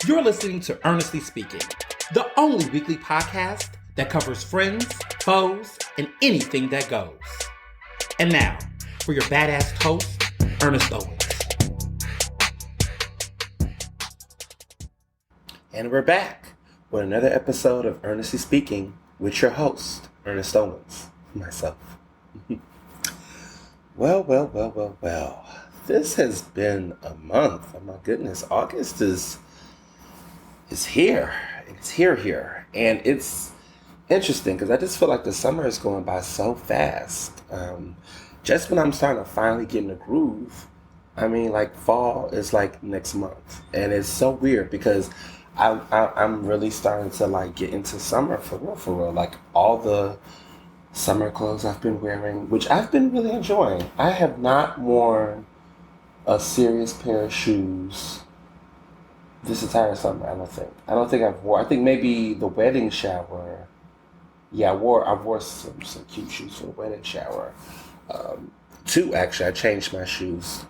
You're listening to Ernestly Speaking, the only weekly podcast that covers friends, foes, and anything that goes. And now, for your badass host, Ernest Owens. And we're back with another episode of Ernestly Speaking with your host, Ernest Owens, myself. Well. This has been a month. Oh my goodness, August is here. It's here. And it's interesting because I just feel like the summer is going by so fast. Just when I'm starting to finally get in the groove, like fall is like next month. And it's so weird because I'm really starting to like get into summer for real. Like all the summer clothes I've been wearing, which I've been really enjoying. I have not worn a serious pair of shoes this entire summer. I don't think I've worn. I think maybe the wedding shower. Yeah, I wore some cute shoes for the wedding shower. Two actually. I changed my shoes,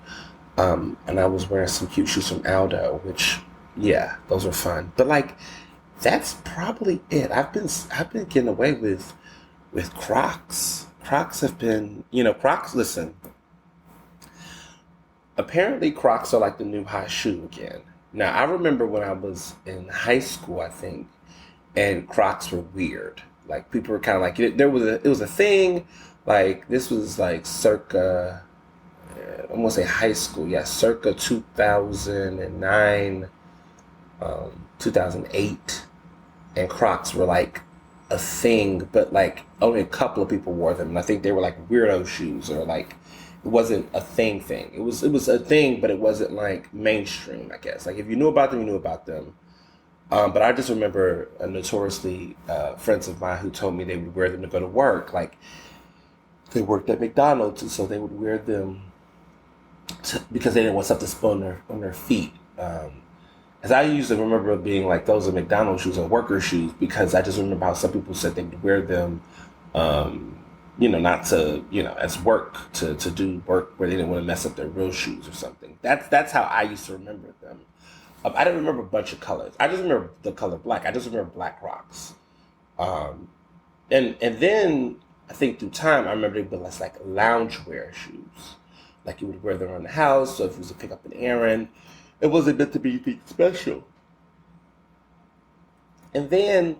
and I was wearing some cute shoes from Aldo, which yeah, those were fun. But like, that's probably it. I've been getting away with Crocs. Crocs have been, Crocs. Listen. Apparently, Crocs are like the new hot shoe again. Now, I remember when I was in high school, I think, and Crocs were weird. Like, people were kind of like, it was a thing. Like, this was like circa, I want to say high school. Yeah, circa 2009, 2008. And Crocs were like a thing, but like only a couple of people wore them. And I think they were like weirdo shoes or like, it wasn't a thing. It was a thing, but it wasn't like mainstream, I guess. Like if you knew about them, you knew about them. But I just remember notoriously friends of mine who told me they would wear them to go to work. Like they worked at McDonald's, and so they would wear them because they didn't want stuff to spill on their feet. As I usually remember being like, those are McDonald's shoes or worker shoes, because I just remember how some people said they would wear them not to, as work, to do work where they didn't want to mess up their real shoes or something. That's how I used to remember them. I didn't remember a bunch of colors. I just remember the color black. I just remember black Crocs. And then I think through time, I remember they were less like loungewear shoes. Like you would wear them around the house. So if it was to pick up an errand, it wasn't meant to be anything special. And then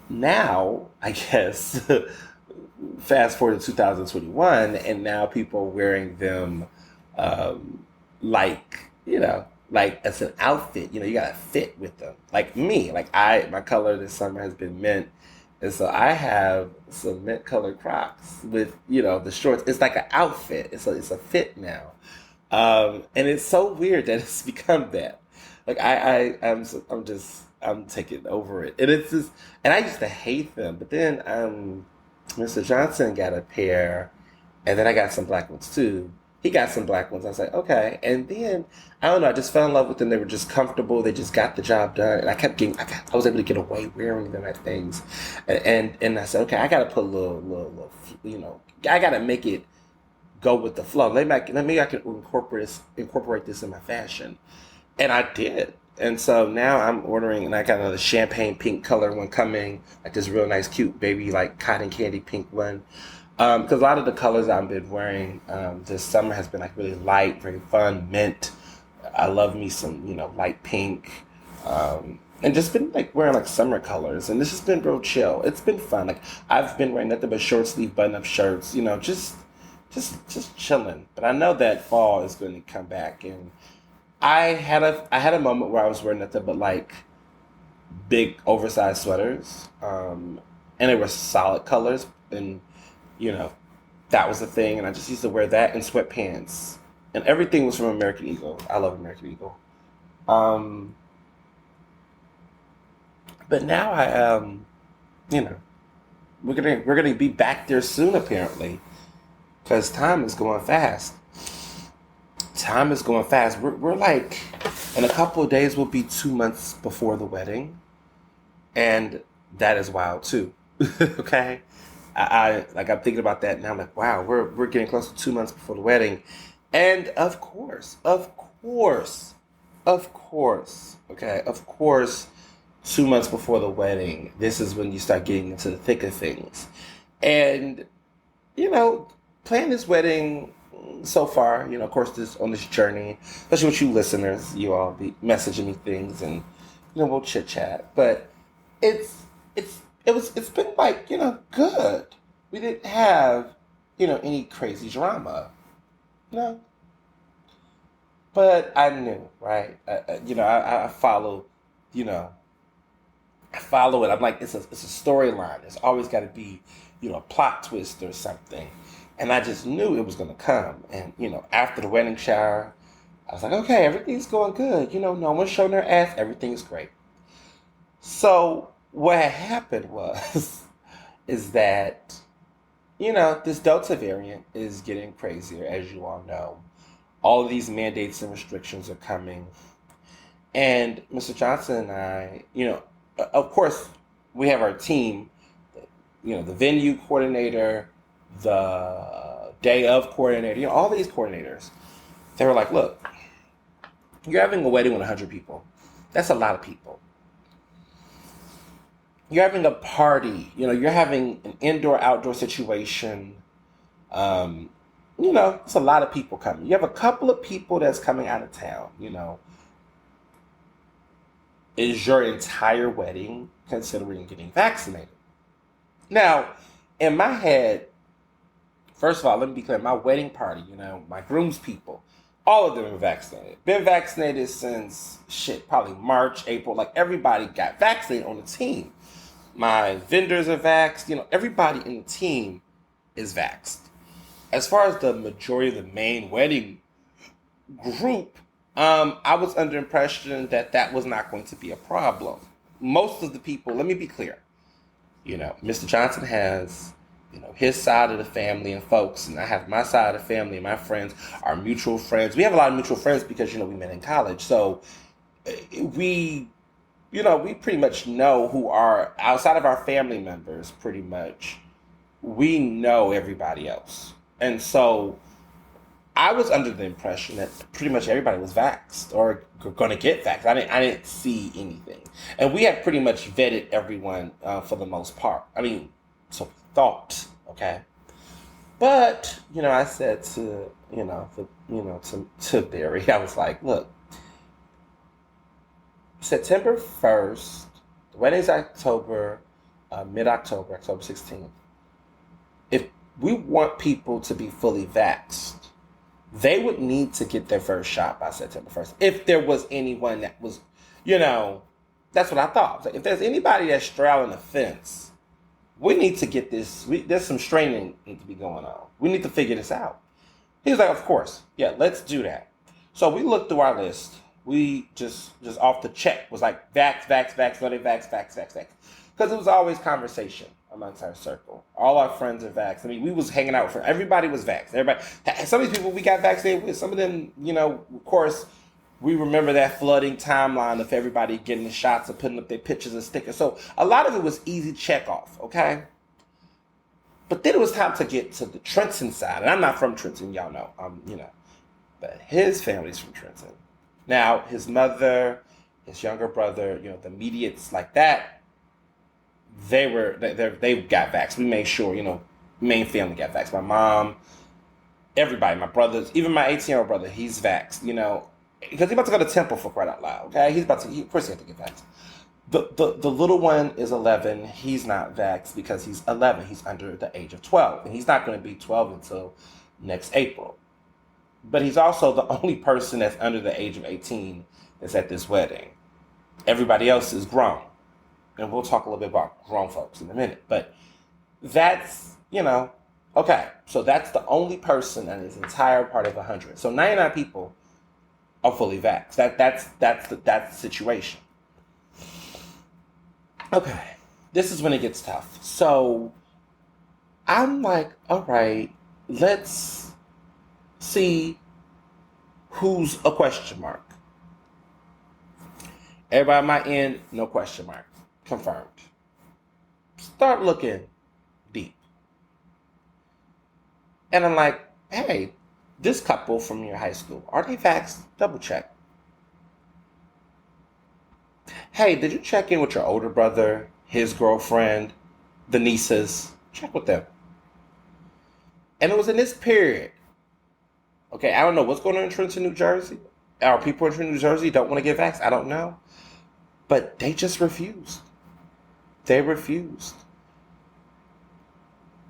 now, I guess, fast forward to 2021, and now people are wearing them like as an outfit. You gotta fit with them. Like me, my color this summer has been mint, and so I have some mint colored Crocs with the shorts. It's like an outfit. It's a fit now, and it's so weird that it's become that. Like I'm taking over it, and it's just, and I used to hate them, but then Mr. Johnson got a pair, and then I got some black ones too. He got some black ones. I was like, okay. And then, I don't know, I just fell in love with them. They were just comfortable. They just got the job done. And I was able to get away wearing them at things. And I said, okay, I got to put a little, I got to make it go with the flow. Maybe I can incorporate this in my fashion. And I did. And so now I'm ordering, and I got another champagne pink color one coming, like this real nice, cute baby, like cotton candy pink one. Because a lot of the colors I've been wearing this summer has been like really light, very fun, mint. I love me some, light pink, and just been like wearing like summer colors. And this has been real chill. It's been fun. Like I've been wearing nothing but short sleeve button up shirts, just chilling. But I know that fall is going to come back, and I had a moment where I was wearing nothing but like big oversized sweaters, and they were solid colors, and that was the thing, and I just used to wear that and sweatpants, and everything was from American Eagle. I love American Eagle. But now we're gonna be back there soon apparently, because time is going fast. We're like, in a couple of days, we'll be 2 months before the wedding. And that is wild too. Okay. I'm thinking about that now. I'm like, wow, we're getting close to 2 months before the wedding. And of course, Of course. Okay. Of course, 2 months before the wedding, this is when you start getting into the thick of things. And, you know, planning this wedding so far, of course, this on this journey, especially with you listeners, you all be messaging me things and, we'll chit chat. But it's been like, good. We didn't have, any crazy drama. No. But I knew, right? I follow, I follow it. I'm like, it's a storyline. There's always got to be, a plot twist or something. And I just knew it was going to come. And, after the wedding shower, I was like, okay, everything's going good. No one's showing their ass. Everything's great. So what had happened is that, this Delta variant is getting crazier, as you all know. All of these mandates and restrictions are coming. And Mr. Johnson and I, of course, we have our team, the venue coordinator, the day of coordinator, all these coordinators. They were like, look, you're having a wedding with 100 people. That's a lot of people. You're having a party, you're having an indoor-outdoor situation. It's a lot of people coming. You have a couple of people that's coming out of town, Is your entire wedding considering getting vaccinated? Now, in my head, first of all, let me be clear, my wedding party, my groom's people, all of them are vaccinated. Been vaccinated since, probably March, April. Like, everybody got vaccinated on the team. My vendors are vaxxed. Everybody in the team is vaxxed. As far as the majority of the main wedding group, I was under impression that was not going to be a problem. Most of the people, let me be clear, Mr. Johnson has, his side of the family and folks, and I have my side of the family and my friends, our mutual friends. We have a lot of mutual friends because, we met in college. So we pretty much know who are, outside of our family members, pretty much, we know everybody else. And so I was under the impression that pretty much everybody was vaxxed or going to get vaxxed. I didn't see anything. And we had pretty much vetted everyone for the most part. So we thought, okay? But, I said to, to Barry, I was like, look, September 1st, the wedding's October, mid-October, October 16th. If we want people to be fully vaxxed, they would need to get their first shot by September 1st. If there was anyone that was, that's what I thought. Like, if there's anybody that's straddling the fence, we need to get this. There's some straining need to be going on. We need to figure this out. He was like, of course. Yeah, let's do that. So we looked through our list. We just off the check was like vax, no, they vax. Because it was always conversation amongst our circle. All our friends are vaxxed. We was hanging out with everybody was vaxxed. Everybody, some of these people we got vaccinated with. Some of them, of course, we remember that flooding timeline of everybody getting the shots and putting up their pictures and stickers. So a lot of it was easy check off, okay? But then it was time to get to the Trenton side. And I'm not from Trenton, y'all know. But his family's from Trenton. Now, his mother, his younger brother, the immediates like that, they got vaxxed. We made sure, main family got vaxxed. My mom, everybody, my brothers, even my 18-year-old brother, he's vaxxed, because he's about to go to Temple for crying out loud, okay? Of course he had to get vaxxed. The little one is 11. He's not vaxxed because he's 11. He's under the age of 12. And he's not going to be 12 until next April. But he's also the only person that's under the age of 18 that's at this wedding. Everybody else is grown. And we'll talk a little bit about grown folks in a minute. But that's, okay. So that's the only person in his entire part of 100. So 99 people are fully vaxxed. That's the situation. Okay. This is when it gets tough. So I'm like, all right, let's see who's a question mark. Everybody on my end, no question mark. Confirmed. Start looking deep. And I'm like, hey, this couple from your high school, are they vaxxed? Double check. hey, did you check in with your older brother, his girlfriend, the nieces? Check with them. And it was in this period. Okay, I don't know what's going on in Trenton, New Jersey. Our people in Trenton, New Jersey don't want to get vaxxed. I don't know. But they just refused. They refused.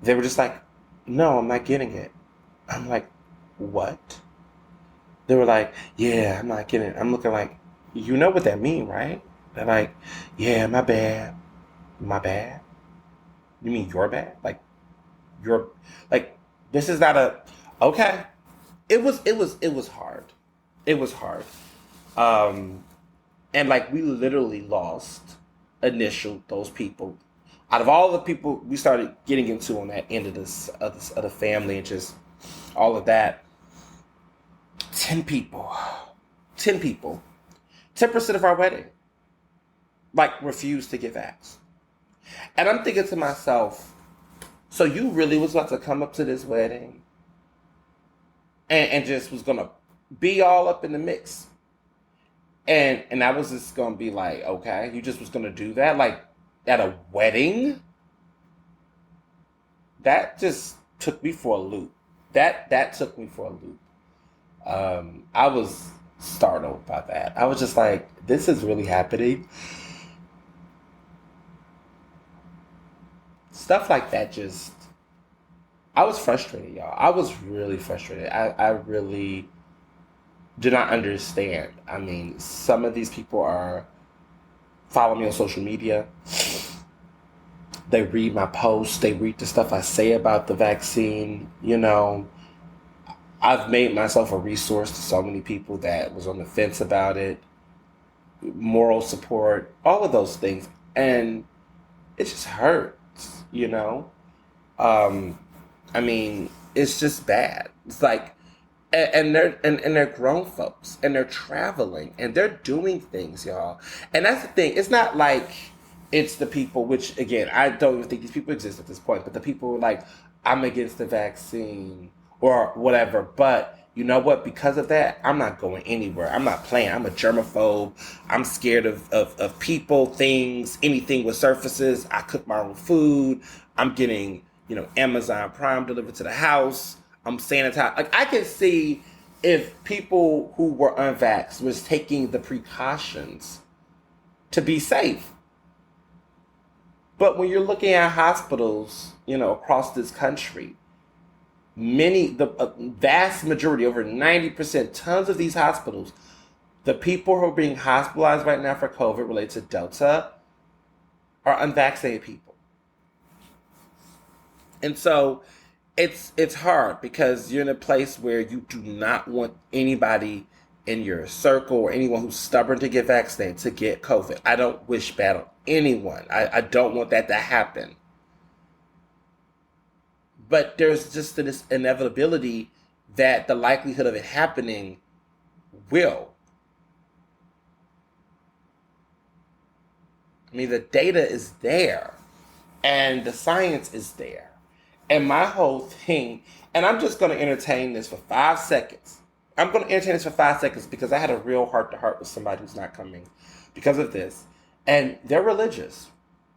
They were just like, no, I'm not getting it. I'm like, what? They were like, yeah, I'm not getting it. I'm looking like, you know what that mean, right? They're like, yeah, my bad. My bad? You mean you're bad? Like, you're, like, this is not a, okay. It was hard. It was hard. And like, we literally lost those people. Out of all the people we started getting into on that end of of the family and just all of that, 10 people, 10% of our wedding, like, refused to get vaxxed. And I'm thinking to myself, so you really was about to come up to this wedding and just was going to be all up in the mix. And I was just going to be like, okay, you just was going to do that? Like, at a wedding? That just took me for a loop. That took me for a loop. I was startled by that. I was just like, this is really happening. Stuff like that just, I was frustrated, y'all. I was really frustrated. I really do not understand. I mean, some of these people are following me on social media. They read my posts. They read the stuff I say about the vaccine. You know, I've made myself a resource to so many people that was on the fence about it. Moral support, all of those things. And it just hurts, you know? I mean, it's just bad. It's like, and they're grown folks, and they're traveling, and they're doing things, y'all. And that's the thing. It's not like it's the people, which, again, I don't even think these people exist at this point, but the people who are like, I'm against the vaccine or whatever. But you know what? Because of that, I'm not going anywhere. I'm not playing. I'm a germaphobe. I'm scared of people, things, anything with surfaces. I cook my own food. I'm getting, Amazon Prime delivered to the house. I'm sanitized. Like, I can see if people who were unvaxxed was taking the precautions to be safe. But when you're looking at hospitals, across this country, the vast majority, over 90%, tons of these hospitals, the people who are being hospitalized right now for COVID related to Delta are unvaccinated people. And so it's hard because you're in a place where you do not want anybody in your circle or anyone who's stubborn to get vaccinated to get COVID. I don't wish bad on anyone. I don't want that to happen. But there's just this inevitability that the likelihood of it happening will. I mean, the data is there and the science is there. And my whole thing, and I'm just going to entertain this for 5 seconds. I'm going to entertain this for 5 seconds because I had a real heart-to-heart with somebody who's not coming because of this. And they're religious,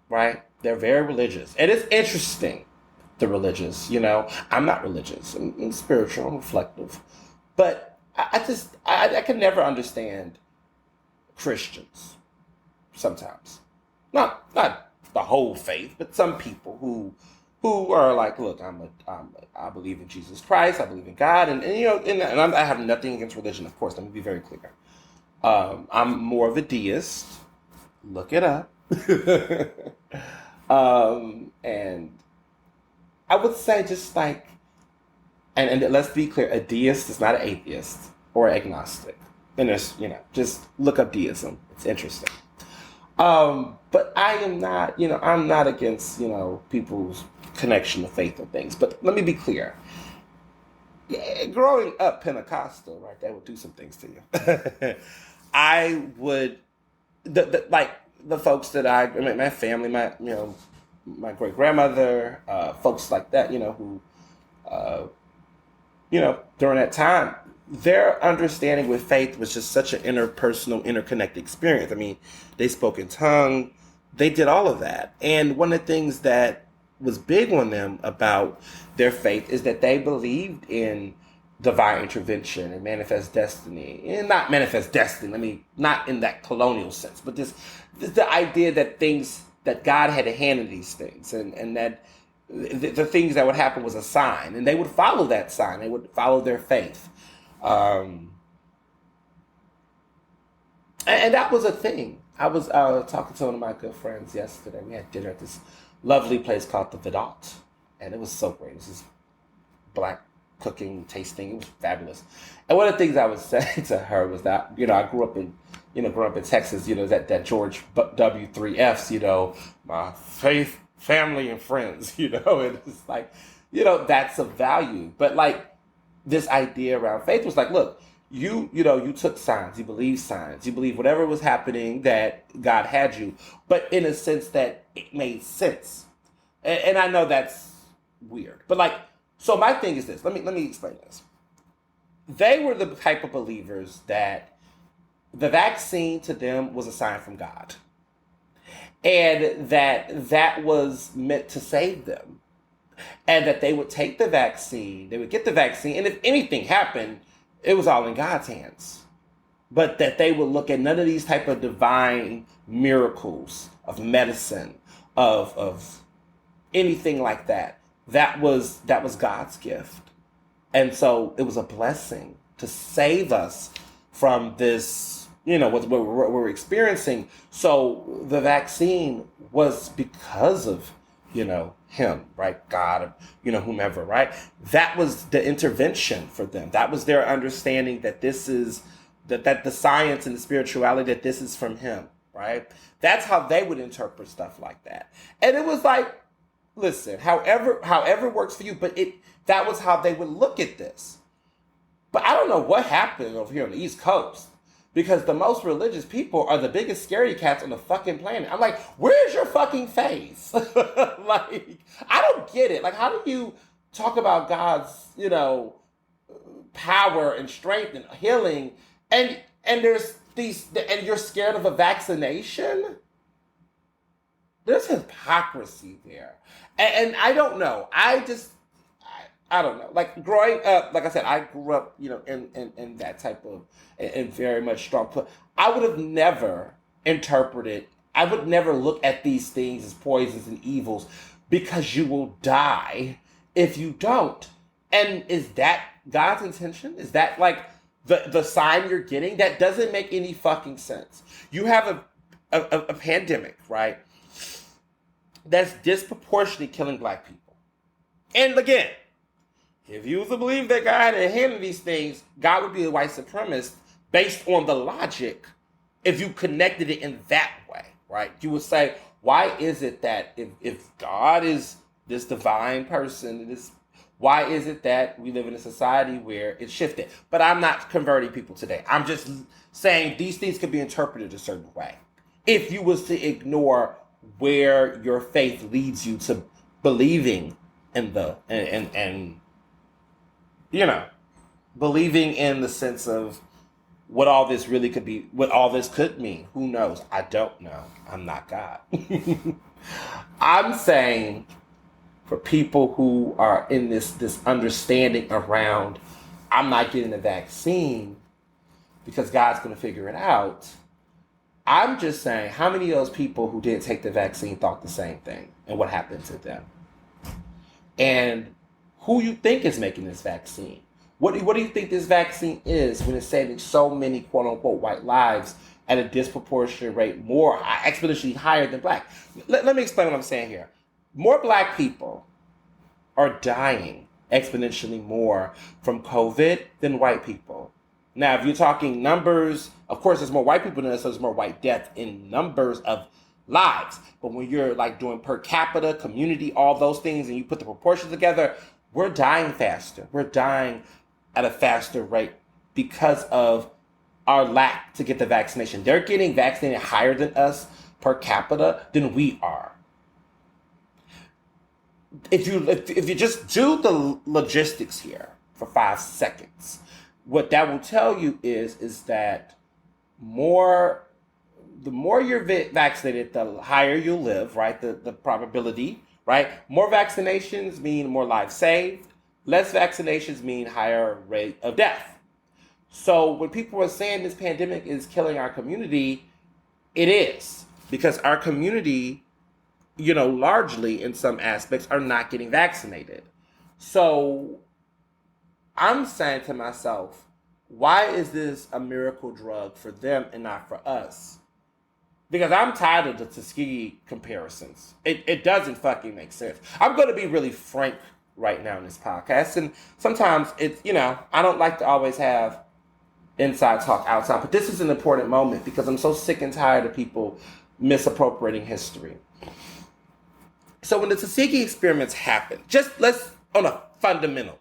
right? They're very religious. And it's interesting, the religious, I'm not religious. I'm spiritual, I'm reflective. But I can never understand Christians sometimes. Not the whole faith, but some people who are like, look, I believe in Jesus Christ, I believe in God, and I have nothing against religion, of course. Let me be very clear. I'm more of a deist. Look it up. And I would say just like, and let's be clear, a deist is not an atheist or agnostic. And there's, just look up deism. It's interesting. But I am not, I'm not against, people's connection to faith and things. But let me be clear. Growing up Pentecostal, right, that would do some things to you. I would, the folks that my family, my great grandmother, folks like that, who, during that time, their understanding with faith was just such an interpersonal, interconnected experience. I mean, they spoke in tongue, they did all of that. And one of the things that was big on them about their faith is that they believed in divine intervention and manifest destiny. And not manifest destiny, I mean, not in that colonial sense, but this the idea that things, that God had a hand in these things, and that the things that would happen was a sign, and they would follow that sign. They would follow their faith. And that was a thing. I was talking to one of my good friends yesterday. We had dinner at this lovely place called the Vedant, and it was so great. It was this black cooking, tasting. It was fabulous. And one of the things I was saying to her was that, I grew up in Texas, that George W. 3 F's, my faith, family, and friends, and it's like, that's a value. But like this idea around faith was like, look, you took signs, you believe signs, you believe whatever was happening that God had you, but in a sense that it made sense. And I know that's weird, but like, so my thing is this, let me explain this. They were the type of believers that the vaccine to them was a sign from God, and that was meant to save them, and that they would take the vaccine, they would get the vaccine, and if anything happened, it was all in God's hands. But that they would look at none of these type of divine miracles of medicine, of anything like that. That was God's gift. And so it was a blessing to save us from this, what we're experiencing. So the vaccine was because of, him, right? God, whomever, right? That was the intervention for them. That was their understanding that this is, that the science and the spirituality, that this is from him, right? That's how they would interpret stuff like that. And it was like, listen, however works for you, but that was how they would look at this. But I don't know what happened over here on the East Coast, because the most religious people are the biggest scaredy cats on the fucking planet. I'm like, where's your fucking face? Like, I don't get it. Like, how do you talk about God's, power and strength and healing, and there's these, and you're scared of a vaccination? There's hypocrisy there. And I don't know. I don't know. Like, growing up, like I said, I grew up, in that type of, and very much strong. I would have never interpreted, I would never look at these things as poisons and evils, because you will die if you don't. And is that God's intention? Is that like the sign you're getting? That doesn't make any fucking sense. You have a pandemic, right? That's disproportionately killing black people. And again, if you was to believe that God had a hand in these things, God would be a white supremacist based on the logic if you connected it in that way, right? You would say, why is it that if God is this divine person, why is it that we live in a society where it's shifted? But I'm not converting people today. I'm just saying these things could be interpreted a certain way. If you was to ignore where your faith leads you to believing in believing in the sense of what all this really could be, what all this could mean. Who knows? I don't know. I'm not God. I'm saying for people who are in this understanding around, I'm not getting the vaccine because God's going to figure it out. I'm just saying, how many of those people who didn't take the vaccine thought the same thing, and what happened to them? And who you think is making this vaccine? What do you think this vaccine is when it's saving so many quote unquote white lives at a disproportionate rate, more exponentially higher than black? Let me explain what I'm saying here. More black people are dying exponentially more from COVID than white people. Now, if you're talking numbers, of course, there's more white people than us, so there's more white death in numbers of lives. But when you're like doing per capita, community, all those things, and you put the proportions together, we're dying faster. We're dying at a faster rate because of our lack to get the vaccination. They're getting vaccinated higher than us per capita than we are. If you just do the logistics here for 5 seconds, what that will tell you is that the more you're vaccinated, the higher you'll live, right? The probability, right? More vaccinations mean more lives saved. Less vaccinations mean higher rate of death. So when people are saying this pandemic is killing our community, it is. Because our community, largely in some aspects, are not getting vaccinated. So I'm saying to myself, why is this a miracle drug for them and not for us? Because I'm tired of the Tuskegee comparisons. It doesn't fucking make sense. I'm going to be really frank right now in this podcast. And sometimes it's, I don't like to always have inside talk outside. But this is an important moment because I'm so sick and tired of people misappropriating history. So when the Tuskegee experiments happened, let's on a fundamental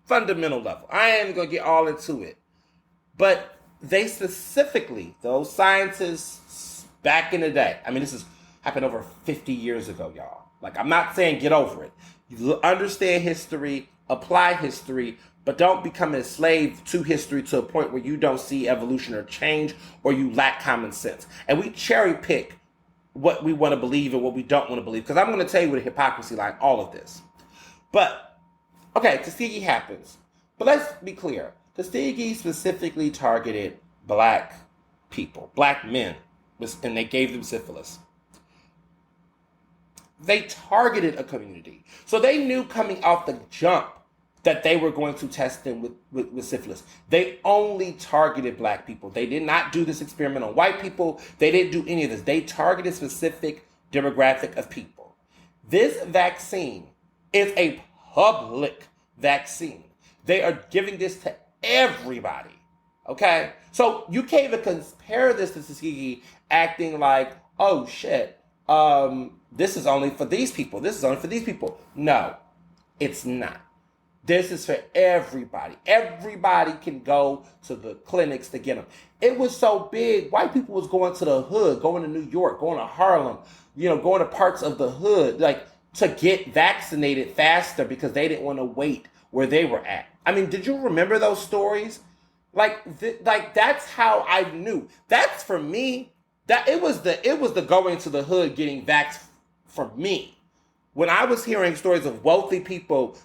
level. I ain't going to get all into it. But they specifically, those scientists back in the day, this has happened over 50 years ago, y'all. Like, I'm not saying get over it. You understand history, apply history, but don't become a slave to history to a point where you don't see evolution or change or you lack common sense. And we cherry pick what we want to believe and what we don't want to believe. Because I'm going to tell you with a hypocrisy like all of this. But, okay, Tuskegee happens. But let's be clear. Tuskegee specifically targeted black people, black men, and they gave them syphilis. They targeted a community. So they knew coming off the jump that they were going to test them with syphilis. They only targeted black people. They did not do this experiment on white people. They didn't do any of this. They targeted a specific demographic of people. This vaccine is a public vaccine. They are giving this to everybody. Okay? So you can't even compare this to Tuskegee acting like, oh shit, this is only for these people. This is only for these people. No, it's not. This is for everybody. Everybody can go to the clinics to get them. It was so big. White people was going to the hood, going to New York, going to Harlem, going to parts of the hood, like to get vaccinated faster because they didn't want to wait where they were at. Did you remember those stories? Like that's how I knew. That's for me. That it was the going to the hood getting vaxxed for me. When I was hearing stories of wealthy people,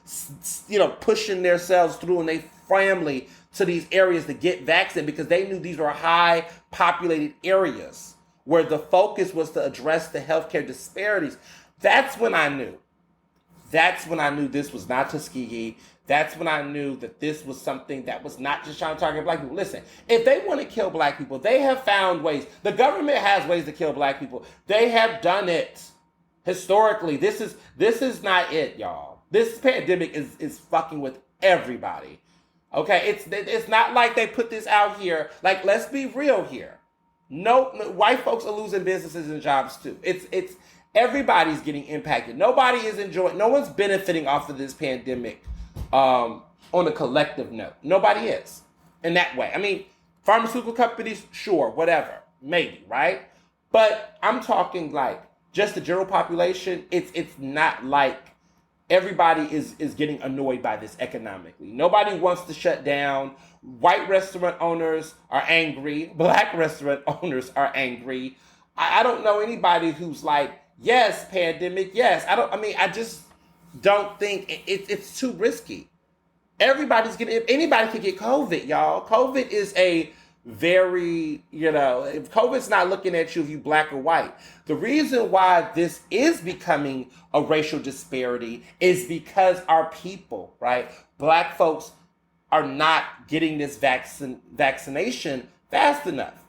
pushing themselves through and their family to these areas to get vaccinated because they knew these were high populated areas where the focus was to address the healthcare disparities. That's when I knew. That's when I knew this was not Tuskegee. That's when I knew that this was something that was not just trying to target black people. Listen, if they want to kill black people, they have found ways. The government has ways to kill black people. They have done it. Historically, this is not it, y'all. This pandemic is fucking with everybody. Okay, it's not like they put this out here. Like, let's be real here. No, white folks are losing businesses and jobs too. It's everybody's getting impacted. Nobody is enjoying. No one's benefiting off of this pandemic on a collective note. Nobody is in that way. Pharmaceutical companies, sure, whatever, maybe, right? But I'm talking like just the general population. It's not like everybody is getting annoyed by this economically. Nobody wants to shut down. White restaurant owners are angry. Black restaurant owners are angry. I don't know anybody who's like, yes, pandemic, yes. I just don't think it's too risky. Everybody's anybody can get COVID, y'all. COVID is a very, if COVID's not looking at you if you black or white. The reason why this is becoming a racial disparity is because our people, right? Black folks are not getting this vaccination fast enough.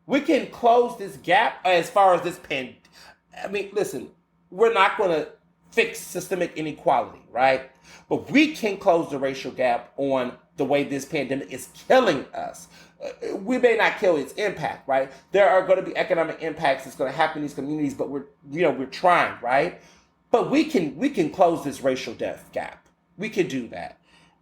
We can close this gap as far as this listen, we're not going to fix systemic inequality, right? But we can close the racial gap on the way this pandemic is killing us. We may not kill its impact, right? There are going to be economic impacts that's going to happen in these communities, but we're trying, right? But we can close this racial death gap. We can do that.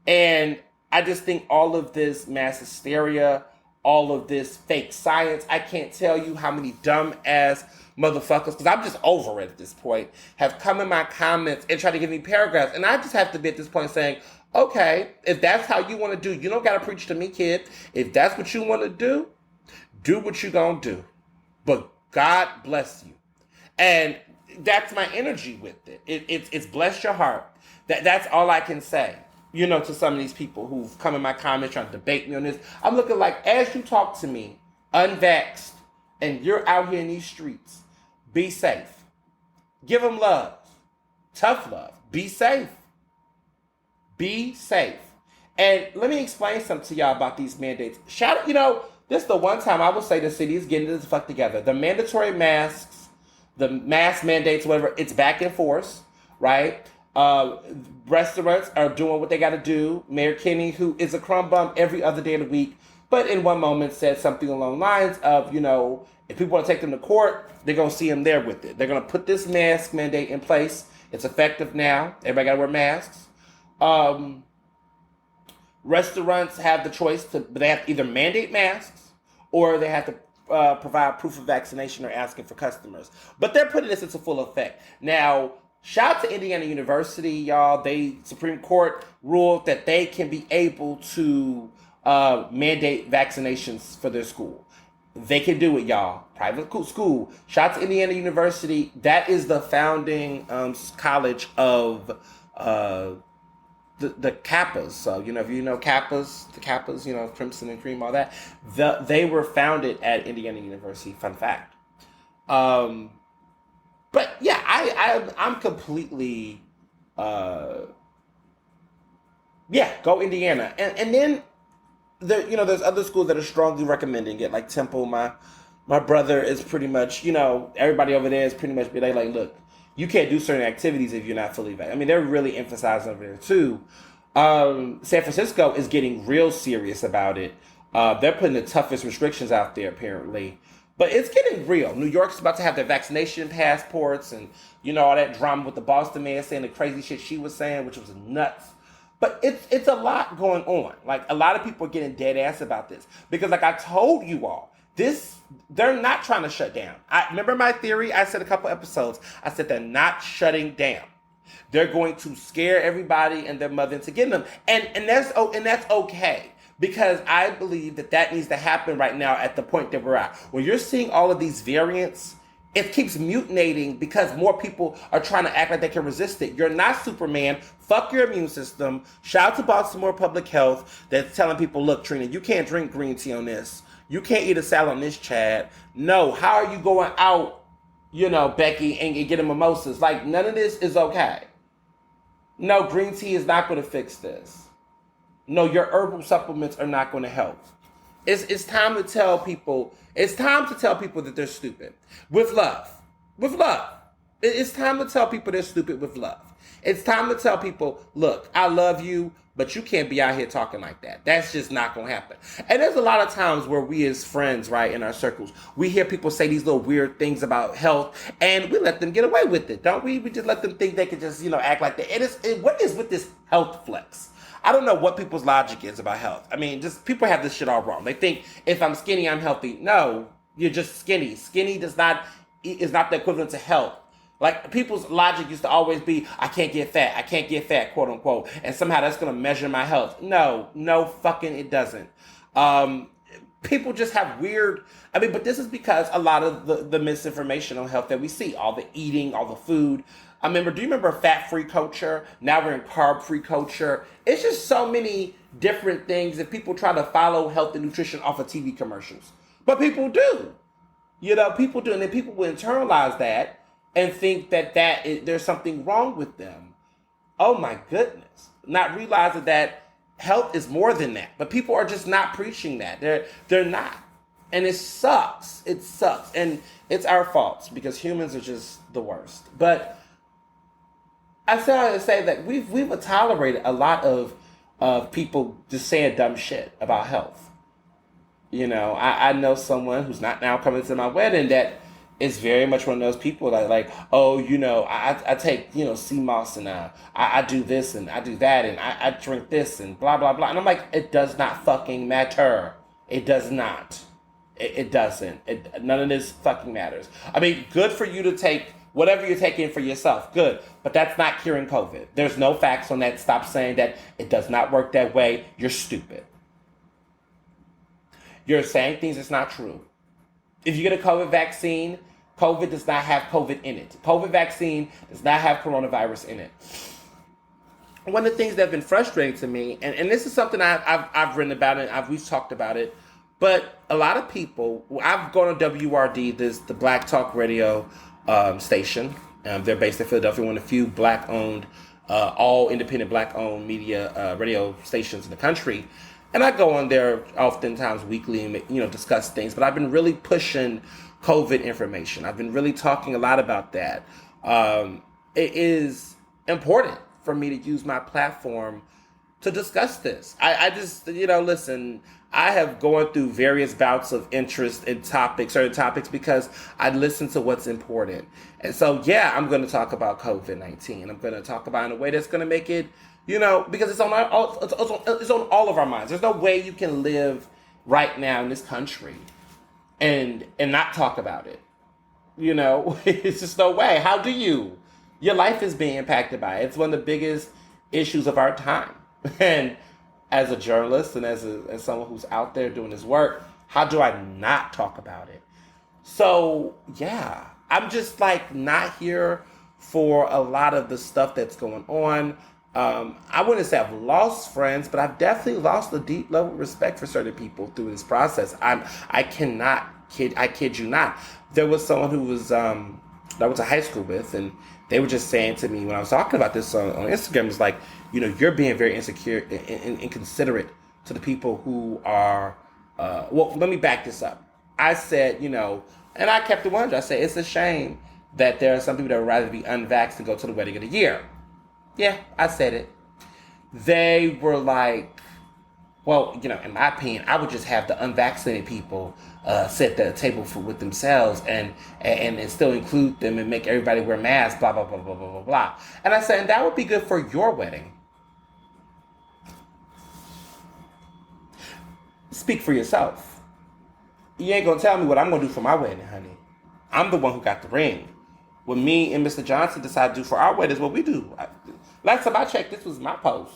And I just think all of this mass hysteria, all of this fake science, I can't tell you how many dumb ass motherfuckers, because I'm just over it at this point, have come in my comments and tried to give me paragraphs. And I just have to be at this point saying, Okay, if that's how you want to do, you don't got to preach to me, kid. If that's what you want to do what you going to do. But God bless you. And that's my energy with it. It's bless your heart. That's all I can say. To some of these people who've come in my comments trying to debate me on this. I'm looking like, as you talk to me, unvaxxed, and you're out here in these streets, be safe. Give them love. Tough love. Be safe. Be safe. And let me explain something to y'all about these mandates. This is the one time I will say the city is getting this fuck together. The mandatory masks, the mask mandates, whatever, it's back in force, right? Restaurants are doing what they got to do. Mayor Kenny, who is a crumb bum every other day of the week, but in one moment said something along the lines of, if people want to take them to court, they're going to see him there with it. They're going to put this mask mandate in place. It's effective now. Everybody got to wear masks. Restaurants have the choice they have to either mandate masks or they have to provide proof of vaccination or asking for customers. But they're putting this into full effect. Now, shout out to Indiana University, y'all. Supreme Court ruled that they can be able to mandate vaccinations for their school. They can do it, y'all. Private school. Shout out to Indiana University. That is the founding college of the Kappas. So, if you know Kappas, the Kappas, Crimson and Cream, all that. They were founded at Indiana University. Fun fact. But yeah, I'm completely, go Indiana. And then, there's other schools that are strongly recommending it, like Temple. My brother is pretty much, everybody over there is pretty much be like, look, you can't do certain activities if you're not fully vaccinated. I mean, they're really emphasizing over there too. San Francisco is getting real serious about it. They're putting the toughest restrictions out there, apparently. But it's getting real. New York's about to have their vaccination passports and, all that drama with the Boston man saying the crazy shit she was saying, which was nuts. But it's a lot going on. Like, a lot of people are getting dead ass about this. Because like I told you all, they're not trying to shut down. I remember my theory. I said a couple episodes. I said they're not shutting down. They're going to scare everybody and their mother into getting them, and that's okay, because I believe that needs to happen right now at the point that we're at. When you're seeing all of these variants, it keeps mutating because more people are trying to act like they can resist it. You're not Superman. Fuck your immune system. Shout out to Baltimore Public Health that's telling people, look, Trina, you can't drink green tea on this. You can't eat a salad on this, Chad. No, how are you going out, Becky, and getting mimosas? Like, none of this is okay. No, green tea is not going to fix this. No, your herbal supplements are not going to help. It's time to tell people. It's time to tell people that they're stupid with love. With love. It's time to tell people they're stupid with love. It's time to tell people, look, I love you, but you can't be out here talking like that. That's just not going to happen. And there's a lot of times where we as friends, right, in our circles, we hear people say these little weird things about health, and we let them get away with it, don't we? We just let them think they can just, act like that. What is with this health flex? I don't know what people's logic is about health. I mean, just people have this shit all wrong. They think if I'm skinny, I'm healthy. No, you're just skinny. Skinny is not the equivalent to health. Like, people's logic used to always be, I can't get fat, quote unquote, and somehow that's going to measure my health. No fucking it doesn't. People just have weird, but this is because a lot of the misinformation on health that we see, all the eating, all the food. Do you remember fat-free culture? Now we're in carb-free culture. It's just so many different things that people try to follow health and nutrition off of TV commercials. But people do. People do, and then people will internalize that and think that there's something wrong with them. Oh my goodness. Not realizing that health is more than that. But people are just not preaching that. They're not. And it sucks. It sucks. And it's our faults because humans are just the worst. But I still to say that we've tolerated a lot of people just saying dumb shit about health. I know someone who's not now coming to my wedding that is very much one of those people that I take, sea moss and I do this and I do that and I drink this and blah, blah, blah. And I'm like, it does not fucking matter. It does not. It doesn't. None of this fucking matters. Good for you to take Whatever you're taking for yourself, good. But that's not curing COVID. There's no facts on that. Stop saying that it does not work that way. You're stupid. You're saying things that's not true. If you get a COVID vaccine, COVID does not have COVID in it. COVID vaccine does not have coronavirus in it. One of the things that have been frustrating to me, and this is something I've written about it, we've talked about it, but a lot of people, I've gone to WRD, the Black Talk Radio station. They're based in Philadelphia, one of the few Black-owned, all independent Black-owned media radio stations in the country. And I go on there oftentimes weekly and discuss things. But I've been really pushing COVID information. I've been really talking a lot about that. It is important for me to use my platform to discuss this. I just, listen, I have gone through various bouts of interest in certain topics, because I listen to what's important. And so, yeah, I'm going to talk about COVID-19. I'm going to talk about it in a way that's going to make it, because it's on all of our minds. There's no way you can live right now in this country and not talk about it. It's just no way. How do you? Your life is being impacted by it. It's one of the biggest issues of our time. And as a journalist and as someone who's out there doing this work, how do I not talk about it? So, yeah, I'm just not here for a lot of the stuff that's going on. I wouldn't say I've lost friends, but I've definitely lost a deep level of respect for certain people through this process. I kid you not. There was someone who was that I went to high school with, and they were just saying to me when I was talking about this on Instagram, it's like, you're being very insecure and inconsiderate to the people who are, well, let me back this up. I said, and I kept it 100. I said, it's a shame that there are some people that would rather be unvaxxed than go to the wedding of the year. Yeah, I said it. They were like, well, in my opinion, I would just have the unvaccinated people sit at the table with themselves and still include them and make everybody wear masks, blah, blah, blah, blah, blah, blah, blah. And I said, and that would be good for your wedding. Speak for yourself. You ain't gonna tell me what I'm gonna do for my wedding, honey. I'm the one who got the ring. What me and Mr. Johnson decided to do for our wedding is what we do. Last time I checked, this was my post.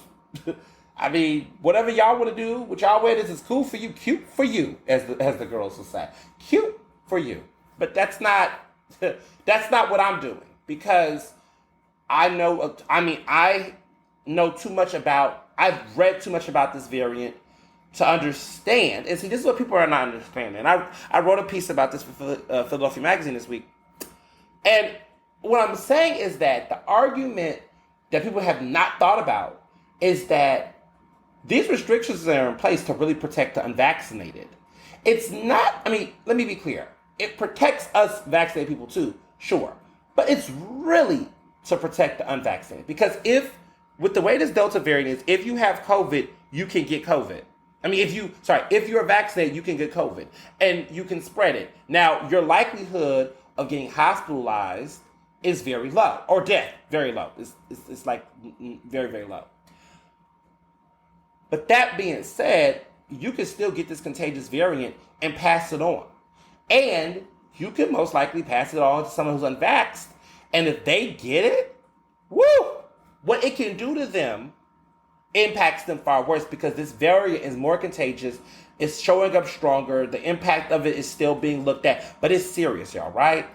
I mean, whatever y'all want to do with y'all weddings is cool for you, cute for you, as the girls will say. Cute for you. But that's not what I'm doing, because I know too much I've read too much about this variant to understand. And see, this is what people are not understanding. I wrote a piece about this for Philadelphia Magazine this week. And what I'm saying is that the argument that people have not thought about is that these restrictions are in place to really protect the unvaccinated. It's not, let me be clear. It protects us vaccinated people too, sure. But it's really to protect the unvaccinated. Because with the way this Delta variant is, if you have COVID, you can get COVID. If you're vaccinated, you can get COVID and you can spread it. Now, your likelihood of getting hospitalized is very low, or death, very low. It's like very, very low. But that being said, you can still get this contagious variant and pass it on. And you can most likely pass it on to someone who's unvaxxed. And if they get it, what it can do to them impacts them far worse, because this variant is more contagious. It's showing up stronger. The impact of it is still being looked at, but it's serious, y'all, right?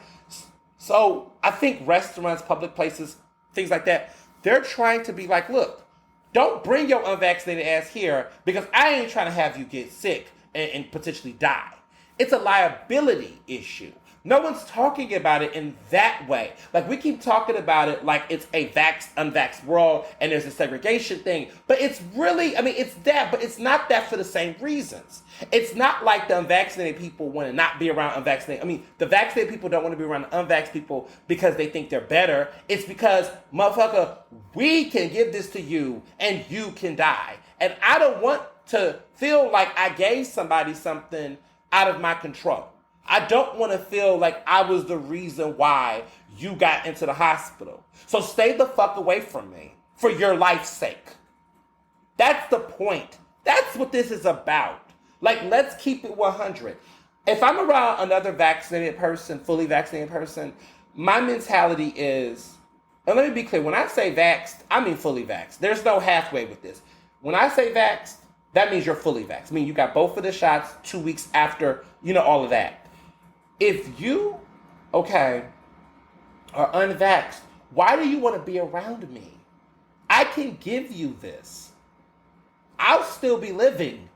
So I think restaurants, public places, things like that, they're trying to be like, look, don't bring your unvaccinated ass here, because I ain't trying to have you get sick and potentially die. It's a liability issue. No one's talking about it in that way. Like, we keep talking about it like it's a vaxxed, unvaxxed world and there's a segregation thing. But it's really, it's that, but it's not that for the same reasons. It's not like the unvaccinated people want to not be around unvaccinated. The vaccinated people don't want to be around the unvaxxed people because they think they're better. It's because, motherfucker, we can give this to you and you can die. And I don't want to feel like I gave somebody something out of my control. I don't want to feel like I was the reason why you got into the hospital. So stay the fuck away from me for your life's sake. That's the point. That's what this is about. Like, let's keep it 100. If I'm around another vaccinated person, fully vaccinated person, my mentality is, and let me be clear, when I say vaxxed, I mean fully vaxxed. There's no halfway with this. When I say vaxxed, that means you're fully vaxxed. I mean, you got both of the shots 2 weeks after, all of that. If you, are unvaxxed, why do you want to be around me? I can give you this. I'll still be living.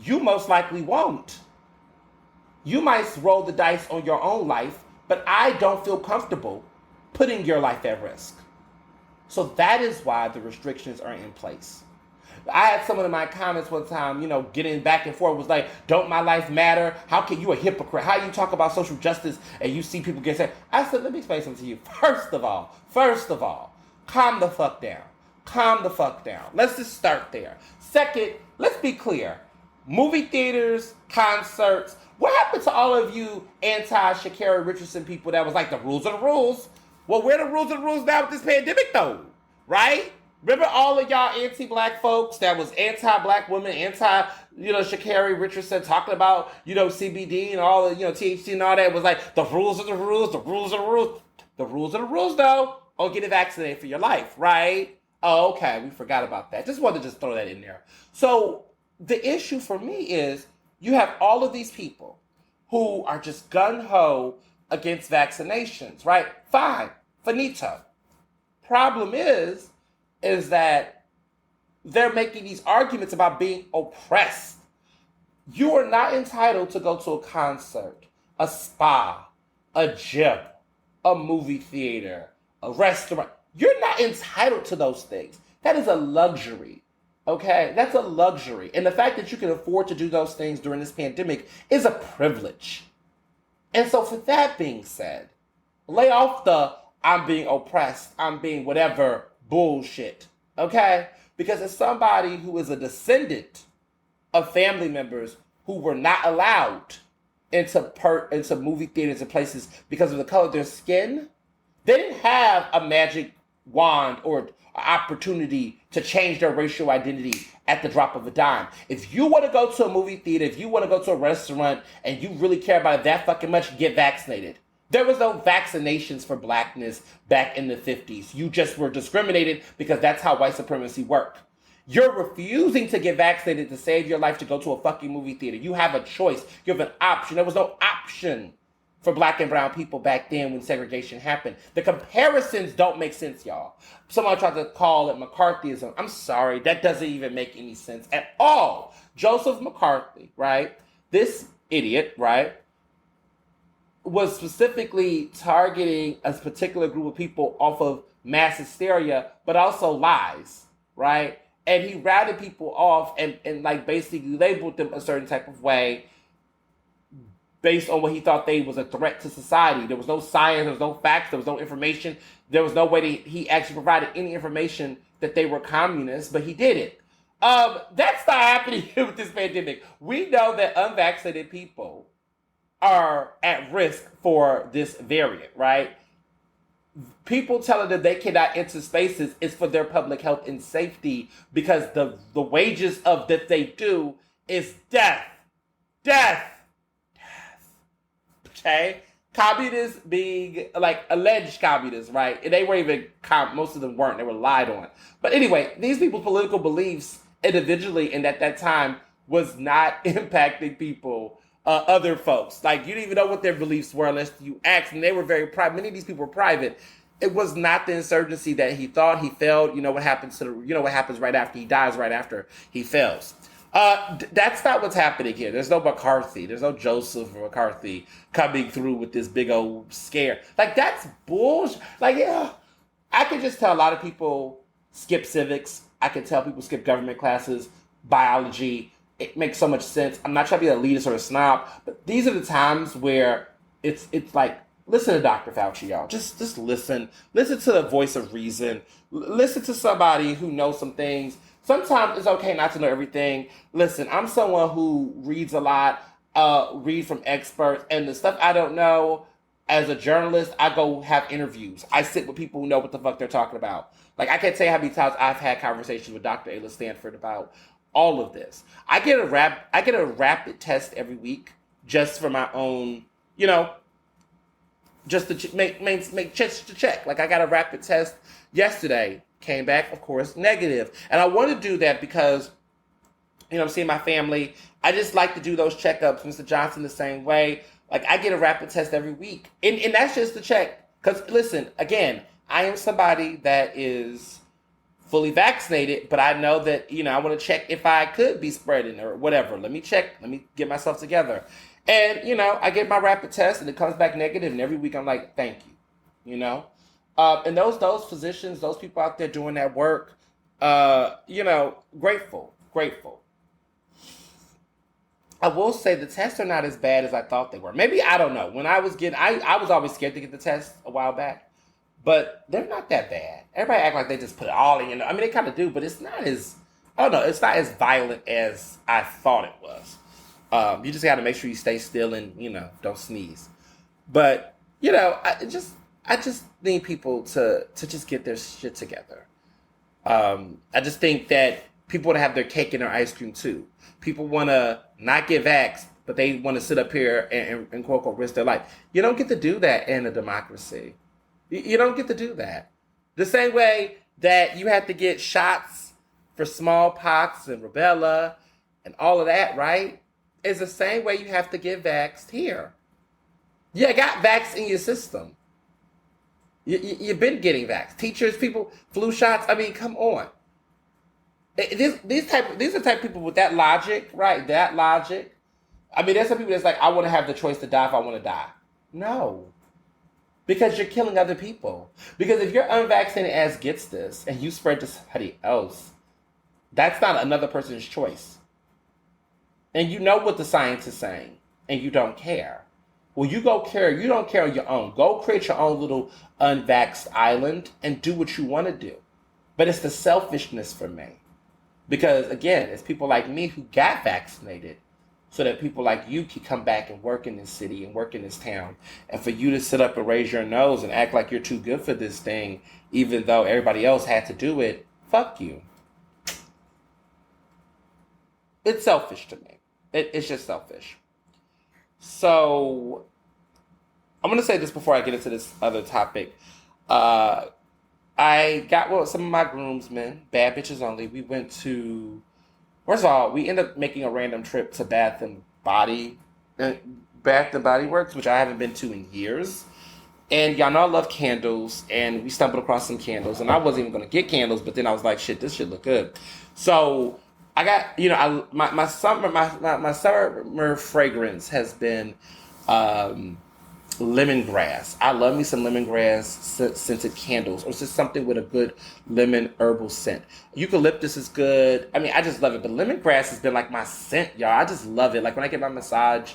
You most likely won't. You might roll the dice on your own life, but I don't feel comfortable putting your life at risk. So that is why the restrictions are in place. I had someone in my comments one time, getting back and forth, was like, don't my life matter? How can you a hypocrite? How you talk about social justice and you see people get sick? I said, let me explain something to you. First of all, calm the fuck down. Calm the fuck down. Let's just start there. Second, let's be clear. Movie theaters, concerts. What happened to all of you anti-Sha'Carri Richardson people that was like, the rules are the rules? Well, where are the rules now with this pandemic, though? Right? Remember all of y'all anti-black folks that was anti-black women, Sha'Carri Richardson talking about, CBD and all the, THC and all that. It was like, the rules are the rules, the rules are the rules. The rules are the rules, though. Or get vaccinated for your life, right? Oh, okay, we forgot about that. Just wanted to throw that in there. So the issue for me is you have all of these people who are just gung-ho against vaccinations, right? Fine, finito. Problem is that they're making these arguments about being oppressed. You are not entitled to go to a concert, a spa, a gym, a movie theater, a restaurant. You're not entitled to those things. That is a luxury, okay? That's a luxury. And the fact that you can afford to do those things during this pandemic is a privilege. And so for that being said, lay off the I'm being oppressed, I'm being whatever bullshit, okay? Because as somebody who is a descendant of family members who were not allowed into movie theaters and places because of the color of their skin, they didn't have a magic wand or an opportunity to change their racial identity at the drop of a dime. If you want to go to a movie theater, if you want to go to a restaurant and you really care about it that fucking much, get vaccinated. There was no vaccinations for blackness back in the 50s. You just were discriminated because that's how white supremacy worked. You're refusing to get vaccinated to save your life to go to a fucking movie theater. You have a choice. You have an option. There was no option for black and brown people back then when segregation happened. The comparisons don't make sense, y'all. Someone tried to call it McCarthyism. I'm sorry, that doesn't even make any sense at all. Joseph McCarthy, right? This idiot, right, was specifically targeting a particular group of people off of mass hysteria, but also lies, right? And he routed people off and like basically labeled them a certain type of way based on what he thought they was a threat to society. There was no science, there was no facts, there was no information. There was no way he actually provided any information that they were communists, but he did it. That's not happening with this pandemic. We know that unvaccinated people are at risk for this variant, right? People telling them they cannot enter spaces is for their public health and safety because the wages of that they do is death. Okay? Communists being, like, alleged communists, right? And they weren't even, most of them weren't. They were lied on. But anyway, these people's political beliefs individually and at that time was not impacting people, other folks. Like, you didn't even know what their beliefs were unless you asked. And they were very private. Many of these people were private. It was not the insurgency that he thought. He failed. You know what happens what happens right after he dies, right after he fails. That's not what's happening here. There's no McCarthy. There's no Joseph McCarthy coming through with this big old scare. Like, that's bullshit. Like, yeah, I can just tell a lot of people skip civics. I can tell people skip government classes, biology. It makes so much sense. I'm not trying to be an elitist or a snob, but these are the times where it's like, listen to Dr. Fauci, y'all. Just listen. Listen to the voice of reason. Listen to somebody who knows some things. Sometimes it's okay not to know everything. Listen, I'm someone who reads a lot, read from experts, and the stuff I don't know, as a journalist, I go have interviews. I sit with people who know what the fuck they're talking about. Like, I can't tell you how many times I've had conversations with Dr. Ayla Stanford about all of this. I get a rapid test every week just for my own, just to make just to check. Like I got a rapid test yesterday, came back, of course, negative. And I want to do that because, I'm seeing my family. I just like to do those checkups. Mr. Johnson the same way. Like I get a rapid test every week. And that's just to check. Because listen, again, I am somebody that is fully vaccinated, but I know that, I want to check if I could be spreading or whatever. Let me check. Let me get myself together. And, I get my rapid test and it comes back negative, and every week I'm like, thank you, And those physicians, those people out there doing that work, grateful. I will say the tests are not as bad as I thought they were. Maybe, I don't know. When I was I was always scared to get the test a while back, but they're not that bad. Everybody act like they just put it all in. I mean, they kind of do, but it's not as, I don't know, it's not as violent as I thought it was. You just got to make sure you stay still and, don't sneeze. But, I just need people to just get their shit together. I just think that people want to have their cake and their ice cream too. People want to not get vaxxed, but they want to sit up here and quote unquote risk their life. You don't get to do that in a democracy. You don't get to do that. The same way that you have to get shots for smallpox and rubella and all of that, right? It's the same way you have to get vaxxed here. You got vaxxed in your system. You've been getting vaxxed. Teachers, people, flu shots. I mean, come on. These are the type of people with that logic, right? That logic. I mean, there's some people that's like, I want to have the choice to die if I want to die. No. Because you're killing other people. Because if your unvaccinated ass gets this and you spread to somebody else, that's not another person's choice. And you know what the science is saying, and you don't care. Well, you don't care on your own. Go create your own little unvaxxed island and do what you want to do. But it's the selfishness for me. Because, again, it's people like me who got vaccinated so that people like you can come back and work in this city and work in this town. And for you to sit up and raise your nose and act like you're too good for this thing, even though everybody else had to do it, fuck you. It's selfish to me. It's just selfish. So, I'm going to say this before I get into this other topic. I got some of my groomsmen, bad bitches only. We went to, first of all, we ended up making a random trip to Bath and Body Works, which I haven't been to in years. And y'all know I love candles, and we stumbled across some candles, and I wasn't even going to get candles, but then I was like, shit, this shit look good. So I got, my summer fragrance has been lemongrass. I love me some lemongrass scented candles, or just something with a good lemon herbal scent. Eucalyptus is good. I mean, I just love it. But lemongrass has been like my scent, y'all. I just love it. Like when I get my massage,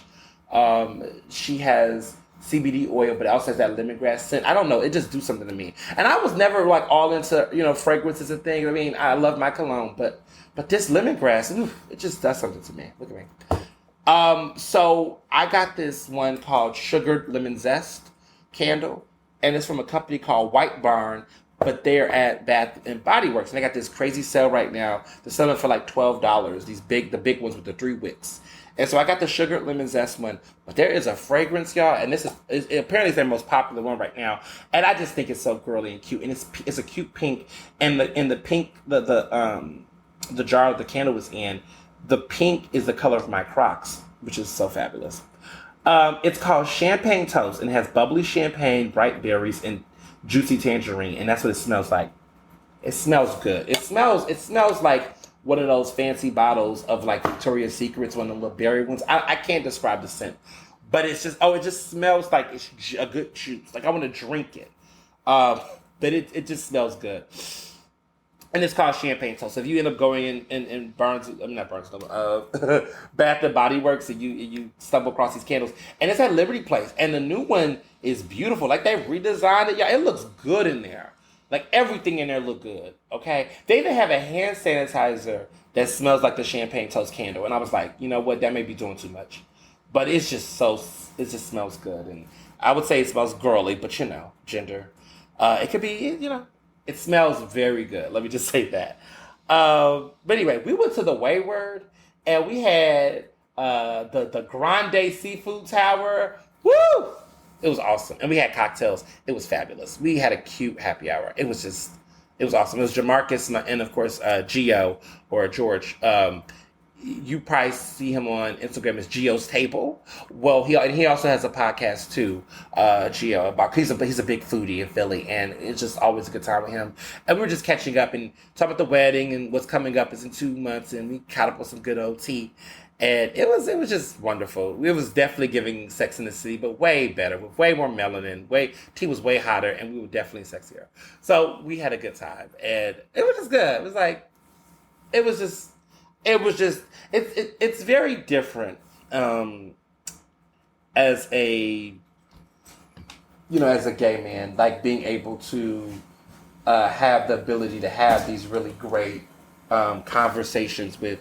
she has CBD oil, but it also has that lemongrass scent. I don't know. It just do something to me. And I was never like all into, fragrances and things. I mean, I love my cologne, but this lemongrass, it just does something to me. Look at me. So I got this one called Sugared Lemon Zest candle, and it's from a company called White Barn, but they're at Bath and Body Works, and they got this crazy sale right now. They're selling for like $12. The big ones with the 3 wicks. And so I got the Sugared Lemon Zest one, but there is a fragrance, y'all, and this is apparently it's their most popular one right now, and I just think it's so girly and cute, and it's a cute pink, and the pink the jar the candle was in. The pink is the color of my Crocs, which is so fabulous. It's called Champagne Toast, and it has bubbly champagne, bright berries, and juicy tangerine, and that's what it smells like. It smells good. It smells like one of those fancy bottles of like Victoria's Secrets, one of the little berry ones. I can't describe the scent, but it's just, it just smells like it's a good juice. Like I want to drink it. But it just smells good. And it's called Champagne Toast. So if you end up going in Bath and Body Works, and you stumble across these candles, and it's at Liberty Place, and the new one is beautiful. Like they redesigned it. Yeah, it looks good in there. Like everything in there look good. Okay, they even have a hand sanitizer that smells like the Champagne Toast candle, and I was like, you know what, that may be doing too much, but it just smells good, and I would say it smells girly, but gender. It could be, it smells very good. Let me just say that. But anyway, we went to the Wayward, and we had the Grande Seafood Tower. Woo! It was awesome. And we had cocktails. It was fabulous. We had a cute happy hour. It was awesome. It was Jamarcus and of course Gio or George. You probably see him on Instagram as Gio's Table. Well, he also has a podcast too, Gio. He's a big foodie in Philly, and it's just always a good time with him. And we're just catching up and talking about the wedding and what's coming up is in 2 months, and we caught up with some good old tea. And it was just wonderful. It was definitely giving Sex in the City, but way better, with way more melanin. Tea was way hotter, and we were definitely sexier. So we had a good time, and it was just good. It's very different as a gay man, like being able to have the ability to have these really great conversations with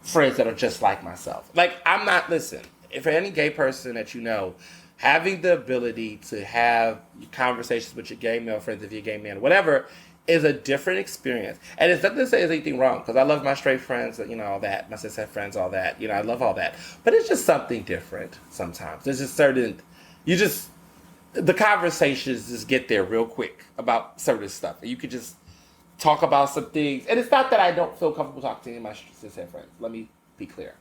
friends that are just like myself. Like, for any gay person that you know, having the ability to have conversations with your gay male friends, if you're a gay man, whatever, is a different experience. And it's nothing to say there's anything wrong, because I love my straight friends, all that, my cishet friends, all that, I love all that. But it's just something different sometimes. There's just the conversations just get there real quick about certain stuff. And you could just talk about some things. And it's not that I don't feel comfortable talking to any of my cishet friends. Let me be clear.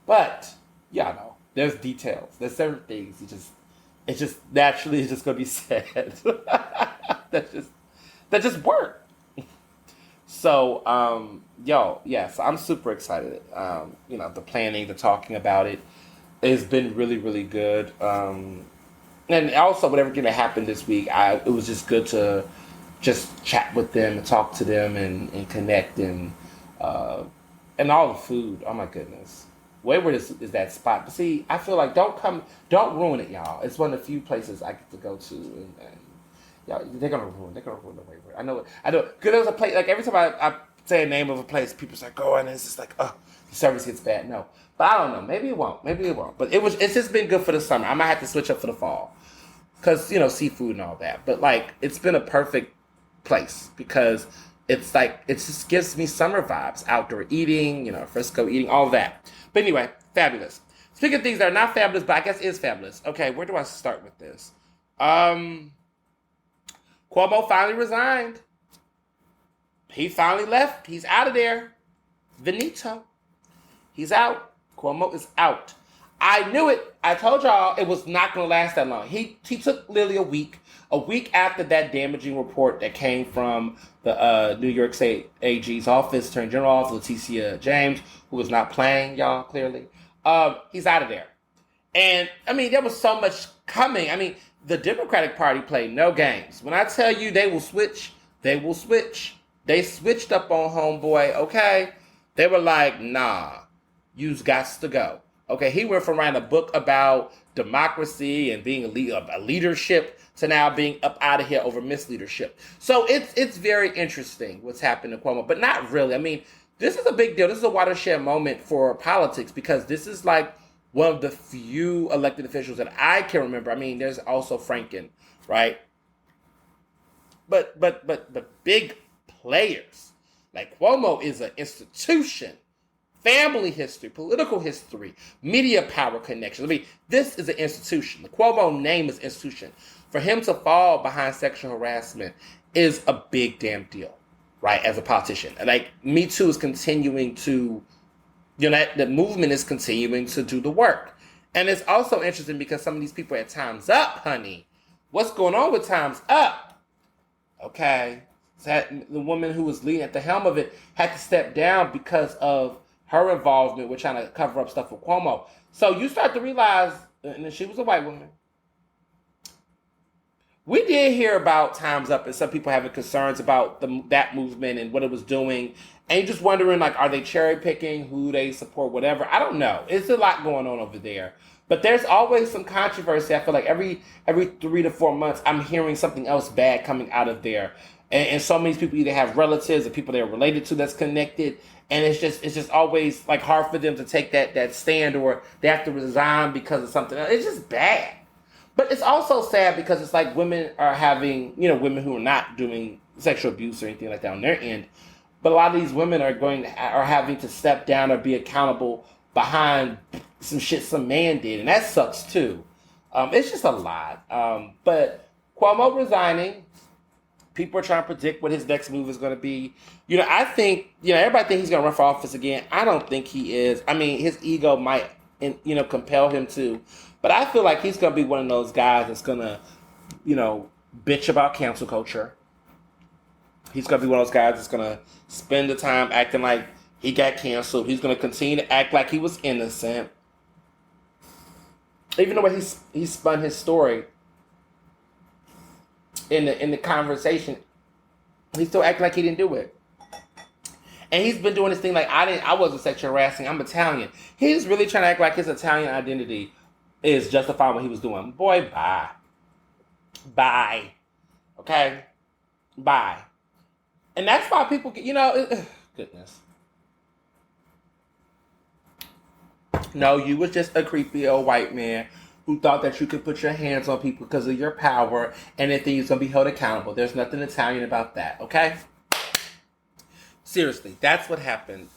But, yeah, no, there's details. There's certain things. It just naturally is just going to be said. that just work. So, yes, I'm super excited. The planning, the talking about it has been really, really good. And also, whatever's going to happen this week, it was just good to just chat with them and talk to them and connect and all the food. Oh my goodness. Wayward is that spot. But see, I feel like don't ruin it, y'all. It's one of the few places I get to go to and y'all, they're gonna ruin the Wayward. I know. Because there was a place, like every time I say a name of a place, people start going and it's just like, oh, the service gets bad. No. But I don't know. Maybe it won't. But it's just been good for the summer. I might have to switch up for the fall. Because, seafood and all that. But like, it's been a perfect place because it's like, it just gives me summer vibes. Outdoor eating, fresco eating, all that. But anyway, fabulous. Speaking of things that are not fabulous, but I guess is fabulous. Okay, where do I start with this? Cuomo finally resigned. He finally left. He's out of there. Finito. He's out. Cuomo is out. I knew it. I told y'all it was not going to last that long. He took literally a week after that damaging report that came from the New York State AG's office, Attorney General office, Leticia James, who was not playing, y'all, clearly. He's out of there. And, there was so much coming. The Democratic Party played no games. When I tell you they will switch, they will switch. They switched up on homeboy, okay? They were like, nah, you's gots to go. Okay, he went from writing a book about democracy and being a leadership to now being up out of here over misleadership. So it's very interesting what's happened to Cuomo, but not really. This is a big deal. This is a watershed moment for politics because this is like one of the few elected officials that I can remember. There's also Franken, right? But big players like Cuomo is an institution. Family history, political history, media power connections. This is an institution. The Cuomo name is institution. For him to fall behind sexual harassment is a big damn deal, right? As a politician. Like, Me Too is continuing to, the movement is continuing to do the work. And it's also interesting because some of these people at Time's Up, honey. What's going on with Time's Up? Okay. The woman who was leading at the helm of it had to step down because of her involvement with trying to cover up stuff with Cuomo. So you start to realize, and she was a white woman. We did hear about Time's Up and some people having concerns about that movement and what it was doing. And you're just wondering, like, are they cherry picking who they support, whatever? I don't know. It's a lot going on over there. But there's always some controversy. I feel like every 3 to 4 months, I'm hearing something else bad coming out of there. And so many people either have relatives or people they're related to that's connected. And it's just always like hard for them to take that stand, or they have to resign because of something else. It's just bad. But it's also sad because it's like women are having, women who are not doing sexual abuse or anything like that on their end. But a lot of these women are having to step down or be accountable behind some shit some man did. And that sucks too. It's just a lot. But Cuomo resigning, people are trying to predict what his next move is going to be. I think, everybody thinks he's going to run for office again. I don't think he is. I mean, his ego might, compel him to. But I feel like he's going to be one of those guys that's going to, bitch about cancel culture. He's going to be one of those guys that's going to spend the time acting like he got canceled. He's going to continue to act like he was innocent. Even the way he spun his story in the conversation, he's still acting like he didn't do it. And he's been doing this thing like, I wasn't sexual harassing, I'm Italian. He's really trying to act like his Italian identity is justifying what he was doing. Boy, bye. Bye. Okay? Bye. And that's why people get, goodness. No, you was just a creepy old white man who thought that you could put your hands on people because of your power and that he's going to be held accountable. There's nothing Italian about that, okay? Seriously, that's what happened.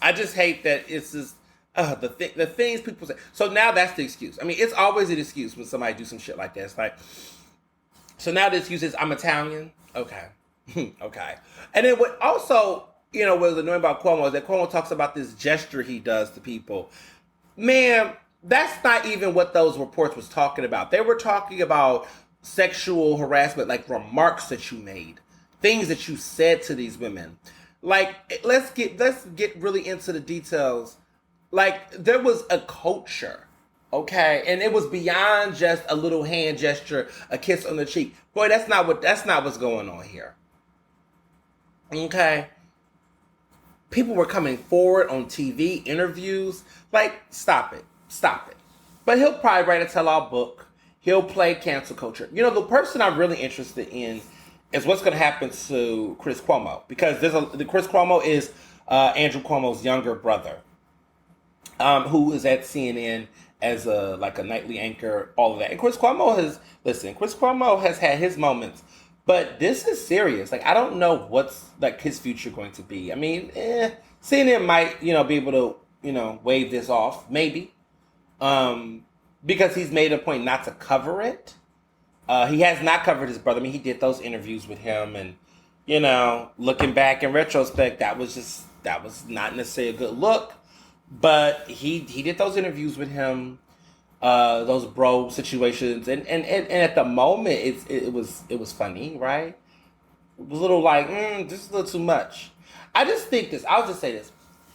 I just hate that it's just, the things people say. So now that's the excuse. I mean, it's always an excuse when somebody do some shit like that. It's like, so now the excuse is, I'm Italian? Okay. Okay. And then what also, what was annoying about Cuomo is that Cuomo talks about this gesture he does to people. Man, that's not even what those reports was talking about. They were talking about sexual harassment, like remarks that you made, things that you said to these women. Like, let's get really into the details. Like, there was a culture, okay? And it was beyond just a little hand gesture, a kiss on the cheek. Boy, that's not what's going on here. Okay? People were coming forward on TV, interviews. Like, stop it. But he'll probably write a tell-all book. He'll play cancel culture. The person I'm really interested in is what's going to happen to Chris Cuomo. Because the Chris Cuomo is Andrew Cuomo's younger brother, who is at CNN as a nightly anchor, all of that. And Chris Cuomo has had his moments. But this is serious. Like, I don't know what's his future going to be. I mean, CNN might, be able to, wave this off, maybe. Because he's made a point not to cover it. He has not covered his brother. I mean, he did those interviews with him, and looking back in retrospect, that was not necessarily a good look. But he did those interviews with him, those bro situations, and at the moment it was funny, right? It was a little like, this is a little too much. I just think this. I'll just say this.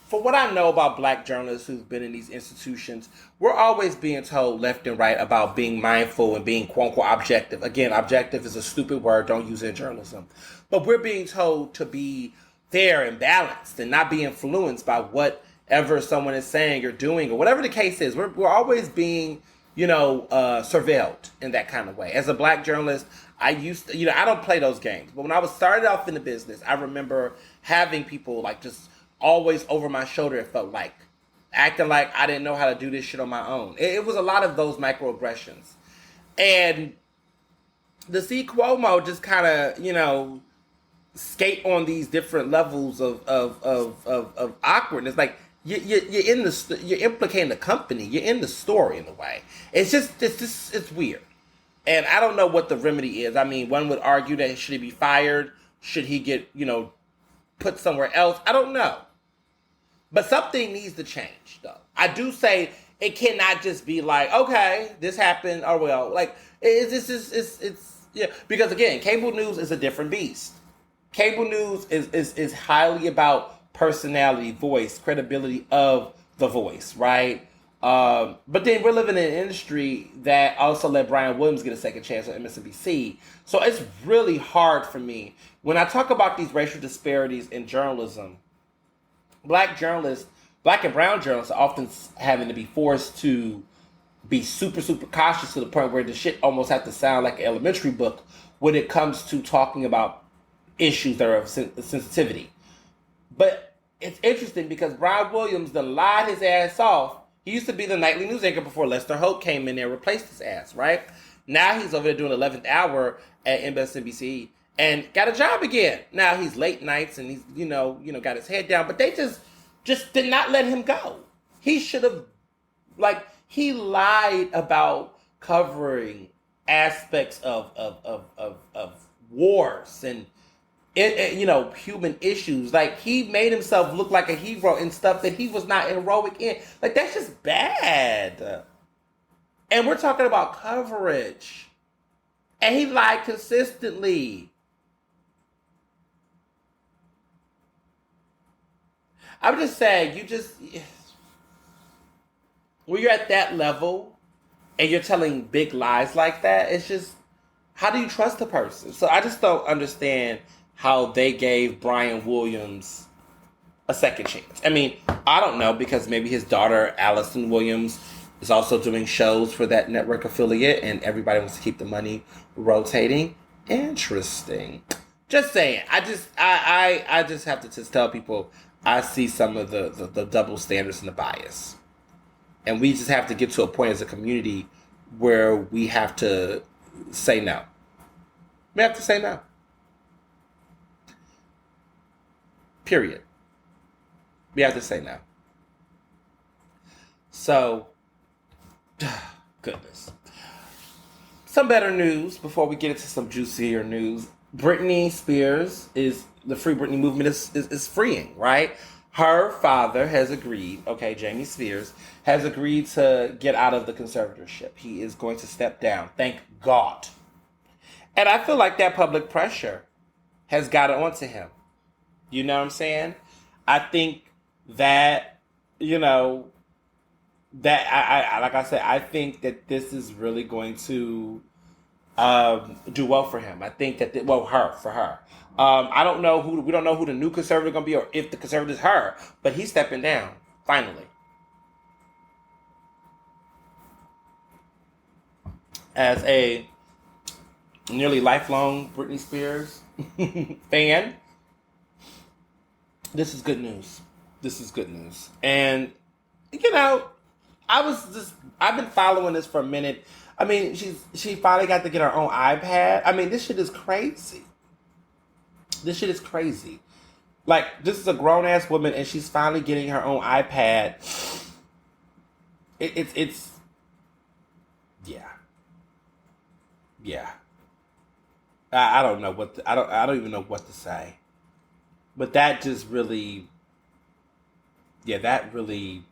For what I know about black journalists who've been in these institutions, we're always being told left and right about being mindful and being quote-unquote objective. Again, objective is a stupid word. Don't use it in journalism. But we're being told to be fair and balanced and not be influenced by whatever someone is saying or doing or whatever the case is. We're always being, surveilled in that kind of way. As a black journalist, I used to, I don't play those games. But when I was started off in the business, I remember having people just always over my shoulder, it felt like, acting like I didn't know how to do this shit on my own. It was a lot of those microaggressions. And to see Cuomo just kind of, skate on these different levels of awkwardness, like you're implicating the company, you're in the story in a way. It's weird. And I don't know what the remedy is. I mean, one would argue that should he be fired? Should he get, put somewhere else? I don't know. But something needs to change, though. I do say it cannot just be like, okay, this happened, or well, because again, cable news is a different beast. Cable news is highly about personality, voice, credibility of the voice, right? But then we're living in an industry that also let Brian Williams get a second chance on MSNBC. So it's really hard for me when I talk about these racial disparities in journalism. Black and brown journalists are often having to be forced to be super, super cautious to the point where the shit almost have to sound like an elementary book when it comes to talking about issues that are of sensitivity. But it's interesting because Brian Williams done lied his ass off. He used to be the nightly news anchor before Lester Holt came in there and replaced his ass, right? Now he's over there doing 11th hour at MSNBC and got a job again. Now he's late nights and he's, got his head down. But they just did not let him go. He should have, he lied about covering aspects of wars and human issues. Like, he made himself look like a hero in stuff that he was not heroic in. Like, that's just bad. And we're talking about coverage. And he lied consistently. I'm just saying, when you're at that level and you're telling big lies like that, it's just, how do you trust a person? So I just don't understand how they gave Brian Williams a second chance. I mean, I don't know, because maybe his daughter, Allison Williams, is also doing shows for that network affiliate and everybody wants to keep the money rotating. Interesting. Just saying. I just have to just tell people I see some of the double standards and the bias. And we just have to get to a point as a community where we have to say no. We have to say no. Period. We have to say no. So, goodness. Some better news before we get into some juicier news. Britney Spears the Free Britney movement is freeing, right? Her father has agreed, Jamie Spears, has agreed to get out of the conservatorship. He is going to step down. Thank God. And I feel like that public pressure has got onto him. You know what I'm saying? I think that, I think that this is really going to do well for him. I think that, for her. We don't know who the new conservative is going to be, or if the conservative is her, but he's stepping down, finally. As a nearly lifelong Britney Spears fan, this is good news. And, I've been following this for a minute. I mean, she finally got to get her own iPad. I mean, this shit is crazy. Like, this is a grown-ass woman, and she's finally getting her own iPad. It's yeah. I don't know I don't even know what to say. But that just really, that really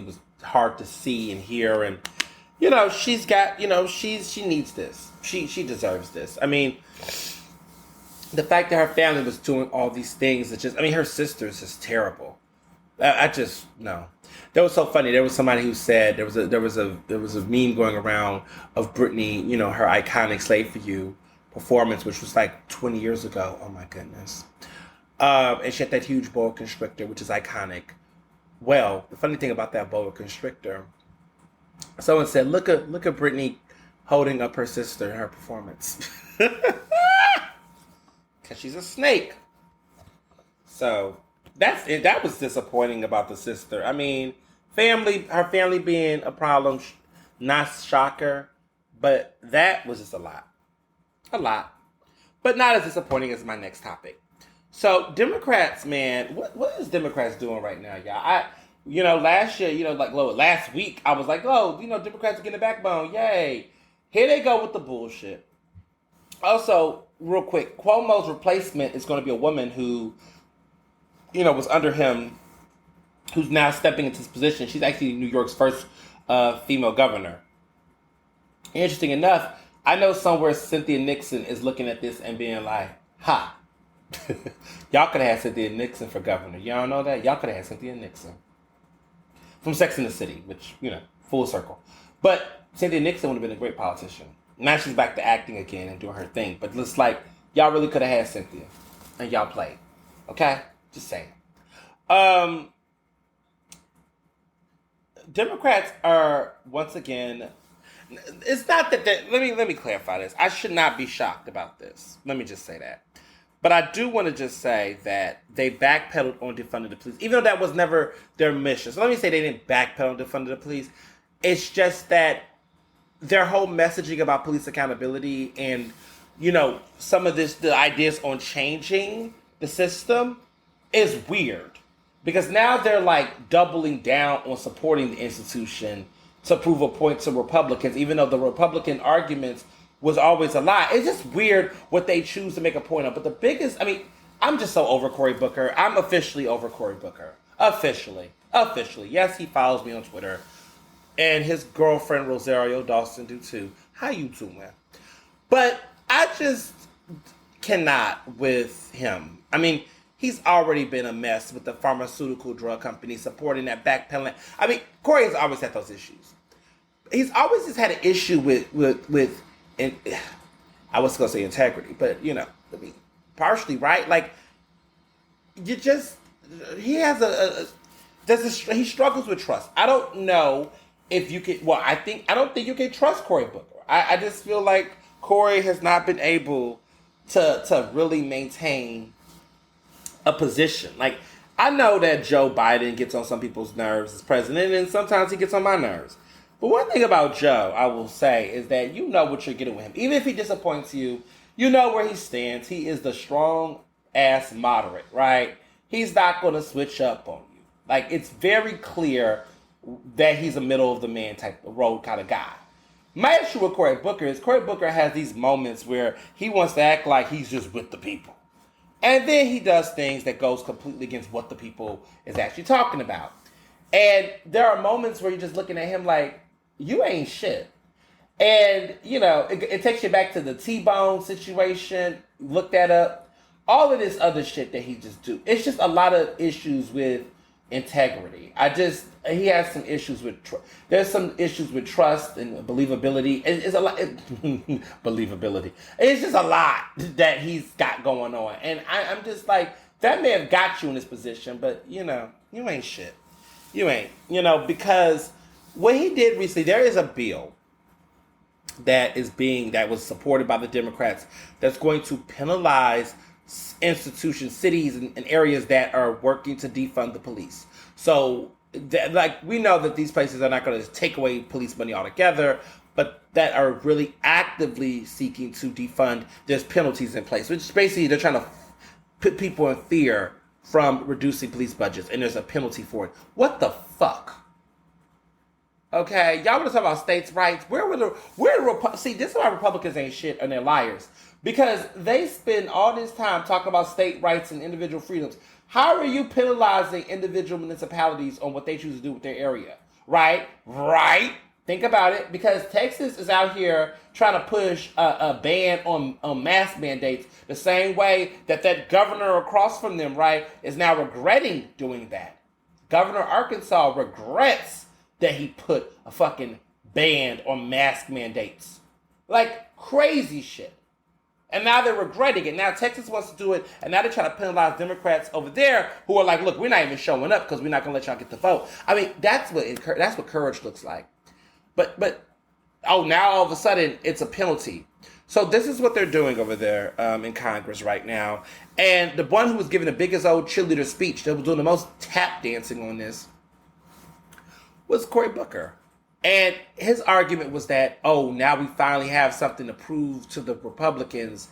was hard to see and hear. And, she's got, she needs this. She deserves this. I mean, the fact that her family was doing all these things, her sister's just terrible. I just, no. That was so funny. There was somebody who said, there was a meme going around of Britney, her iconic Slave for You performance, which was like 20 years ago. Oh my goodness. And she had that huge boa constrictor, which is iconic. Well, the funny thing about that boa constrictor, someone said, look at Britney holding up her sister in her performance. Because she's a snake. So that was disappointing about the sister. I mean, her family being a problem, not shocker, but that was just a lot. But not as disappointing as my next topic. So Democrats, man, what is Democrats doing right now, y'all? Last year, last week, I was like, Democrats are getting a backbone, yay. Here they go with the bullshit. Also, real quick, Cuomo's replacement is going to be a woman who, was under him, who's now stepping into his position. She's actually New York's first female governor. Interesting enough, I know somewhere Cynthia Nixon is looking at this and being like, ha. Y'all could have had Cynthia Nixon for governor. Y'all know that? Y'all could have had Cynthia Nixon. From Sex and the City, which, full circle. But Cynthia Nixon would have been a great politician. Now she's back to acting again and doing her thing. But it's like, y'all really could have had Cynthia. And y'all played. Okay? Just saying. Democrats are, once again, it's not that let me clarify this. I should not be shocked about this. Let me just say that. But I do want to just say that they backpedaled on defunding the police, even though that was never their mission. So let me say they didn't backpedal on defunding the police. It's just that their whole messaging about police accountability and, some of the ideas on changing the system is weird. Because now they're like doubling down on supporting the institution to prove a point to Republicans, even though the Republican arguments was always a lie. It's just weird what they choose to make a point of. But the biggest, I mean, I'm just so over Cory Booker. I'm officially over Cory Booker. Officially. Yes, he follows me on Twitter. And his girlfriend, Rosario Dawson, do too. How you doing? But I just cannot with him. I mean, he's already been a mess with the pharmaceutical drug company supporting that backpedaling. I mean, Cory has always had those issues. He's always just had an issue with and I was going to say integrity, but you know, I mean, partially, right? Like, you just, he has he struggles with trust. I don't know if you can, well, I don't think you can trust Cory Booker. I just feel like Cory has not been able to really maintain a position. Like, I know that Joe Biden gets on some people's nerves as president, and sometimes he gets on my nerves. But one thing about Joe, I will say, is that you know what you're getting with him. Even if he disappoints you, you know where he stands. He is the strong-ass moderate, right? He's not going to switch up on you. Like, it's very clear that he's a middle-of-the-man type of road kind of guy. My issue with Cory Booker is Cory Booker has these moments where he wants to act like he's just with the people. And then he does things that goes completely against what the people is actually talking about. And there are moments where you're just looking at him like, you ain't shit. And, you know, it takes you back to the T-Bone situation. Look that up. All of this other shit that he just do. It's just a lot of issues with integrity. He has some issues with, there's some issues with trust and believability. It's a lot, believability. It's just a lot that he's got going on. And I'm just like, that may have got you in this position, but, you know, you ain't shit. You ain't, you know, because what he did recently, there is a bill that was supported by the Democrats that's going to penalize institutions, cities, and areas that are working to defund the police. So, like, we know that these places are not going to take away police money altogether, but that are really actively seeking to defund. There's penalties in place, which is basically they're trying to put people in fear from reducing police budgets, and there's a penalty for it. What the fuck? Okay, y'all want to talk about states' rights? See, this is why Republicans ain't shit and they're liars. Because they spend all this time talking about state rights and individual freedoms. How are you penalizing individual municipalities on what they choose to do with their area? Right? Think about it. Because Texas is out here trying to push a ban on mask mandates the same way that governor across from them, right, is now regretting doing that. Governor Arkansas regrets that he put a fucking ban on mask mandates. Like, crazy shit. And now they're regretting it. Now Texas wants to do it, and now they're trying to penalize Democrats over there who are like, look, we're not even showing up because we're not going to let y'all get the vote. I mean, that's what courage looks like. But now all of a sudden, it's a penalty. So this is what they're doing over there in Congress right now. And the one who was giving the biggest old cheerleader speech, that was doing the most tap dancing on this, was Cory Booker. And his argument was that, now we finally have something to prove to the Republicans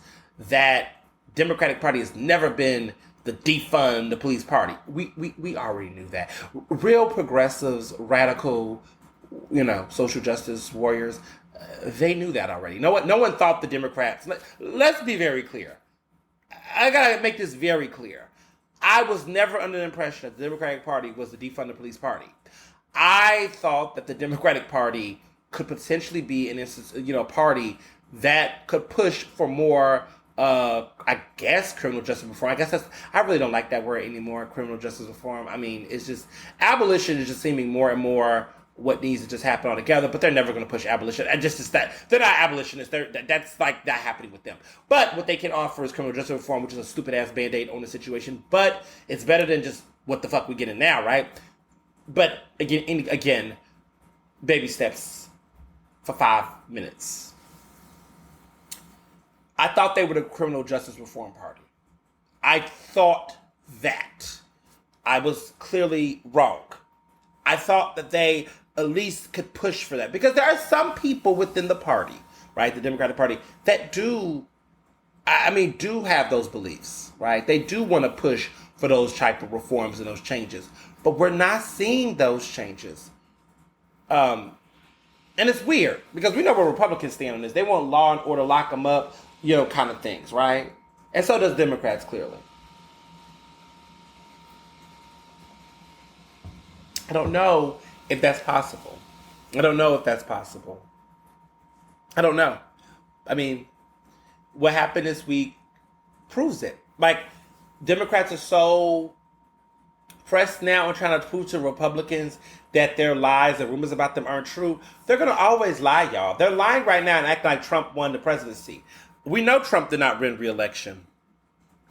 that Democratic Party has never been the defund the police party. We already knew that. Real progressives, radical, social justice warriors, they knew that already. No one thought the Democrats. Let's be very clear. I gotta make this very clear. I was never under the impression that the Democratic Party was the defund the police party. I thought that the Democratic Party could potentially be a party that could push for more, criminal justice reform. I really don't like that word anymore, criminal justice reform. I mean, it's just, abolition is just seeming more and more what needs to just happen altogether, but they're never going to push abolition. And just that they're not abolitionists. That's like not happening with them. But what they can offer is criminal justice reform, which is a stupid ass band-aid on the situation. But it's better than just what the fuck we getting now, right? But again, baby steps for 5 minutes. I thought they were the criminal justice reform party. I thought that. I was clearly wrong. I thought that they at least could push for that. Because there are some people within the party, right, the Democratic Party, that do have those beliefs, right? They do want to push for those type of reforms and those changes. But we're not seeing those changes And it's weird because we know where Republicans stand on this. They want law and order, lock them up, kind of things, right? And so does Democrats, clearly. I don't know if that's possible. I don't know. I mean, what happened this week proves it. Like, Democrats are so pressed now and trying to prove to Republicans that their lies and rumors about them aren't true. They're going to always lie, y'all. They're lying right now and acting like Trump won the presidency. We know Trump did not win re-election.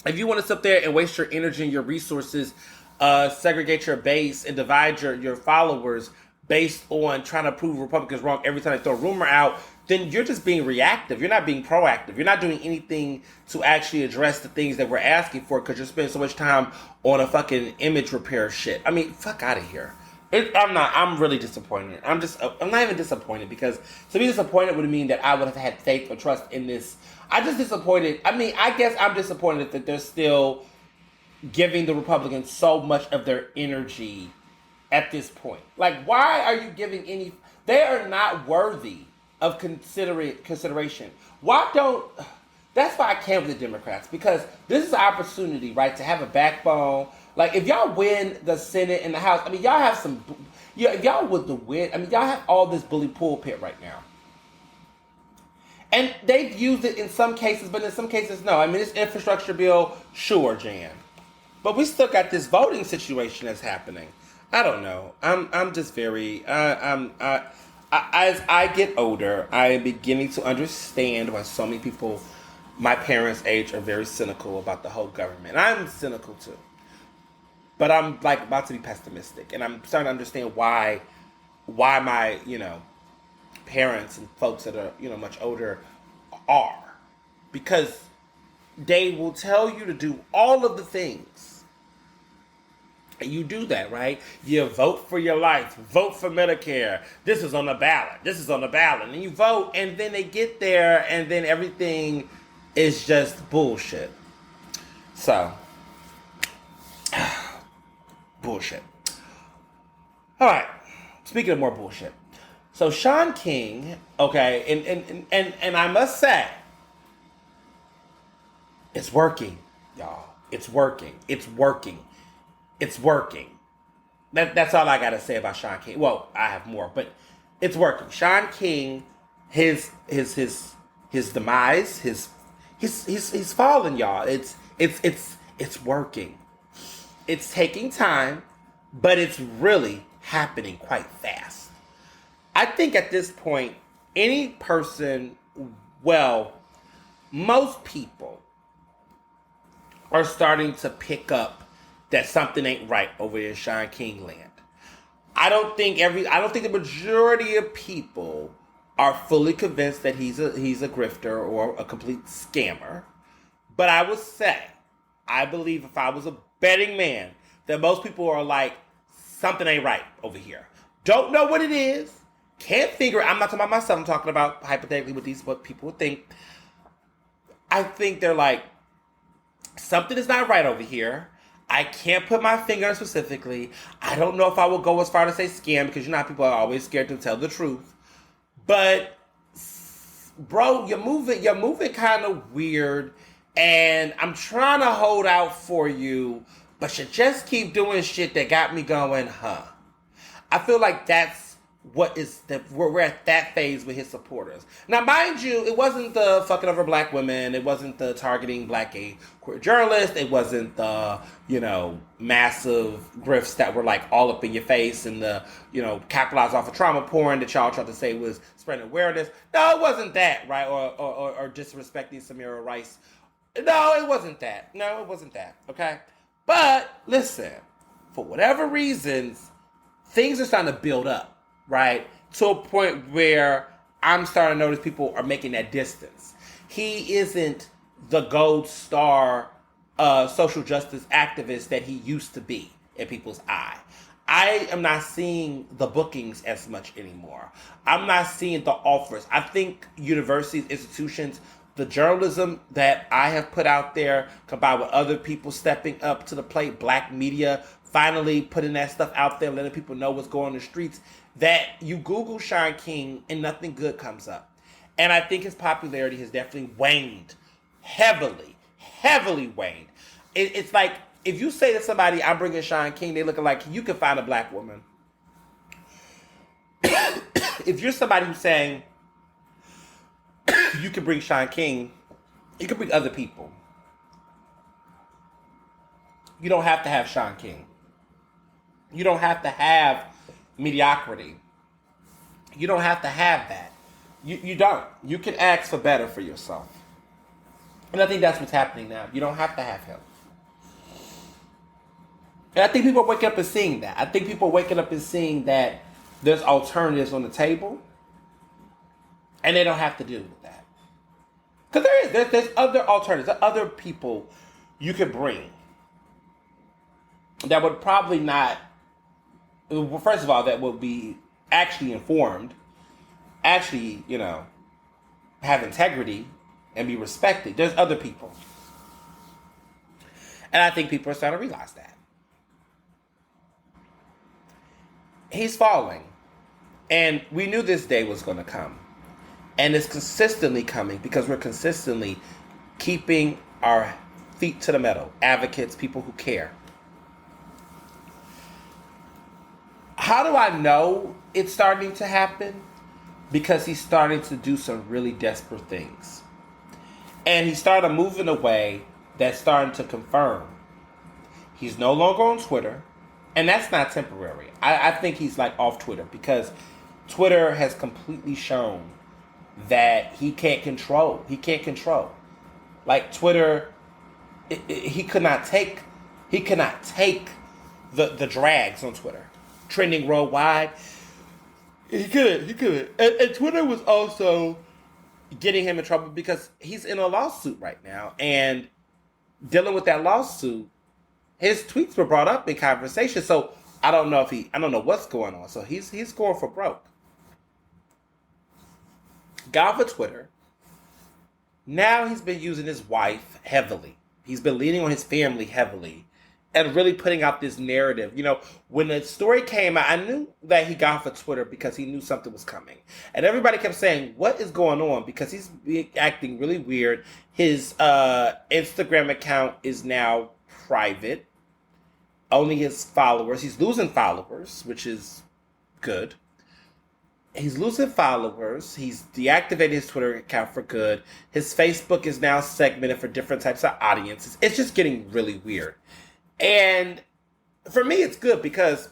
If you want to sit there and waste your energy and your resources, segregate your base and divide your followers based on trying to prove Republicans wrong every time they throw a rumor out, then you're just being reactive. You're not being proactive. You're not doing anything to actually address the things that we're asking for because you're spending so much time on a fucking image repair shit. I mean, fuck out of here. I'm really disappointed. I'm not even disappointed because to be disappointed would mean that I would have had faith or trust in this. I'm just disappointed. I mean, I guess I'm disappointed that they're still giving the Republicans so much of their energy at this point. Like, why are you giving any... They are not worthy of consideration. Why don't... That's why I can't with the Democrats, because this is an opportunity, right, to have a backbone. Like, if y'all win the Senate and the House, I mean, y'all have some... if y'all would the win, I mean, y'all have all this bully pulpit right now. And they've used it in some cases, but in some cases, no. I mean, this infrastructure bill, sure, Jan. But we still got this voting situation that's happening. I don't know. I'm just very... as I get older, I am beginning to understand why so many people my parents' age are very cynical about the whole government. I'm cynical too. But I'm like about to be pessimistic. And I'm starting to understand why my, parents and folks that are, much older are. Because they will tell you to do all of the things. And you do that, right? You vote for your life. Vote for Medicare. This is on the ballot. This is on the ballot. And you vote, and then they get there, and then everything is just bullshit. So, bullshit. All right. Speaking of more bullshit. So Shaun King, okay, and I must say, it's working, y'all. It's working. That's all I gotta say about Shaun King. Well, I have more, but it's working. Shaun King, his demise, he's fallen, y'all. It's working. It's taking time, but it's really happening quite fast. I think at this point, any person, most people are starting to pick up that something ain't right over in Shaun King land. I don't think the majority of people are fully convinced that he's a grifter or a complete scammer. But I would say, I believe if I was a betting man, that most people are like, something ain't right over here. Don't know what it is. Can't figure it. I'm not talking about myself. I'm talking about hypothetically what people would think. I think they're like, something is not right over here. I can't put my finger on it specifically. I don't know if I will go as far to say scam because how people are always scared to tell the truth. But, bro, you're moving kind of weird. And I'm trying to hold out for you, but you just keep doing shit that got me going, huh? I feel like that's we're at that phase with his supporters. Now, mind you, it wasn't the fucking over black women. It wasn't the targeting black gay queer journalists. It wasn't the, massive grifts that were like all up in your face and the, capitalized off of trauma porn that y'all tried to say was spreading awareness. No, it wasn't that, right? Or disrespecting Samira Rice. No, it wasn't that. Okay? But, listen, for whatever reasons, things are starting to build up. Right? To a point where I'm starting to notice people are making that distance. He isn't the gold star social justice activist that he used to be in people's eye. I am not seeing the bookings as much anymore. I'm not seeing the offers. I think universities, institutions, the journalism that I have put out there, combined with other people stepping up to the plate, black media, finally putting that stuff out there, letting people know what's going on in the streets, that you Google Shaun King and nothing good comes up. And I think his popularity has definitely waned. Heavily waned. It's like, if you say to somebody, I'm bringing Shaun King, they looking like, you can find a black woman. If you're somebody who's saying, you can bring Shaun King, you can bring other people. You don't have to have Shaun King. You don't have to have mediocrity. You don't have to have that. You don't. You can ask for better for yourself. And I think that's what's happening now. You don't have to have him. And I think people are waking up and seeing that. I think people are waking up and seeing that there's alternatives on the table. And they don't have to deal with that. Because there's other alternatives. There are other people you could bring that would probably not, well, first of all, that would be actually informed, actually, have integrity and be respected. There's other people. And I think people are starting to realize that. He's falling. And we knew this day was going to come. And it's consistently coming because we're consistently keeping our feet to the metal. Advocates, people who care. How do I know it's starting to happen? Because he's starting to do some really desperate things. And he started moving in a way that's starting to confirm. He's no longer on Twitter. And that's not temporary. I think he's like off Twitter because Twitter has completely shown that he can't control. He can't control. Like Twitter, he could not take the drags on Twitter. Trending worldwide. He couldn't. And Twitter was also getting him in trouble because he's in a lawsuit right now. And dealing with that lawsuit, his tweets were brought up in conversation. So I don't know what's going on. So he's going for broke. Got off of Twitter. Now he's been using his wife heavily. He's been leaning on his family heavily. And really putting out this narrative. When the story came out, I knew that he got off of Twitter because he knew something was coming. And everybody kept saying, what is going on? Because he's acting really weird. His Instagram account is now private. Only his followers. He's losing followers, which is good. He's losing followers. He's deactivated his Twitter account for good. His Facebook is now segmented for different types of audiences. It's just getting really weird. And for me, it's good because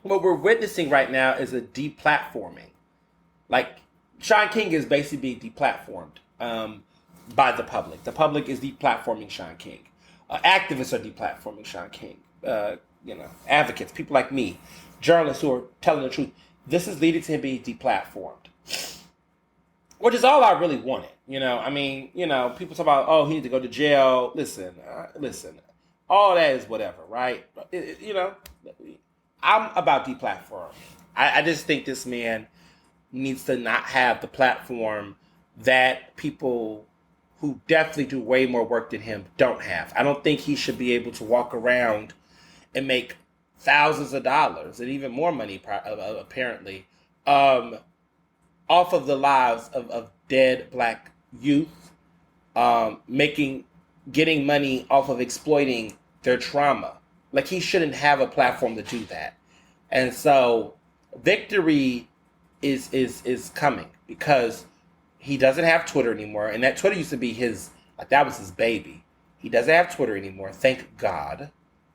what we're witnessing right now is a deplatforming. Like, Shaun King is basically being deplatformed by the public. The public is deplatforming Shaun King. Activists are deplatforming Shaun King. Advocates, people like me, journalists who are telling the truth. This is leading to him being deplatformed. Which is all I really wanted. People talk about, he need to go to jail. Listen. All that is whatever, right? I'm about deplatforming. I just think this man needs to not have the platform that people who definitely do way more work than him don't have. I don't think he should be able to walk around and make thousands of dollars and even more money, apparently, off of the lives of dead black youth, getting money off of exploiting their trauma. Like, he shouldn't have a platform to do that. And so victory is coming because he doesn't have Twitter anymore. And that Twitter used to be that was his baby. He doesn't have Twitter anymore. Thank God.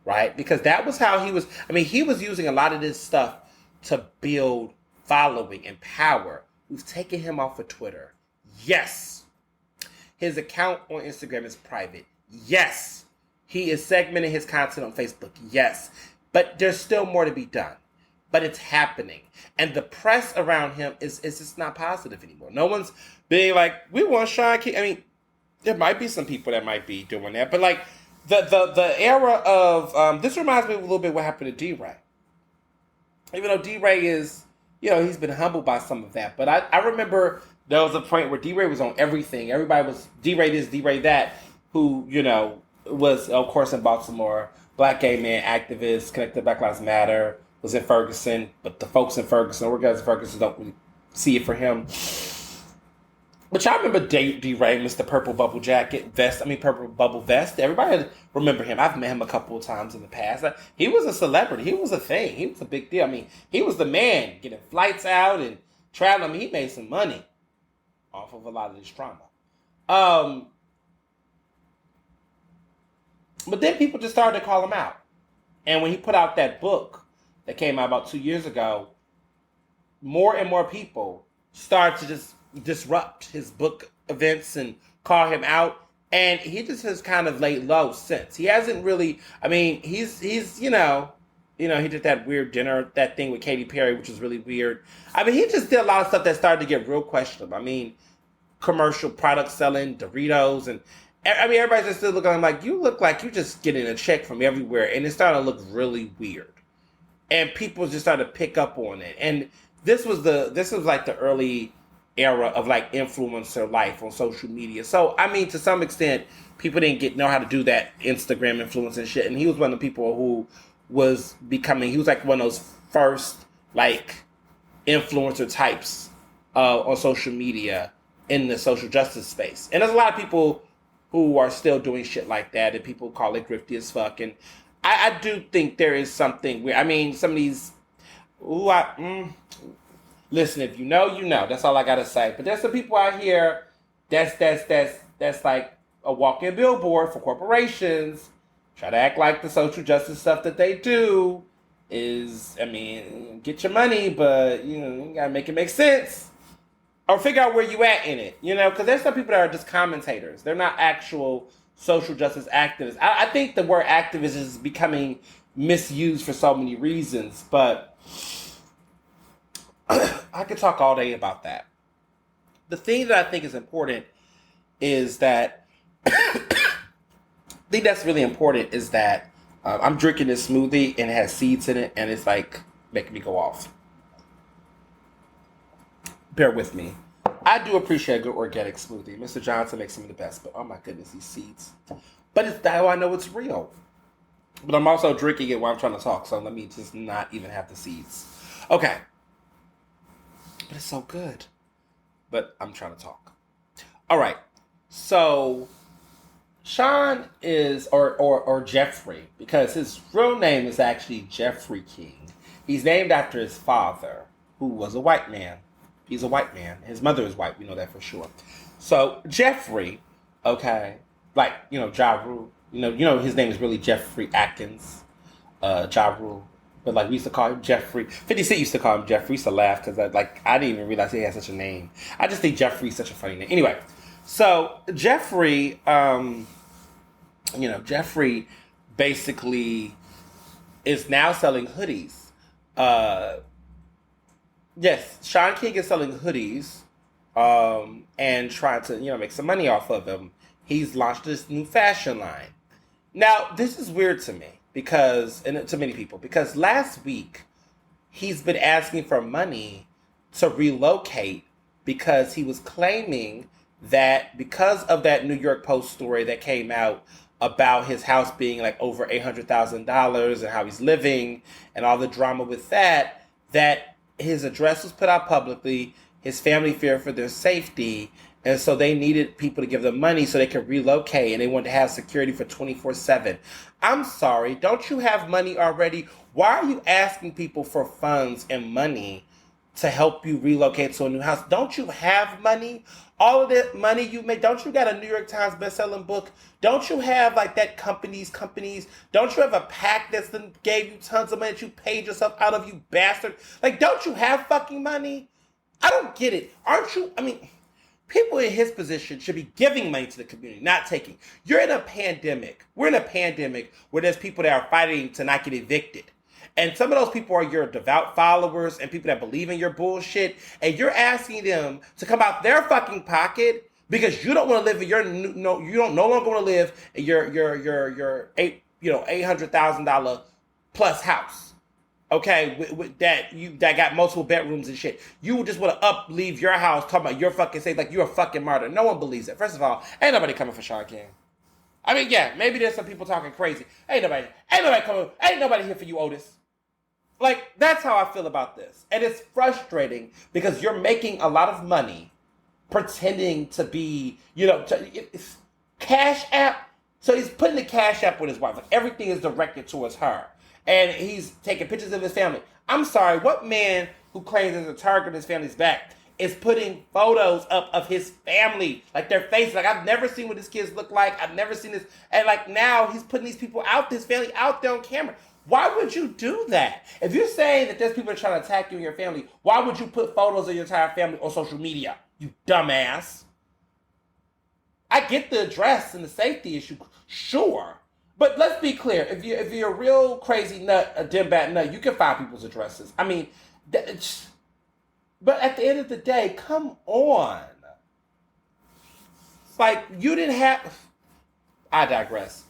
Right? Because that was how he was. He was using a lot of this stuff to build following and power. We've taken him off of Twitter. Yes. His account on Instagram is private. Yes. He is segmenting his content on Facebook. Yes. But there's still more to be done. But it's happening. And the press around him is just not positive anymore. No one's being like, we want Shaun King. There might be some people that might be doing that. But like, the era of, this reminds me a little bit what happened to D-Ray. Even though D-Ray is, he's been humbled by some of that. But I remember there was a point where D-Ray was on everything. Everybody was D-Ray this, D-Ray that, who, was, of course, in Baltimore, black gay man activist, connected to Black Lives Matter, was in Ferguson, but the folks in Ferguson, or guys in Ferguson, don't really see it for him. But y'all remember D-Ray, Mr. Purple Bubble Jacket Vest? Purple Bubble Vest. Everybody remember him. I've met him a couple of times in the past. He was a celebrity. He was a thing. He was a big deal. He was the man getting flights out and traveling. He made some money off of a lot of this drama. But then people just started to call him out. And when he put out that book that came out about 2 years ago, more and more people started to just disrupt his book events and call him out. And he just has kind of laid low since. He hasn't really, he's he did that weird dinner, that thing with Katy Perry, which was really weird. He just did a lot of stuff that started to get real questionable. Commercial product selling, Doritos, and everybody's just still looking at him like, you look like you just getting a check from everywhere. And it started to look really weird. And people just started to pick up on it. And this was like the early era of like influencer life on social media. So, to some extent, people didn't know how to do that Instagram influence and shit. And he was one of the people who he was like one of those first like influencer types on social media in the social justice space. And there's a lot of people who are still doing shit like that, and people call it grifty as fuck. And I do think there is something weird. Some of these, listen, if you know, you know. That's all I gotta say. But there's some people out here that's like a walking billboard for corporations. Try to act like the social justice stuff that they do is, get your money, but you gotta make it make sense. Or figure out where you at in it, because there's some people that are just commentators. They're not actual social justice activists. I think the word activist is becoming misused for so many reasons, but I could talk all day about that. The thing that I think is important is that, I'm drinking this smoothie and it has seeds in it and it's like making me go off. Bear with me. I do appreciate a good organic smoothie. Mr. Johnson makes some of the best, but oh my goodness, these seeds. But it's how I know it's real. But I'm also drinking it while I'm trying to talk, so let me just not even have the seeds. Okay. But it's so good. But I'm trying to talk. All right. So Shaun is, or Jeffrey, because his real name is actually Jeffrey King. He's named after his father, who was a white man. He's a white man. His mother is white. We know that for sure. So Jeffrey, okay, like, Ja Rule. His name is really Jeffrey Atkins, Ja Rule. But like we used to call him Jeffrey. 50 Cent used to call him Jeffrey. We used to laugh because I didn't even realize he had such a name. I just think Jeffrey's such a funny name. Anyway, so Jeffrey, Jeffrey basically is now selling hoodies. Yes, Shaun King is selling hoodies and trying to, make some money off of them. He's launched this new fashion line. Now, this is weird to me and to many people, because last week he's been asking for money to relocate because he was claiming that because of that New York Post story that came out about his house being like over $800,000 and how he's living and all the drama with that his address was put out publicly, his family feared for their safety, and so they needed people to give them money so they could relocate, and they wanted to have security for 24/7. I'm sorry, don't you have money already? Why are you asking people for funds and money to help you relocate to a new house? Don't you have money? All of that money you make, don't you got a New York Times best-selling book? Don't you have like that companies? Don't you have a pack that's then gave you tons of money that you paid yourself out of, you bastard? Like, don't you have fucking money? I don't get it. Aren't you? People in his position should be giving money to the community, not taking. You're in a pandemic. We're in a pandemic where there's people that are fighting to not get evicted. And some of those people are your devout followers and people that believe in your bullshit. And you're asking them to come out their fucking pocket because you don't want to live in you don't no longer want to live in your $800,000 plus house. Okay, with that got multiple bedrooms and shit. You just want to leave your house talking about your fucking safe like you're a fucking martyr. No one believes it. First of all, ain't nobody coming for Shaun King. Yeah, maybe there's some people talking crazy. Ain't nobody coming. Ain't nobody here for you, Otis. Like, that's how I feel about this. And it's frustrating because you're making a lot of money pretending to be, it's Cash App. So he's putting the Cash App with his wife. Like, everything is directed towards her. And he's taking pictures of his family. I'm sorry, what man who claims there's a target on his family's back is putting photos up of his family, like their faces? Like, I've never seen what his kids look like. I've never seen this. And like, now he's putting these people out, this family out there on camera. Why would you do that? If you're saying that there's people that are trying to attack you and your family, why would you put photos of your entire family on social media? You dumbass. I get the address and the safety issue, sure. But let's be clear. If you're a real crazy nut, a dimbat nut, you can find people's addresses. I mean, but at the end of the day, come on. It's like, you didn't have... I digress.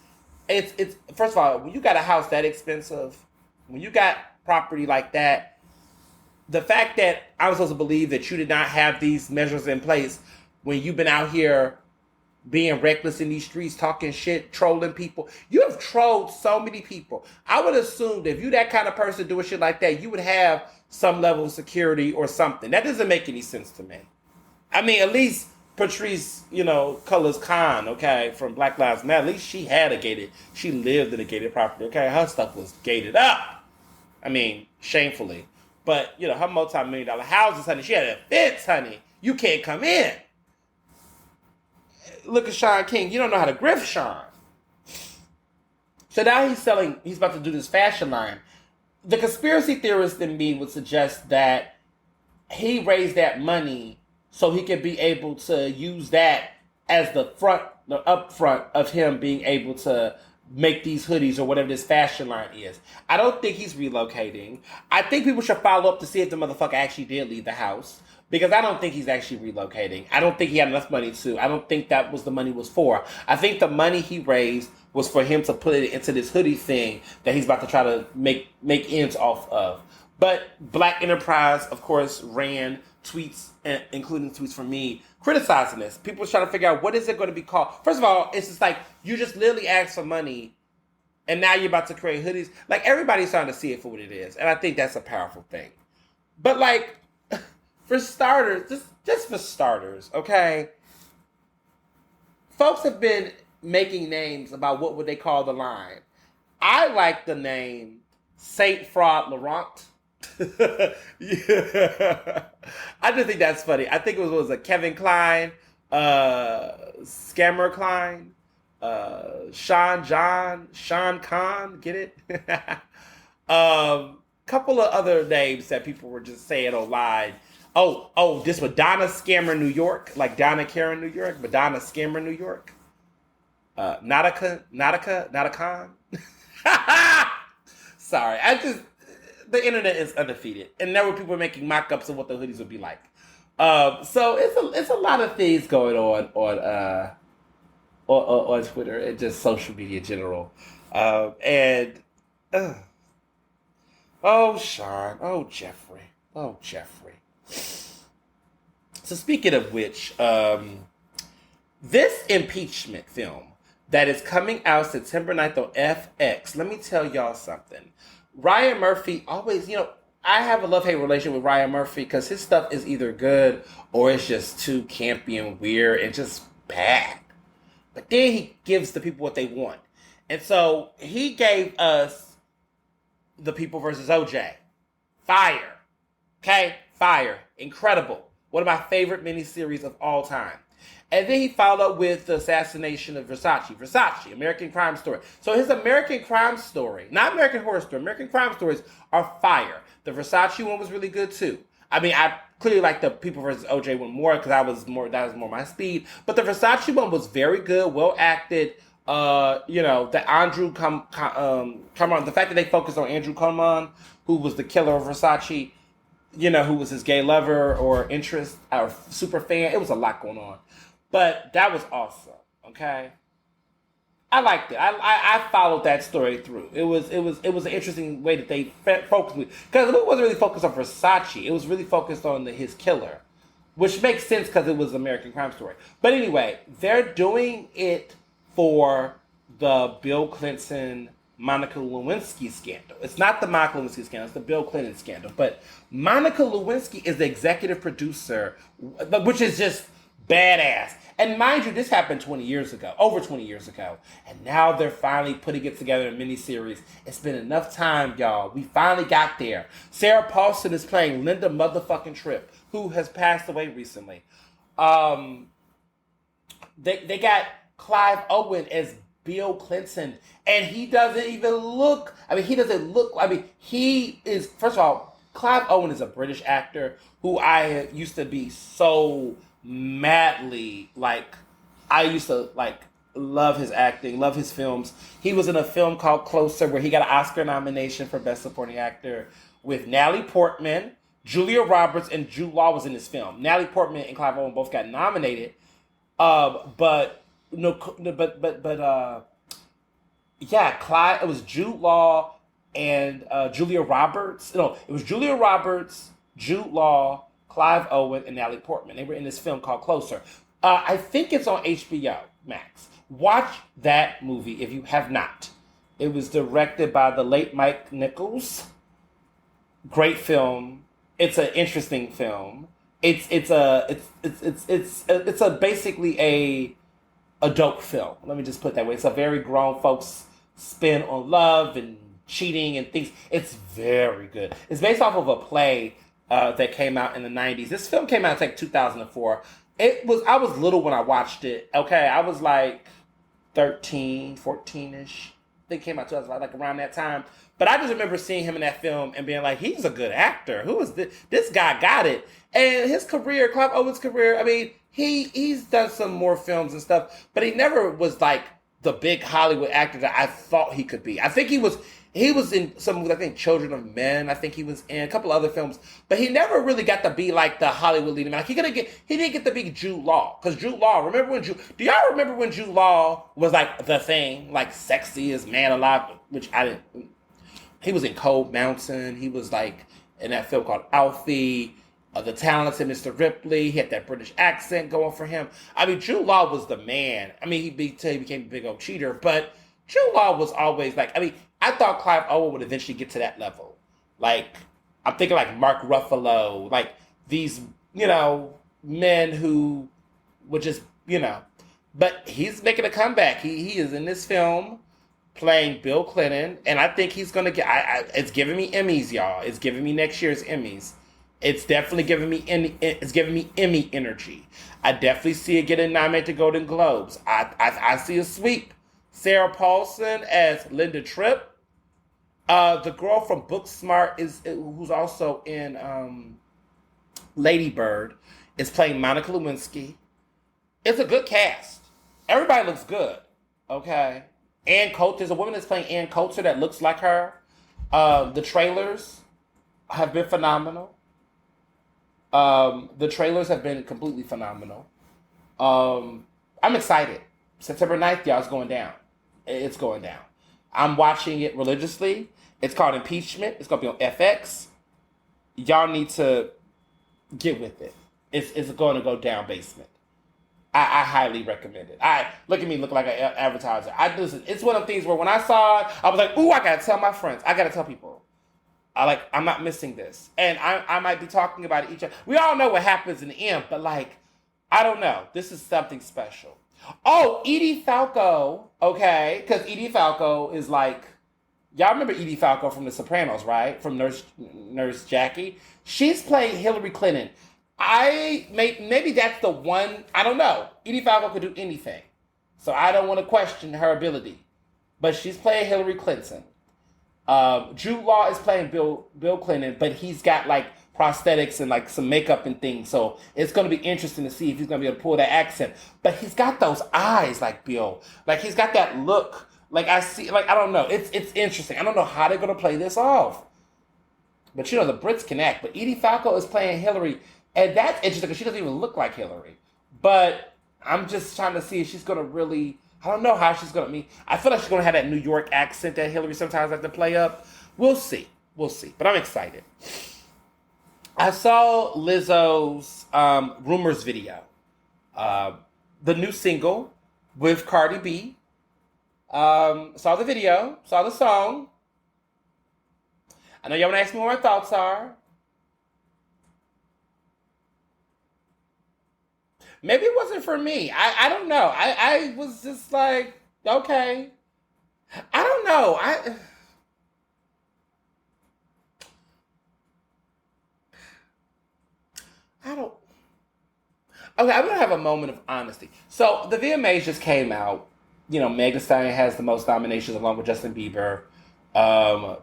It's first of all, when you got a house that expensive, when you got property like that, the fact that I'm supposed to believe that you did not have these measures in place when you've been out here being reckless in these streets, talking shit, trolling people. You have trolled so many people. I would assume that if you that kind of person doing shit like that, you would have some level of security or something. That doesn't make any sense to me. I mean, at least Patrice, Colors Khan, okay, from Black Lives Matter, at least she had a gated, she lived in a gated property, okay? Her stuff was gated up. I mean, shamefully. But, her multi-million-dollar houses, honey, she had a fence, honey. You can't come in. Look at Shaun King. You don't know how to grift Shaun. So now he's about to do this fashion line. The conspiracy theorist in me would suggest that he raised that money so he could be able to use that as the upfront of him being able to make these hoodies or whatever this fashion line is. I don't think he's relocating. I think people should follow up to see if the motherfucker actually did leave the house. Because I don't think he's actually relocating. I don't think he had enough money to. I don't think that was the money was for. I think the money he raised was for him to put it into this hoodie thing that he's about to try to make ends off of. But Black Enterprise, of course, ran tweets, including tweets from me, criticizing this. People were trying to figure out, what is it going to be called? First of all, it's just like, you just literally asked for money, and now you're about to create hoodies. Like, everybody's starting to see it for what it is. And I think that's a powerful thing. But, like, for starters, just for starters, okay? Folks have been making names about what would they call the line. I like the name Saint Fraud Laurent. Yeah. I just think that's funny. I think it was a Kevin Klein, Scammer Klein, Shaun Khan, get it? Couple of other names that people were just saying online. Oh, this Madonna Scammer New York, like Donna Karen New York, Madonna Scammer New York. Nautica. Sorry, the internet is undefeated, and there were people making mock-ups of what the hoodies would be like. So it's a lot of things going on Twitter and just social media in general. Oh, Shaun, oh Jeffrey. So speaking of which, this impeachment film that is coming out September 9th on FX, let me tell y'all something. Ryan Murphy always, I have a love-hate relation with Ryan Murphy because his stuff is either good or it's just too campy and weird and just bad. But then he gives the people what they want. And so he gave us The People versus OJ. Fire. Okay? Fire. Incredible. One of my favorite miniseries of all time. And then he followed with the assassination of Versace, American Crime Story. So his American Crime Story, not American Horror Story, American Crime Stories are fire. The Versace one was really good too. I mean, I clearly like the People versus OJ one more because that was more my speed. But the Versace one was very good, well acted. The Andrew Cuomo, the fact that they focused on Andrew Cuomo, who was the killer of Versace, who was his gay lover or interest or super fan. It was a lot going on. But that was awesome, okay? I liked it. I followed that story through. It was an interesting way that they focused with, because it wasn't really focused on Versace. It was really focused on his killer, which makes sense because it was an American Crime Story. But anyway, they're doing it for the Bill Clinton Monica Lewinsky scandal. It's not the Monica Lewinsky scandal, it's the Bill Clinton scandal. But Monica Lewinsky is the executive producer, which is just badass. And mind you, this happened 20 years ago, over 20 years ago. And now they're finally putting it together in a miniseries. It's been enough time, y'all. We finally got there. Sarah Paulson is playing Linda motherfucking Tripp, who has passed away recently. They got Clive Owen as Bill Clinton, and he doesn't even look, he is, first of all, Clive Owen is a British actor who I used to be so madly, I used to, love his acting, love his films. He was in a film called Closer, where he got an Oscar nomination for Best Supporting Actor with Natalie Portman, Julia Roberts, and Jude Law was in this film. Natalie Portman and Clive Owen both got nominated. It was Jude Law and Julia Roberts. No, it was Julia Roberts, Jude Law, Clive Owen, and Natalie Portman. They were in this film called Closer. I think it's on HBO Max. Watch that movie if you have not. It was directed by the late Mike Nichols. Great film. It's an interesting film. It's basically a adult film. Let me just put it that way. It's a very grown folks spin on love and cheating and things. It's very good. It's based off of a play that came out in the 90s. This film came out in 2004. I was little when I watched it. Okay, I was 13, 14-ish. I think it came out 2005, around that time. But I just remember seeing him in that film and being like, he's a good actor. Who is this? This guy got it. And his career, Clive Owen's career, he's done some more films and stuff, but he never was the big Hollywood actor that I thought he could be. I think he was in some movies, I think Children of Men, I think he was in a couple other films, but he never really got to be the Hollywood leading man. He didn't get to be Jude Law. Because Jude Law, do y'all remember when Jude Law was the thing, sexiest man alive, which I didn't. He was in Cold Mountain. He was in that film called Alfie. The Talented Mr. Ripley. He had that British accent going for him. Jude Law was the man. He became a big old cheater, but Jude Law was always I thought Clive Owen would eventually get to that level. I'm thinking Mark Ruffalo, these, men who would just, but he's making a comeback. He is in this film playing Bill Clinton, and I think he's going to get, it's giving me Emmys, y'all. It's giving me next year's Emmys. It's definitely giving me Emmy energy. I definitely see it getting nominated to Golden Globes. I see a sweep. Sarah Paulson as Linda Tripp. The girl from Booksmart who's also in Lady Bird is playing Monica Lewinsky. It's a good cast. Everybody looks good. Okay. Ann Coulter, there's a woman that's playing Ann Coulter that looks like her. The trailers have been phenomenal. The trailers have been completely phenomenal. I'm excited. September 9th, y'all, it's going down. It's going down. I'm watching it religiously. It's called Impeachment. It's going to be on FX. Y'all need to get with it. It's going to go down, basement. I highly recommend it. Look at me, look like an advertiser. It's one of the things where when I saw it, I was like, ooh, I got to tell my friends. I got to tell people. I'm not missing this. And I might be talking about it each other. We all know what happens in the end, but I don't know. This is something special. Oh, Edie Falco, okay? Because Edie Falco is y'all remember Edie Falco from The Sopranos, right? From Nurse Jackie. She's playing Hillary Clinton. Maybe that's the one. I don't know. Edie Falco could do anything, so I don't want to question her ability. But she's playing Hillary Clinton. Jude Law is playing Bill Clinton, but he's got prosthetics and some makeup and things. So it's going to be interesting to see if he's going to be able to pull that accent. But he's got those eyes like Bill. He's got that look. I see. I don't know. It's interesting. I don't know how they're going to play this off. But the Brits can act. But Edie Falco is playing Hillary. And that's interesting because she doesn't even look like Hillary. But I'm just trying to see if she's going to really, I don't know how she's going to meet. I feel like she's going to have that New York accent that Hillary sometimes has to play up. We'll see. But I'm excited. I saw Lizzo's Rumors video. The new single with Cardi B. Saw the video, saw the song. I know y'all want to ask me what my thoughts are. Maybe it wasn't for me. I don't know. I was just like, okay. I don't know. I don't. Okay, I'm gonna have a moment of honesty. So the VMAs just came out. You know, Meg Thee Stallion has the most nominations along with Justin Bieber.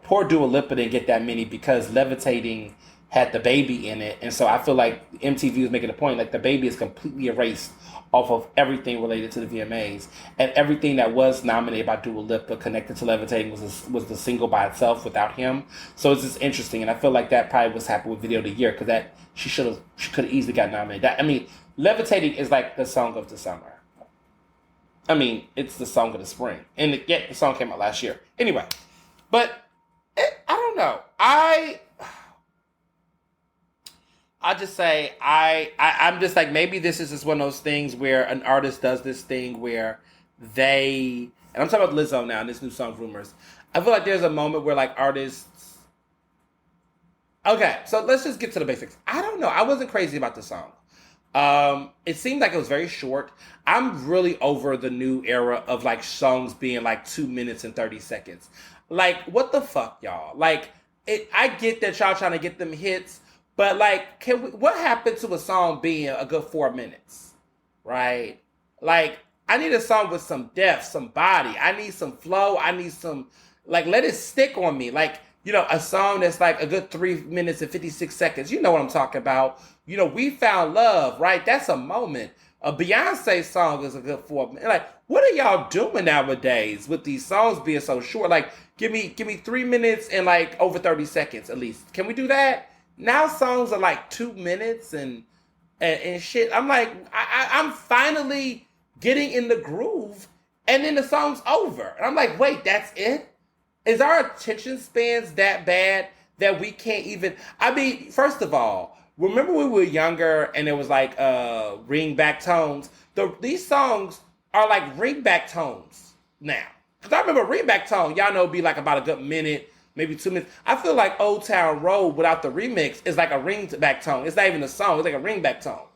Poor Dua Lipa didn't get that many because Levitating had the baby in it, and so I feel like MTV was making a point like the baby is completely erased off of everything related to the VMAs, and everything that was nominated by Dua Lipa connected to Levitating was the single by itself without him. So it's just interesting, and I feel like that probably was happening with Video of the Year because that she could have easily got nominated. That, I mean, Levitating is like the song of the summer. I mean, it's the song of the spring, and yet the song came out last year. Anyway, but I don't know. I just say I'm just like maybe this is just one of those things where an artist does this thing where they, and I'm talking about Lizzo now and this new song Rumors. I feel like there's a moment where like artists. Okay, so let's just get to the basics. I don't know. I wasn't crazy about the song. It seemed like it was very short. I'm really over the new era of like songs being like 2 minutes and 30 seconds. Like, what the fuck, y'all? Like, I get that y'all trying to get them hits, but like, what happened to a song being a good 4 minutes? Right? Like, I need a song with some depth, some body. I need some flow. I need some, like, let it stick on me. Like, you know, a song that's like a good 3 minutes and 56 seconds. You know what I'm talking about. You know, We Found Love, right? That's a moment. A Beyonce song is a good 4 minutes. Like, what are y'all doing nowadays with these songs being so short? Like, give me 3 minutes and like over 30 seconds at least. Can we do that? Now songs are like 2 minutes and shit. I'm like, I'm finally getting in the groove, and then the song's over. And I'm like, wait, that's it? Is our attention spans that bad that we can't even? I mean, first of all, remember when we were younger and it was like ring back tones? These songs are like ring back tones now. Because I remember ring back tone, y'all know, be like about a good minute, maybe 2 minutes. I feel like Old Town Road without the remix is like a ring back tone. It's not even a song, it's like a ring back tone.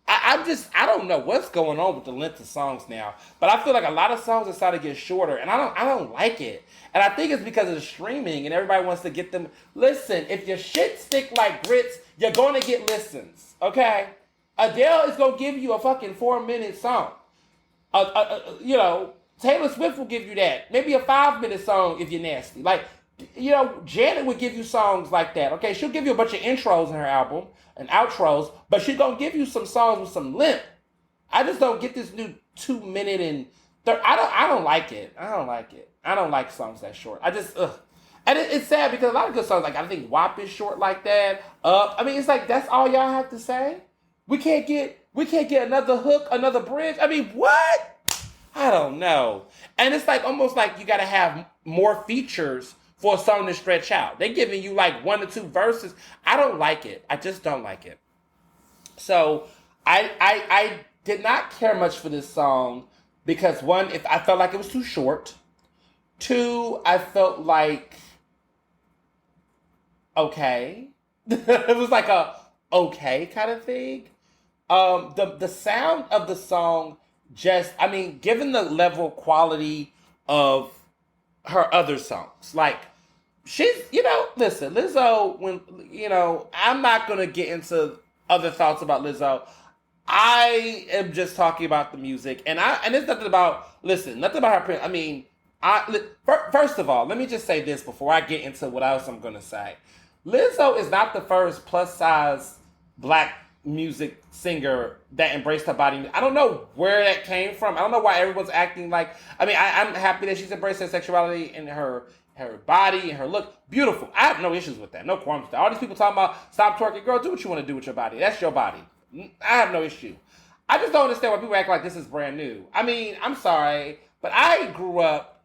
I don't know what's going on with the length of songs now, but I feel like a lot of songs are starting to get shorter, and I don't like it. And I think it's because of the streaming, and everybody wants to get them. Listen, if your shit stick like grits, you're going to get listens, okay? Adele is going to give you a fucking 4-minute song. You know, Taylor Swift will give you that. Maybe a 5-minute song if you're nasty. Like, you know, Janet would give you songs like that. Okay, she'll give you a bunch of intros in her album and outros, but she's gonna give you some songs with some length. I just don't get this new 2 minute and I don't like it. I don't like it. I don't like songs that short. I just ugh. And it's sad because a lot of good songs, like I think WAP is short like that. I mean, it's like that's all y'all have to say. We can't get another hook, another bridge. I mean, what? I don't know. And it's like almost like you got to have more features for a song to stretch out. They're giving you like 1 or 2 verses. I don't like it. I just don't like it. So I did not care much for this song because one, if I felt like it was too short. 2, I felt like okay. It was like a okay kind of thing. The sound of the song just, I mean, given the level of quality of her other songs, like she's, you know, listen, Lizzo, when, you know, I'm not going to get into other thoughts about Lizzo. I am just talking about the music, and it's nothing about, listen, nothing about her print. I mean, first of all, let me just say this before I get into what else I'm going to say. Lizzo is not the first plus size black music singer that embraced her body. I don't know where that came from. I don't know why everyone's acting like, I mean, I'm happy that she's embraced her sexuality and her body and her look. Beautiful. I have no issues with that. No qualms with that. All these people talking about stop twerking. Girl, do what you want to do with your body. That's your body. I have no issue. I just don't understand why people act like this is brand new. I mean, I'm sorry, but I grew up,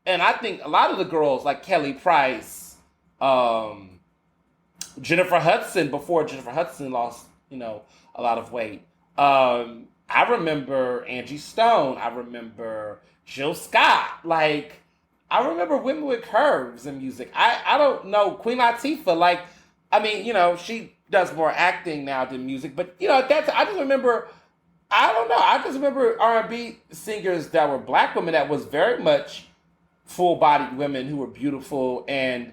and I think a lot of the girls like Kelly Price, Jennifer Hudson, before Jennifer Hudson lost, you know, a lot of weight. I remember Angie Stone. I remember Jill Scott. Like, I remember women with curves in music. I don't know Queen Latifah. Like, I mean, she does more acting now than music. But that's I just remember. I don't know. I just remember R&B singers that were black women that was very much full-bodied women who were beautiful and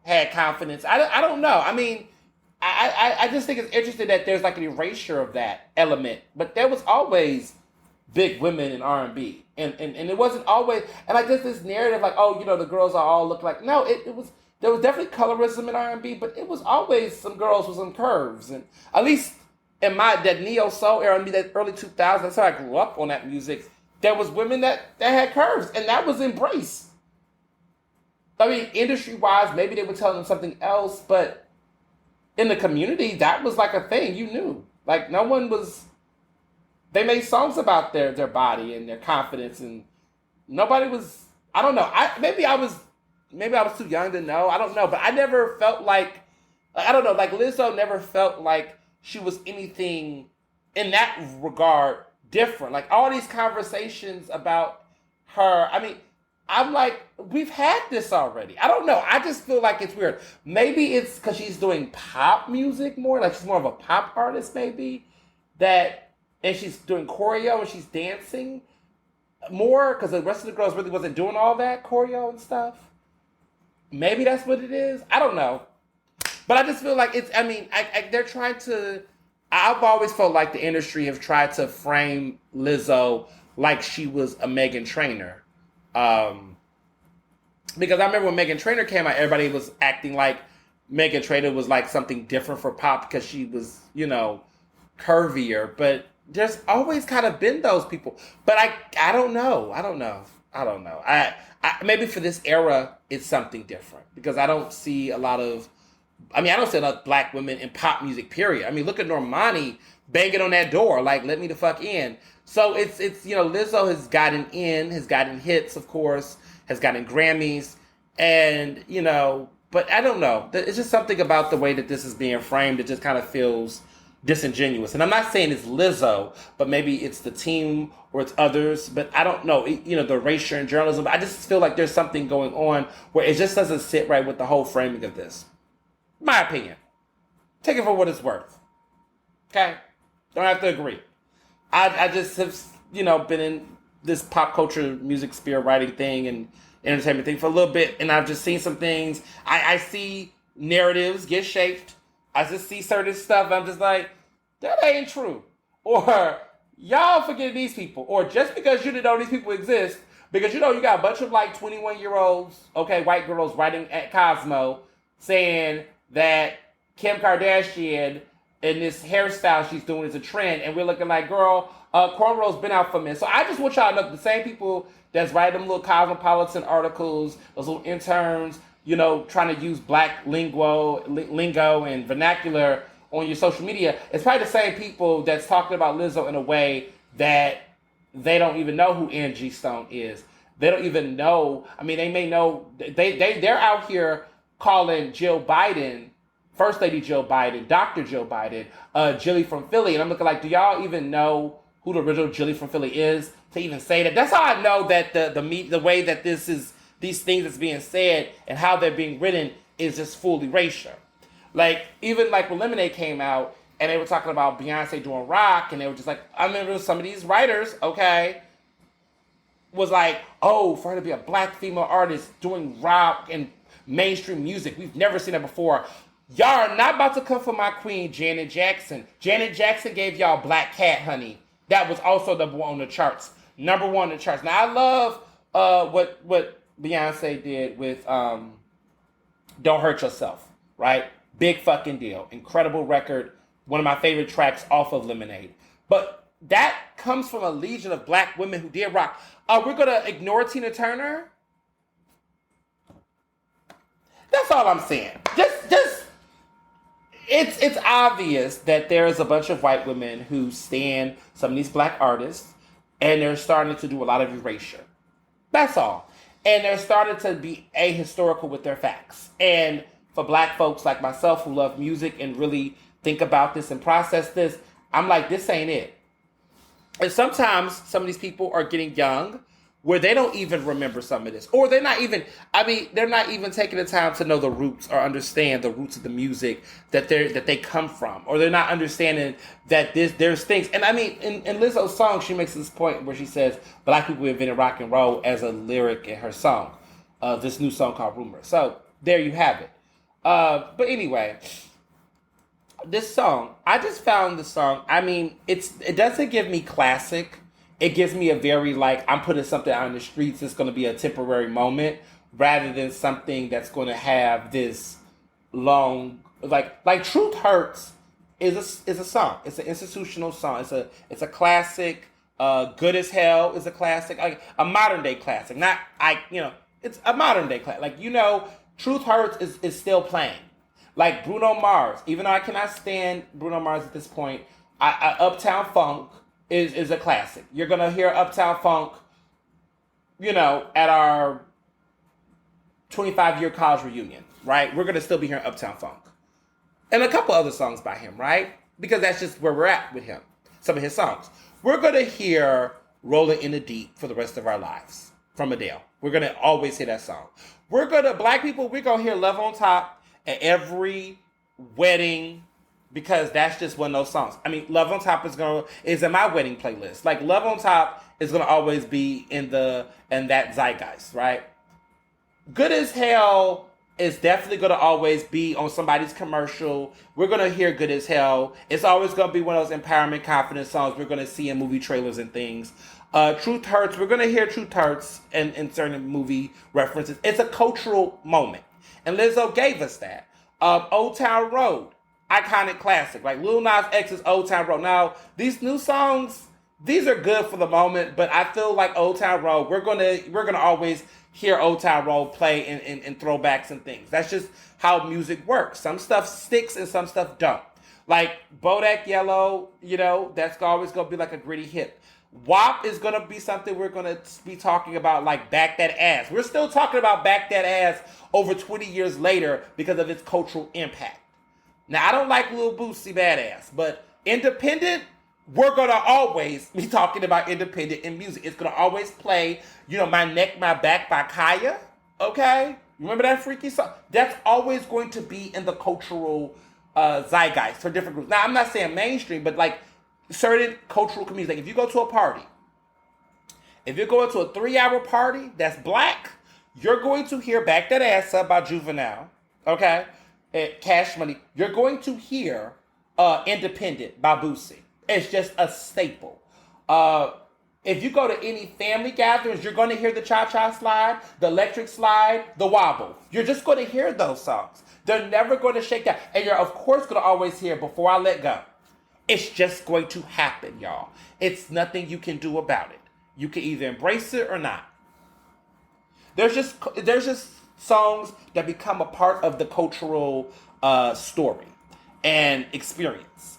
had confidence. I don't know. I mean, I just think it's interesting that there's like an erasure of that element, but there was always big women in R&B, and it wasn't always, and like just this narrative like, oh, the girls all look like, no, it was, there was definitely colorism in R&B, but it was always some girls with some curves, and at least in that neo soul era, that early 2000s, that's how I grew up on that music. There was women that had curves, and that was embraced. I mean, industry-wise, maybe they were telling them something else, but in the community, that was like a thing. You knew. Like, no one was... They made songs about their body and their confidence, and nobody was... I don't know. Maybe I was too young to know. I don't know. But I never felt like... I don't know. Like, Lizzo never felt like she was anything in that regard different. Like, all these conversations about her... I mean... I'm like, we've had this already. I don't know. I just feel like it's weird. Maybe it's because she's doing pop music more. Like, she's more of a pop artist, maybe. And she's doing choreo and she's dancing more because the rest of the girls really wasn't doing all that choreo and stuff. Maybe that's what it is. I don't know. But I just feel like it's, I mean, they're trying to, I've always felt like the industry have tried to frame Lizzo like she was a Meghan Trainor. Because I remember when Meghan Trainor came out, everybody was acting like Meghan Trainor was like something different for pop because she was, curvier. But there's always kind of been those people. But I don't know. I maybe for this era, it's something different because I don't see a lot of, I don't see a lot of black women in pop music, period. I mean, look at Normani banging on that door, like, let me the fuck in. So it's Lizzo has gotten hits, of course, has gotten Grammys, and, but I don't know. It's just something about the way that this is being framed that just kind of feels disingenuous. And I'm not saying it's Lizzo, but maybe it's the team or it's others, but I don't know, the erasure in journalism. But I just feel like there's something going on where it just doesn't sit right with the whole framing of this. My opinion. Take it for what it's worth. Okay? Don't have to agree. I just have, been in this pop culture music sphere writing thing and entertainment thing for a little bit, and I've just seen some things. I see narratives get shaped. I just see certain stuff. I'm just like, that ain't true. Or, y'all forget these people. Or just because you didn't know these people exist, because you got a bunch of like 21-year-olds, okay, white girls writing at Cosmo saying that Kim Kardashian and this hairstyle she's doing is a trend, and we're looking like, girl, cornrow's been out for men. So I just want y'all to know the same people that's writing them little cosmopolitan articles, those little interns, trying to use black lingo and vernacular on your social media. It's probably the same people that's talking about Lizzo in a way that they don't even know who Angie Stone is. They don't even know. I mean, they may know. They're out here calling Jill Biden, First Lady Jill Biden, Dr. Jill Biden, Jilly from Philly. And I'm looking like, do y'all even know who the original Jilly from Philly is to even say that? That's how I know that the way that these things that's being said and how they're being written is just full erasure. Like, even like when Lemonade came out and they were talking about Beyonce doing rock, and they were just like, I remember some of these writers, okay, was like, oh, for her to be a black female artist doing rock and mainstream music, we've never seen that before. Y'all are not about to come for my queen, Janet Jackson. Janet Jackson gave y'all Black Cat, honey. That was also number one on the charts. Number one on the charts. Now, I love what Beyonce did with Don't Hurt Yourself, right? Big fucking deal. Incredible record. One of my favorite tracks off of Lemonade. But that comes from a legion of black women who did rock. We're going to ignore Tina Turner? That's all I'm saying. Just it's obvious that there's a bunch of white women who stand some of these black artists, and they're starting to do a lot of erasure. That's all. And they're starting to be ahistorical with their facts. And for black folks like myself who love music and really think about this and process this, I'm like, this ain't it. And sometimes some of these people are getting young where they don't even remember some of this. Or they're not even, they're not even taking the time to know the roots or understand the roots of the music that they come from. Or they're not understanding that there's things. And in Lizzo's song, she makes this point where she says, Black people invented rock and roll as a lyric in her song. This new song called Rumor. So there you have it. But anyway, this song, I just found the song, it doesn't give me classic. It gives me a very, I'm putting something out in the streets, it's going to be a temporary moment, rather than something that's going to have this long, like Truth Hurts is a song. It's an institutional song. It's a classic. Good as Hell is a classic, like a modern day classic. It's a modern day classic. Truth Hurts is still playing. Like Bruno Mars, even though I cannot stand Bruno Mars at this point, Uptown Funk is a classic. You're going to hear Uptown Funk, at our 25-year college reunion, right? We're going to still be hearing Uptown Funk. And a couple other songs by him, right? Because that's just where we're at with him. Some of his songs. We're going to hear Rolling in the Deep for the rest of our lives from Adele. We're going to always hear that song. Black people, we're going to hear Love on Top at every wedding, because that's just one of those songs. Love on Top is in my wedding playlist. Like, Love on Top is gonna always be in that zeitgeist, right? Good as Hell is definitely gonna always be on somebody's commercial. We're gonna hear Good as Hell. It's always gonna be one of those empowerment, confidence songs we're gonna see in movie trailers and things. Truth Hurts, we're gonna hear Truth Hurts in certain movie references. It's a cultural moment, and Lizzo gave us that. Old Town Road, iconic classic, like Lil Nas X's Old Town Road. Now, these new songs, these are good for the moment, but I feel like Old Town Road, we're gonna always hear Old Town Road play in throwbacks and things. That's just how music works. Some stuff sticks and some stuff don't. Like Bodak Yellow, that's always gonna be like a gritty hit. WAP is gonna be something we're gonna be talking about, like Back That Ass. We're still talking about Back That Ass over 20 years later because of its cultural impact. Now, I don't like Lil Boosie Badass, but independent, we're going to always be talking about independent in music. It's going to always play, My Neck, My Back by Kaya, okay? Remember that freaky song? That's always going to be in the cultural zeitgeist for different groups. Now, I'm not saying mainstream, but like certain cultural communities. Like if you go to a party, if you're going to a 3-hour party that's black, you're going to hear Back That Ass Up by Juvenile, okay? Cash Money. You're going to hear Independent by Boosie. It's just a staple. If you go to any family gatherings, you're going to hear the Cha-Cha Slide, the Electric Slide, the Wobble. You're just going to hear those songs. They're never going to shake down. And you're, of course, going to always hear Before I Let Go. It's just going to happen, y'all. It's nothing you can do about it. You can either embrace it or not. There's just songs that become a part of the cultural story and experience.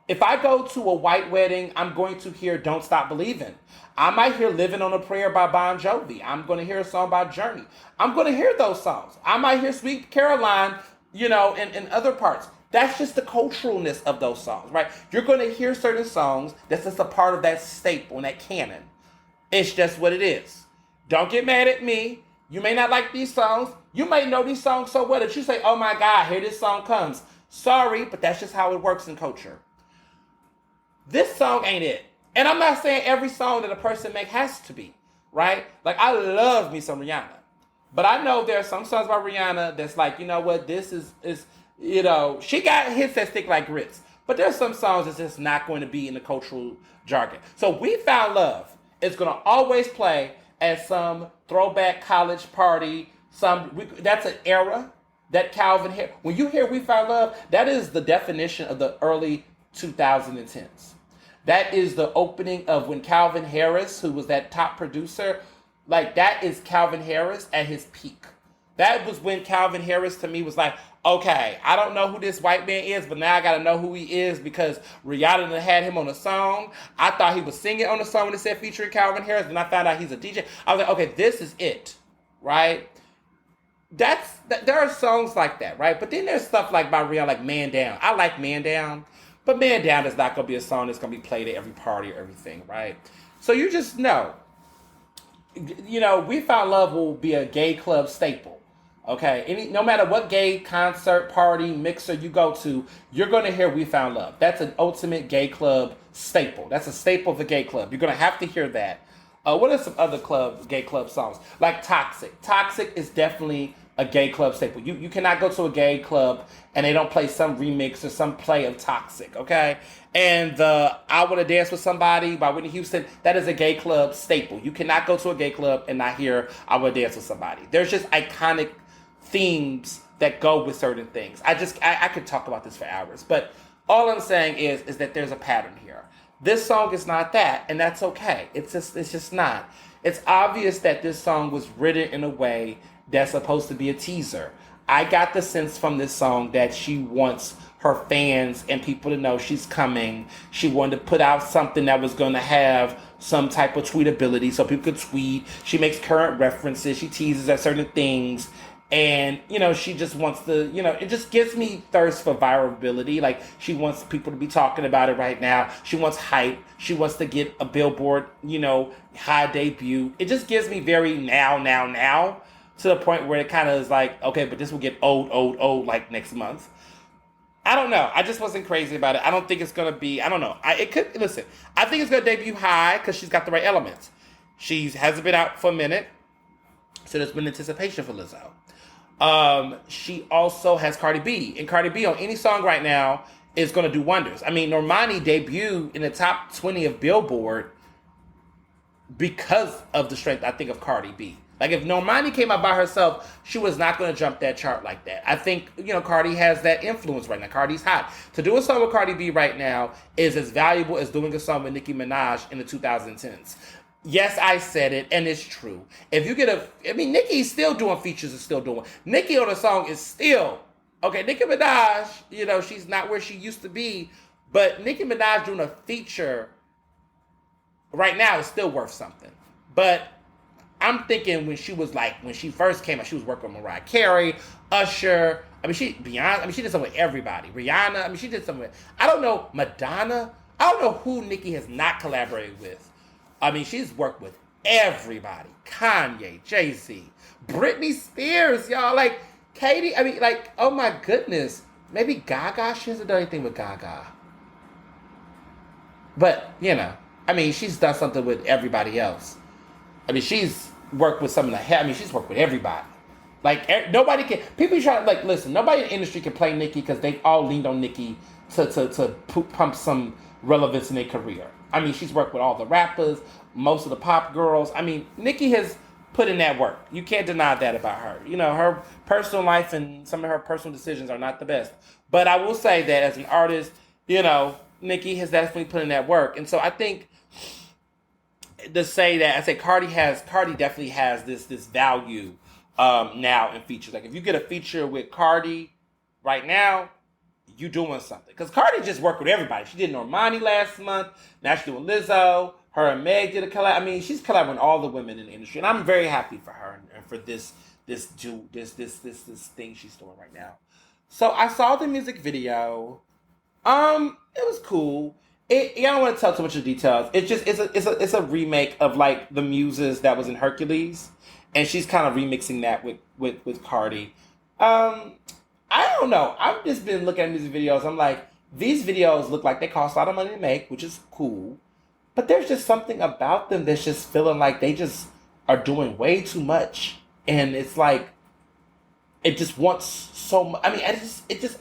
If I go to a white wedding, I'm going to hear Don't Stop Believing. I might hear Living on a Prayer by Bon Jovi. I'm going to hear a song by Journey. I'm going to hear those songs. I might hear Sweet Caroline, in other parts. That's just the culturalness of those songs, right? You're going to hear certain songs that's just a part of that staple and that canon. It's just what it is. Don't get mad at me. You may not like these songs. You may know these songs so well that you say, oh my God, here this song comes. Sorry, but that's just how it works in culture. This song ain't it. And I'm not saying every song that a person makes has to be, right? Like, I love me some Rihanna. But I know there are some songs by Rihanna that's like, you know what, this is she got hits that stick like grits. But there's some songs that's just not going to be in the cultural jargon. So We Found Love is going to always play at some throwback college party. That's an era that Calvin Harris. When you hear We Found Love, that is the definition of the early 2010s. That is the opening of when Calvin Harris, who was that top producer, like that is Calvin Harris at his peak. That was when Calvin Harris to me was like, okay, I don't know who this white man is, but now I got to know who he is because Rihanna had him on a song. I thought he was singing on the song when it said featuring Calvin Harris, and I found out he's a DJ. I was like, okay, this is it, right? There are songs like that, right? But then there's stuff like by Rihanna, like Man Down. I like Man Down, But Man Down is not going to be a song that's going to be played at every party or everything, right? So you just know, We Found Love will be a gay club staple. Okay, no matter what gay concert, party, mixer you go to, you're going to hear We Found Love. That's an ultimate gay club staple. That's a staple of a gay club. You're going to have to hear that. What are some other gay club songs? Like Toxic. Toxic is definitely a gay club staple. You cannot go to a gay club and they don't play some remix or some play of Toxic, okay? And the I Want to Dance with Somebody by Whitney Houston, that is a gay club staple. You cannot go to a gay club and not hear I Want to Dance with Somebody. There's just iconic themes that go with certain things. I could talk about this for hours, but all I'm saying is that there's a pattern here. This song is not that, and that's okay. It's just not. It's obvious that this song was written in a way that's supposed to be a teaser. I got the sense from this song that she wants her fans and people to know she's coming. She wanted to put out something that was going to have some type of tweetability so people could tweet. She makes current references. She teases at certain things. And, she just wants to, it just gives me thirst for virality. Like, she wants people to be talking about it right now. She wants hype. She wants to get a Billboard, high debut. It just gives me very now, to the point where it kind of is like, okay, but this will get old, like next month. I don't know. I just wasn't crazy about it. I don't think it's going to be, I don't know. I think it's going to debut high because she's got the right elements. She hasn't been out for a minute, so there's been anticipation for Lizzo. She also has Cardi B, and Cardi B on any song right now is going to do wonders. I mean, Normani debuted in the top 20 of Billboard because of the strength, I think, of Cardi B. Like, if Normani came out by herself, she was not going to jump that chart like that. I think, Cardi has that influence right now. Cardi's hot. To do a song with Cardi B right now is as valuable as doing a song with Nicki Minaj in the 2010s. Yes, I said it, and it's true. If you get Nicki's still doing features and still doing. Nicki on a song is still, okay, Nicki Minaj, she's not where she used to be, but Nicki Minaj doing a feature right now is still worth something. But I'm thinking when she first came out, she was working with Mariah Carey, Usher, she did something with everybody. Rihanna, she did something with, I don't know, Madonna. I don't know who Nicki has not collaborated with. She's worked with everybody. Kanye, Jay-Z, Britney Spears, y'all. Like, Katie, oh my goodness. Maybe Gaga? She hasn't done anything with Gaga. But, she's done something with everybody else. She's worked with some of the she's worked with everybody. Like, nobody can, people try to, listen, nobody in the industry can play Nicki because they've all leaned on Nicki to pump some relevance in their career. She's worked with all the rappers, most of the pop girls. Nicki has put in that work. You can't deny that about her. Her personal life and some of her personal decisions are not the best. But I will say that as an artist, Nicki has definitely put in that work. And so I think to say that, Cardi definitely has this value now in features. Like, if you get a feature with Cardi right now, you doing something. Because Cardi just worked with everybody. She did Normani last month. Now she's doing Lizzo. Her and Meg did a collab. She's collabing with all the women in the industry. And I'm very happy for her and for this thing she's doing right now. So I saw the music video. It was cool. I don't want to tell too much of the details. It's a remake of like the Muses that was in Hercules. And she's kind of remixing that with Cardi. I don't know. I've just been looking at music videos. I'm like, these videos look like they cost a lot of money to make, which is cool. But there's just something about them that's just feeling like they just are doing way too much. And it's like, it just wants so much.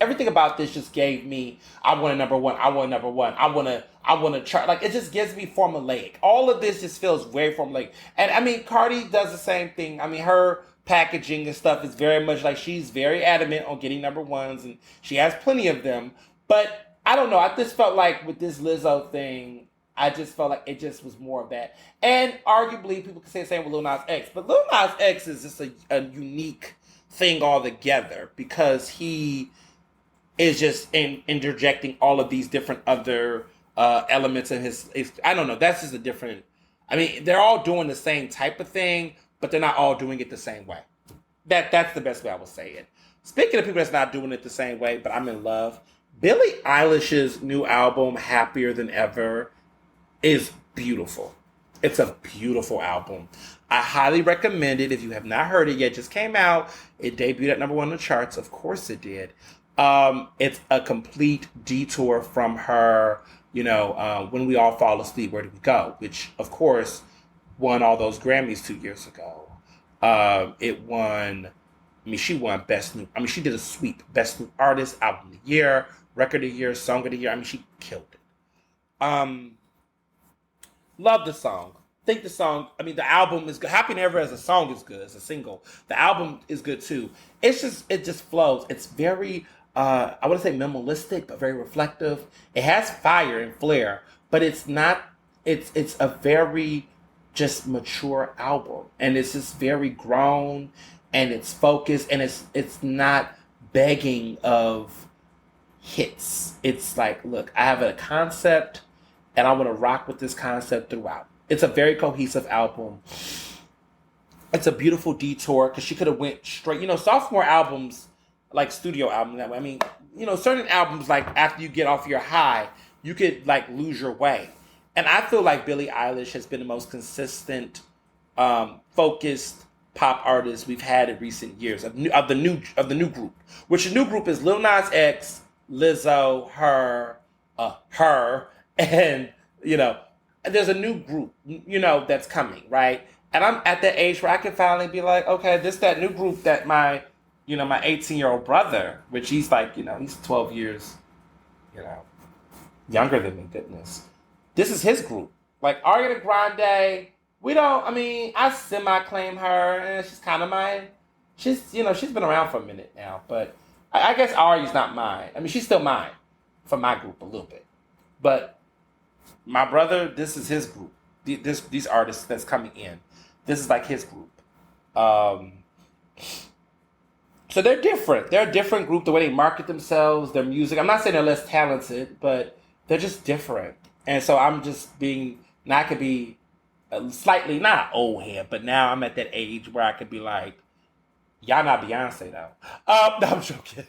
Everything about this just gave me, I want a number one. I want a number one. I want to chart. Like, it just gives me formulaic. All of this just feels very formulaic. And Cardi does the same thing. Her packaging and stuff is very much like, she's very adamant on getting number ones, and she has plenty of them. But I don't know. I just felt like with this Lizzo thing, I just felt like it just was more of that. And arguably, people can say the same with Lil Nas X, but Lil Nas X is just a unique thing altogether because he is just interjecting all of these different other elements in his. I don't know. That's just a different. They're all doing the same type of thing, but they're not all doing it the same way. That's the best way I will say it. Speaking of people that's not doing it the same way, but I'm in love, Billie Eilish's new album, Happier Than Ever, is beautiful. It's a beautiful album. I highly recommend it if you have not heard it yet. It just came out. It debuted at #1 on the charts. Of course it did. It's a complete detour from her, When We All Fall Asleep, Where Do We Go? Which, of course, won all those Grammys 2 years ago. She won Best New, she did a sweep. Best New Artist, Album of the Year, Record of the Year, Song of the Year. She killed it. Love the song. Think the song, the album is good. Happy Never as a song is good, as a single. The album is good too. It just flows. It's very, I wouldn't say minimalistic, but very reflective. It has fire and flair, but it's not, it's a very just mature album. And it's just very grown and it's focused and it's not begging of hits. It's like, look, I have a concept and I want to rock with this concept throughout. It's a very cohesive album. It's a beautiful detour because she could have went straight. Sophomore albums, like studio albums, certain albums, like after you get off your high, you could like lose your way. And I feel like Billie Eilish has been the most consistent, focused pop artist we've had in recent years of the new group. Which the new group is Lil Nas X, Lizzo, her, and there's a new group, that's coming, right? And I'm at that age where I can finally be like, okay, that new group that my 18-year-old brother, which he's like, he's 12 years, younger than me, goodness. This is his group. Like Ariana Grande, I semi-claim her, and she's kind of she's been around for a minute now, but I guess Ari's not mine. She's still mine for my group a little bit. But my brother, this is his group. These artists that's coming in, this is like his group. So they're different. They're a different group. The way they market themselves, their music. I'm not saying they're less talented, but they're just different. And so I'm just I could be slightly, not old head, but now I'm at that age where I could be like, y'all not Beyonce though. No, I'm joking.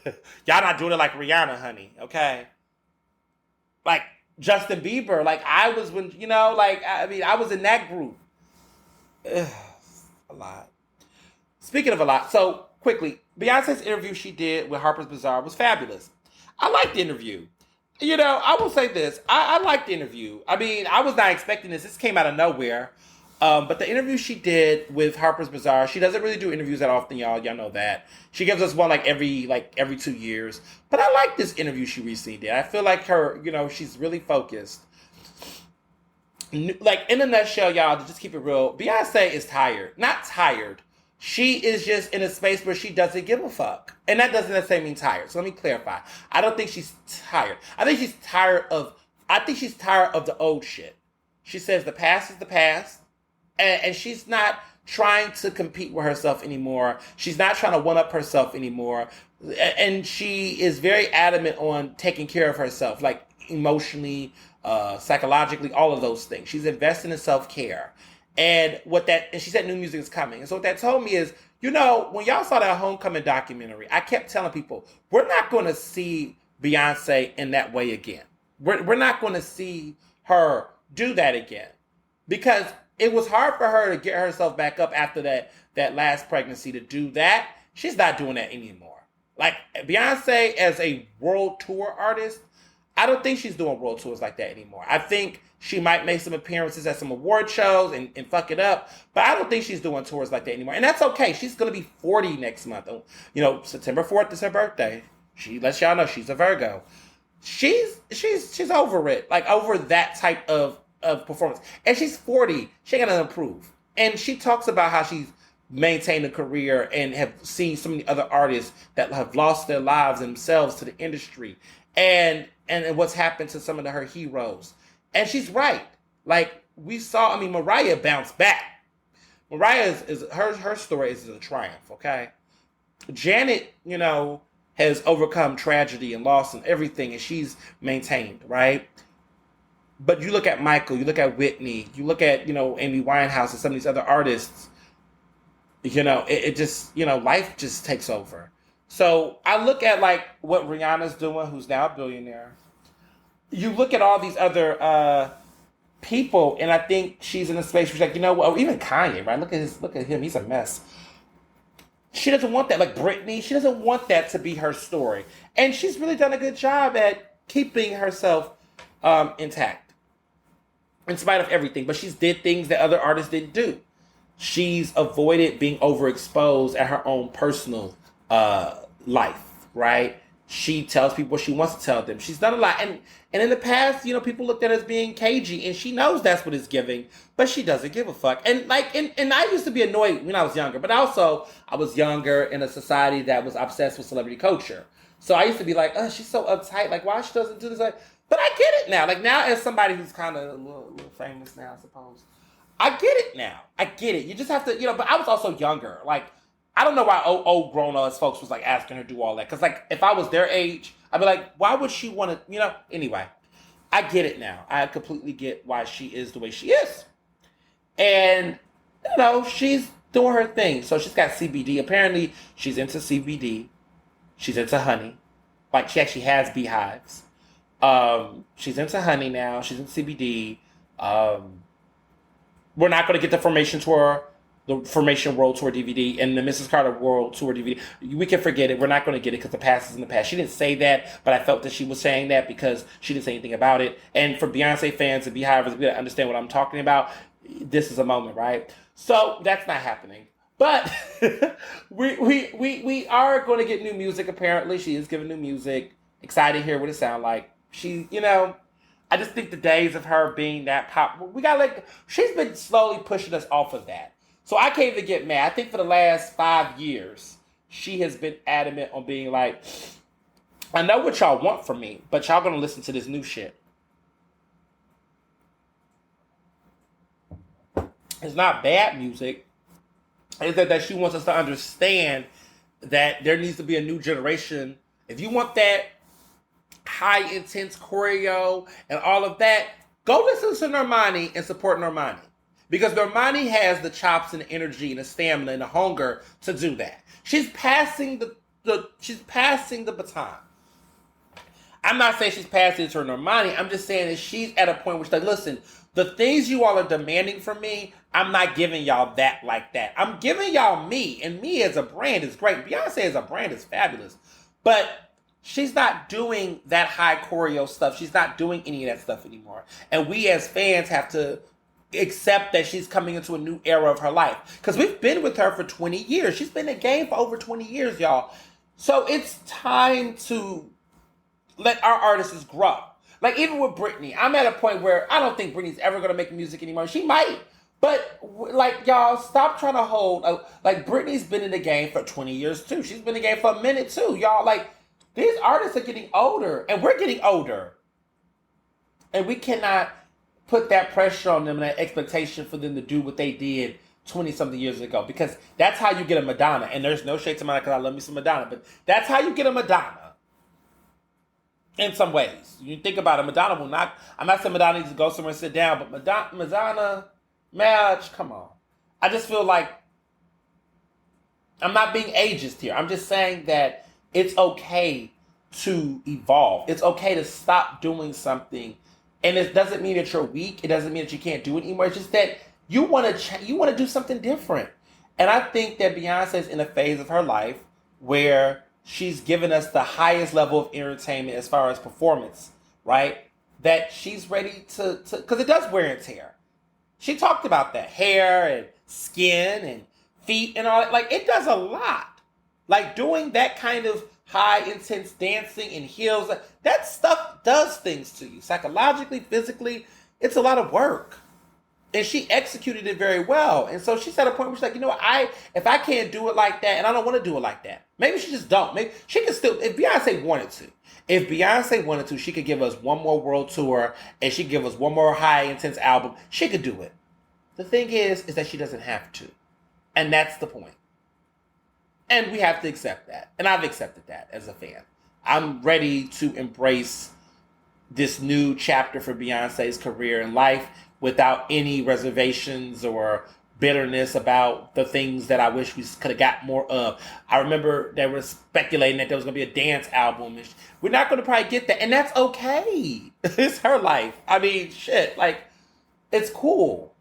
Y'all not doing it like Rihanna, honey. Okay. Like Justin Bieber, like I was when, I was in that group. Ugh, a lot. Speaking of a lot, so quickly, Beyonce's interview she did with Harper's Bazaar was fabulous. I liked the interview. I will say this. I liked the interview. I was not expecting this. This came out of nowhere. But the interview she did with Harper's Bazaar, she doesn't really do interviews that often, y'all. Y'all know that. She gives us one every 2 years. But I like this interview she recently did. I feel like her, she's really focused. Like, in a nutshell, y'all, to just keep it real, Beyonce is tired. Not tired. She is just in a space where she doesn't give a fuck. And that doesn't necessarily mean tired. So let me clarify. I don't think she's tired. I think she's tired of the old shit. She says the past is the past. And she's not trying to compete with herself anymore. She's not trying to one-up herself anymore. And she is very adamant on taking care of herself, like emotionally, psychologically, all of those things. She's investing in self-care. And she said new music is coming. And so what that told me is, when y'all saw that Homecoming documentary, I kept telling people, we're not going to see Beyonce in that way again. We're not going to see her do that again. Because it was hard for her to get herself back up after that last pregnancy to do that. She's not doing that anymore. Like, Beyonce as a world tour artist, I don't think she's doing world tours like that anymore. I think she might make some appearances at some award shows and fuck it up, but I don't think she's doing tours like that anymore. And that's okay. She's going to be 40 next month. September 4th is her birthday. She lets y'all know she's a Virgo. She's over it, like over that type of performance. And she's 40. She ain't gonna improve. And she talks about how she's maintained a career and have seen so many other artists that have lost their lives themselves to the industry. And what's happened to some of her heroes. And she's right. Like we saw, Mariah bounced back. Mariah is her story is a triumph, okay? Janet, has overcome tragedy and loss and everything, and she's maintained, right? But you look at Michael, you look at Whitney, you look at, Amy Winehouse and some of these other artists, it just, life just takes over. So I look at like what Rihanna's doing, who's now a billionaire. You look at all these other people, and I think she's in a space where she's like, you know what? Or even Kanye, right? Look at him. He's a mess. She doesn't want that. Like Britney, she doesn't want that to be her story, and she's really done a good job at keeping herself intact in spite of everything. But she's did things that other artists didn't do. She's avoided being overexposed at her own personal life, right? She tells people what she wants to tell them. She's done a lot. And in the past, people looked at her as being cagey, and she knows that's what it's giving, but she doesn't give a fuck. And and I used to be annoyed when I was younger, but also I was younger in a society that was obsessed with celebrity culture. So I used to be like, oh, she's so uptight. Like, why she doesn't do this? Like, but I get it now. Like, now as somebody who's kind of a little famous now, I suppose, I get it now. I get it. You just have to, but I was also younger. Like, I don't know why old grown-ass folks was like asking her to do all that. Because like, if I was their age, I'd be like, why would she want to, anyway. I get it now. I completely get why she is the way she is. And, she's doing her thing. So she's got CBD. Apparently, she's into CBD. She's into honey. Like, she actually has beehives. She's into honey now. She's into CBD. We're not going to get the Formation Tour, the Formation World Tour DVD, and the Mrs. Carter World Tour DVD. We can forget it. We're not going to get it because the past is in the past. She didn't say that, but I felt that she was saying that because she didn't say anything about it. And for Beyonce fans and Beehivers, we gotta understand what I'm talking about. This is a moment, right? So that's not happening. But we are going to get new music. Apparently, she is giving new music. Excited to hear what it sounds like. She, I just think the days of her being that pop, she's been slowly pushing us off of that. So I can't even get mad. I think for the last 5 years, she has been adamant on being like, I know what y'all want from me, but y'all gonna listen to this new shit. It's not bad music. It's that she wants us to understand that there needs to be a new generation. If you want that high intense choreo and all of that, go listen to Normani and support Normani. Because Normani has the chops and the energy and the stamina and the hunger to do that. She's passing the baton. I'm not saying she's passing it to Normani. I'm just saying that she's at a point where she's like, listen, the things you all are demanding from me, I'm not giving y'all that like that. I'm giving y'all me, and me as a brand is great. Beyonce as a brand is fabulous. But she's not doing that high choreo stuff. She's not doing any of that stuff anymore. And we as fans have to accept that she's coming into a new era of her life. Because we've been with her for 20 years. She's been in the game for over 20 years, y'all. So it's time to let our artists grow. Like, even with Britney, I'm at a point where I don't think Britney's ever going to make music anymore. She might. But, like, y'all, stop trying to hold. Like, Britney's been in the game for 20 years, too. She's been in the game for a minute, too. Y'all, like, these artists are getting older. And we're getting older. And we cannot put that pressure on them and that expectation for them to do what they did 20-something years ago. Because that's how you get a Madonna. And there's no shade to Madonna because I love me some Madonna. But that's how you get a Madonna. In some ways. You think about it, Madonna will not... I'm not saying Madonna needs to go somewhere and sit down, but Madonna, Madge, come on. I just feel like... I'm not being ageist here. I'm just saying that it's okay to evolve. It's okay to stop doing something. And it doesn't mean that you're weak. It doesn't mean that you can't do it anymore. It's just that you want to do something different. And I think that Beyonce is in a phase of her life where she's given us the highest level of entertainment as far as performance, right? That she's ready to because it does wear and tear. She talked about that. Hair and skin and feet and all that. Like, it does a lot. Like, doing that kind of high, intense dancing in heels, that stuff does things to you. Psychologically, physically, it's a lot of work. And she executed it very well. And so she's at a point where she's like, you know what, if I can't do it like that, and I don't want to do it like that, maybe she just don't. Maybe she could still, if Beyonce wanted to, she could give us one more world tour, and she could give us one more high, intense album. She could do it. The thing is that she doesn't have to. And that's the point. And we have to accept that. And I've accepted that as a fan. I'm ready to embrace this new chapter for Beyonce's career and life without any reservations or bitterness about the things that I wish we could have got more of. I remember they were speculating that there was going to be a dance album. And we're not going to probably get that. And that's okay. It's her life. I mean, shit. Like, it's cool.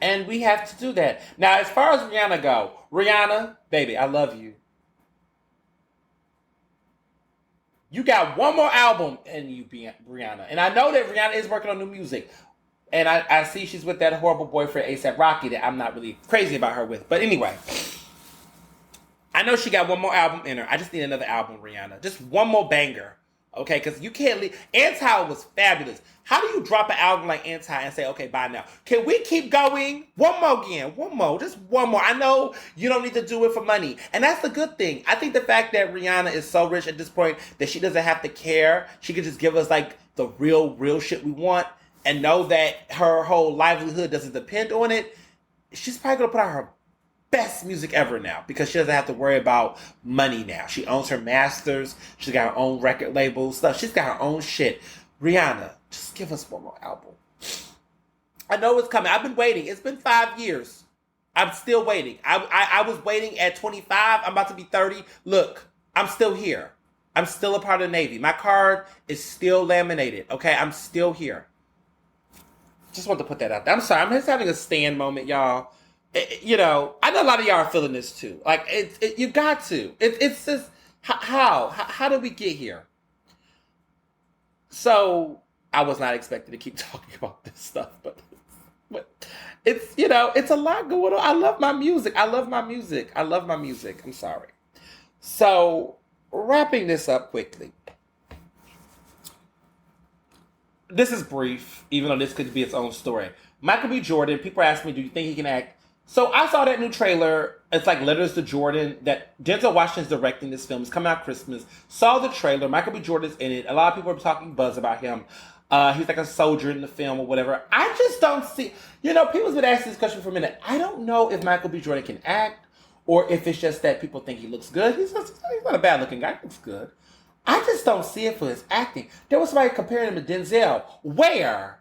And we have to do that. Now, as far as Rihanna go, Rihanna, baby, I love you. You got one more album in you, Rihanna. And I know that Rihanna is working on new music. And I see she's with that horrible boyfriend, A$AP Rocky, that I'm not really crazy about her with. But anyway, I know she got one more album in her. I just need another album, Rihanna. Just one more banger. Okay, because you can't leave. Anti was fabulous. How do you drop an album like Anti and say, okay, bye now? Can we keep going? One more again. One more. Just one more. I know you don't need to do it for money. And that's the good thing. I think the fact that Rihanna is so rich at this point that she doesn't have to care. She could just give us like the real shit we want and know that her whole livelihood doesn't depend on it. She's probably going to put out her best music ever now because she doesn't have to worry about money now. She owns her masters. She's got her own record label stuff. She's got her own shit. Rihanna, just give us one more album. I know it's coming. I've been waiting. It's been 5 years. I'm still waiting. I was waiting at 25. I'm about to be 30. Look, I'm still here. I'm still a part of the Navy. My card is still laminated. Okay, I'm still here. Just want to put that out there. I'm sorry. I'm just having a stand moment, y'all. You know, I know a lot of y'all are feeling this too. Like, you got to. It's just, how did we get here? So, I was not expecting to keep talking about this stuff, but it's, you know, it's a lot going on. I love my music. I'm sorry. So, wrapping this up quickly. This is brief, even though this could be its own story. Michael B. Jordan, people ask me, do you think he can act? So I saw that new trailer. It's like Letters to Jordan that Denzel Washington's directing this film. It's coming out Christmas. Saw the trailer. Michael B. Jordan's in it. A lot of people are talking buzz about him. He's like a soldier in the film or whatever. I just don't see... You know, people's been asking this question for a minute. I don't know if Michael B. Jordan can act or if it's just that people think he looks good. He's not a bad-looking guy. He looks good. I just don't see it for his acting. There was somebody comparing him to Denzel. Where?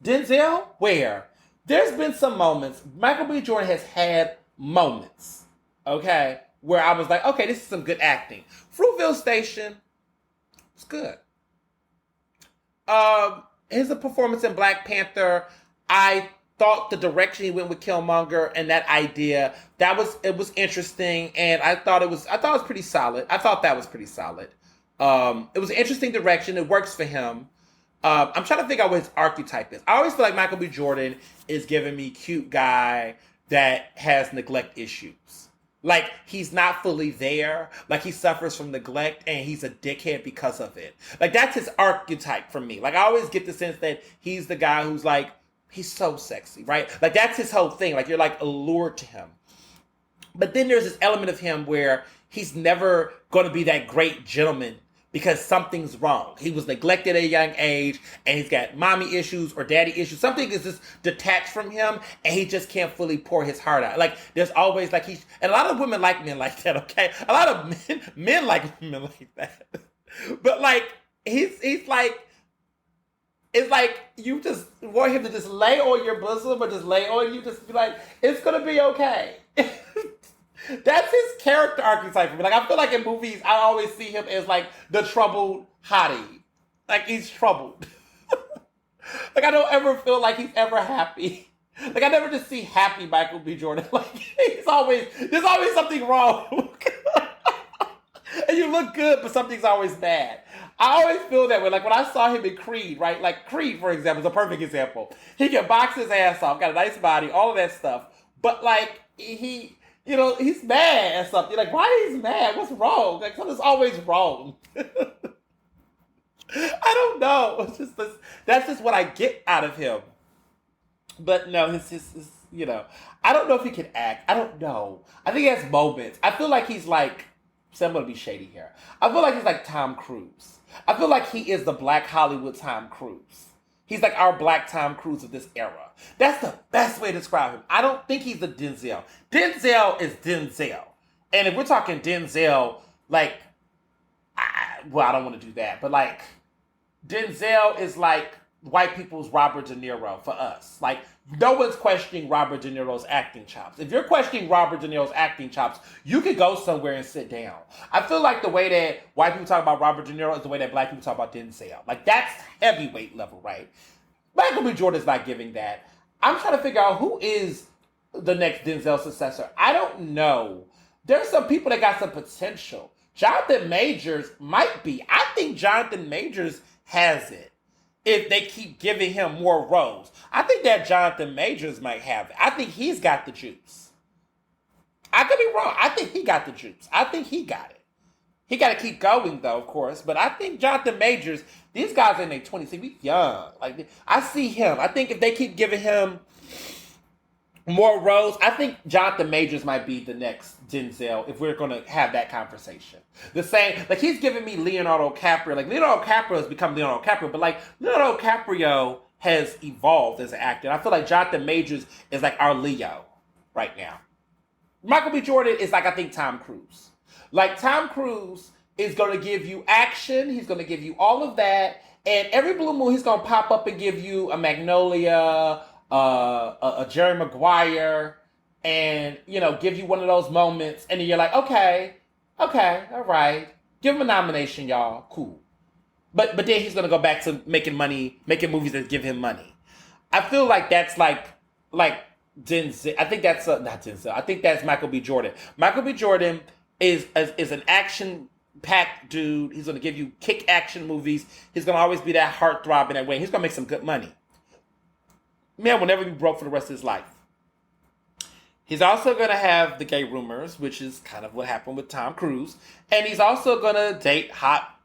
Denzel? Where? There's been some moments. Michael B. Jordan has had moments, okay, where I was like, okay, this is some good acting. Fruitvale Station was good. His performance in Black Panther, I thought the direction he went with Killmonger and that idea, it was interesting, and I thought it was pretty solid. I thought that was pretty solid. It was an interesting direction. It works for him. I'm trying to figure out what his archetype is. I always feel like Michael B. Jordan is giving me cute guy that has neglect issues. Like, he's not fully there. Like, he suffers from neglect and he's a dickhead because of it. Like, that's his archetype for me. Like, I always get the sense that he's the guy who's like, he's so sexy, right? Like, that's his whole thing. Like, you're like allured to him. But then there's this element of him where he's never going to be that great gentleman because something's wrong. He was neglected at a young age, and he's got mommy issues or daddy issues. Something is just detached from him, and he just can't fully pour his heart out. Like, there's always, like, and a lot of women like men like that, okay? A lot of men like women like that. But, like, he's like, it's like you just want him to just lay on your bosom or just lay on you, just be like, it's going to be okay. That's his character archetype for me. Like, I feel like in movies, I always see him as, like, the troubled hottie. Like, he's troubled. Like, I don't ever feel like he's ever happy. Like, I never just see happy Michael B. Jordan. Like, there's always something wrong. And you look good, but something's always bad. I always feel that way. Like, when I saw him in Creed, right? Like, Creed, for example, is a perfect example. He can box his ass off, got a nice body, all of that stuff. But, like, you know, he's mad at something. You're like, why is he mad? What's wrong? Like, something's always wrong. I don't know. It's just that's just what I get out of him. But no, his you know, I don't know if he can act. I don't know. I think he has moments. I feel like he's like, so I'm going to be shady here. I feel like he's like Tom Cruise. I feel like he is the Black Hollywood Tom Cruise. He's like our Black Tom Cruise of this era. That's the best way to describe him. I don't think he's the Denzel. Denzel is Denzel. And if we're talking Denzel, like, I don't want to do that. But, like, Denzel is like white people's Robert De Niro for us. Like, no one's questioning Robert De Niro's acting chops. If you're questioning Robert De Niro's acting chops, you could go somewhere and sit down. I feel like the way that white people talk about Robert De Niro is the way that black people talk about Denzel. Like, that's heavyweight level, right? Michael B. Jordan's not giving that. I'm trying to figure out who is the next Denzel successor. I don't know. There's some people that got some potential. Jonathan Majors might be. I think Jonathan Majors has it if they keep giving him more roles. I think that Jonathan Majors might have it. I think he's got the juice. I could be wrong. I think he got the juice. I think he got it. He got to keep going, though, of course. But I think Jonathan Majors, these guys in their 20s, he's young. Like, I see him. I think if they keep giving him more roles, I think Jonathan Majors might be the next Denzel if we're going to have that conversation. The same, like, he's giving me Leonardo DiCaprio. Like, Leonardo DiCaprio has become Leonardo DiCaprio, but, like, Leonardo DiCaprio has evolved as an actor. I feel like Jonathan Majors is like our Leo right now. Michael B. Jordan is like, I think, Tom Cruise. Like, Tom Cruise is going to give you action. He's going to give you all of that. And every blue moon, he's going to pop up and give you a Magnolia, a Jerry Maguire, and, you know, give you one of those moments. And then you're like, okay, all right. Give him a nomination, y'all. Cool. But then he's going to go back to making money, making movies that give him money. I feel like that's like Denzel. I think that's, not Denzel. I think that's Michael B. Jordan. Michael B. Jordan is an action-packed dude. He's going to give you kick action movies. He's going to always be that heartthrob in that way. He's going to make some good money. Man will never be broke for the rest of his life. He's also going to have the gay rumors, which is kind of what happened with Tom Cruise. And he's also going to date hot,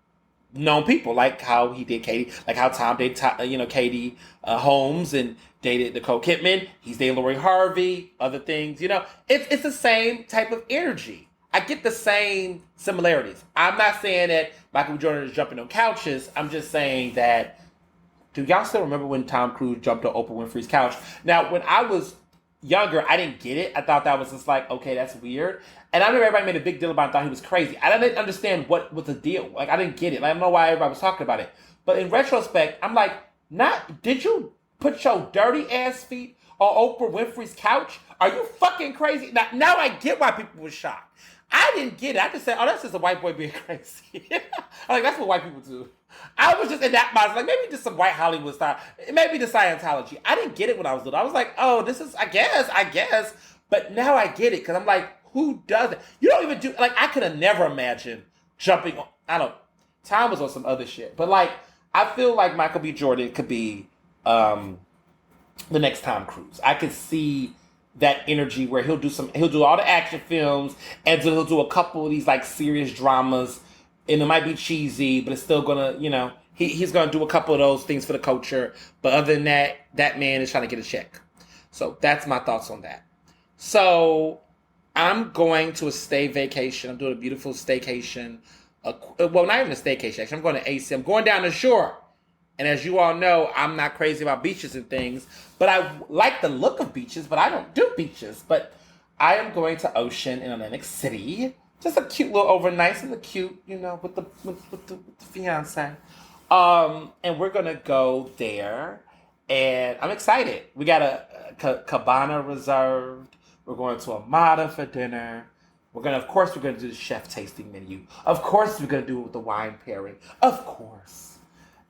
known people, like how he did Katie, like how Tom dated, Katie Holmes and dated Nicole Kidman. He's dating Lori Harvey, other things. You know, it's the same type of energy. I get the same similarities. I'm not saying that Michael B. Jordan is jumping on couches. I'm just saying that, do y'all still remember when Tom Cruise jumped on Oprah Winfrey's couch? Now, when I was younger, I didn't get it. I thought that was just like, okay, that's weird. And I remember everybody made a big deal about it, thought he was crazy. I didn't understand what was the deal. Like, I didn't get it. Like, I don't know why everybody was talking about it. But in retrospect, I'm like, did you put your dirty ass feet on Oprah Winfrey's couch? Are you fucking crazy? Now I get why people were shocked. I didn't get it. I just said, oh, that's just a white boy being crazy. I'm like, that's what white people do. I was just in that mindset, like, maybe just some white Hollywood style. Maybe the Scientology. I didn't get it when I was little. I was like, oh, this is, I guess. But now I get it, because I'm like, who does it? You don't even do, like, I could have never imagined jumping on, Tom was on some other shit. But, like, I feel like Michael B. Jordan could be the next Tom Cruise. I could see that energy where he'll do all the action films, and he'll do a couple of these, like, serious dramas, and it might be cheesy, but it's still gonna, you know, he's gonna do a couple of those things for the culture. But other than that, that man is trying to get a check. So that's my thoughts on that. So I'm going to a stay vacation. I'm doing a beautiful staycation. Well, not even a staycation, actually. I'm going to AC. I'm going down the shore. And as you all know, I'm not crazy about beaches and things, but I like the look of beaches, but I don't do beaches. But I am going to Ocean in Atlantic City. Just a cute little overnight, and the cute, you know, with the fiance. And we're gonna go there, and I'm excited. We got a cabana reserved. We're going to Amada for dinner. Of course, we're gonna do the chef tasting menu. Of course, we're gonna do it with the wine pairing. Of course.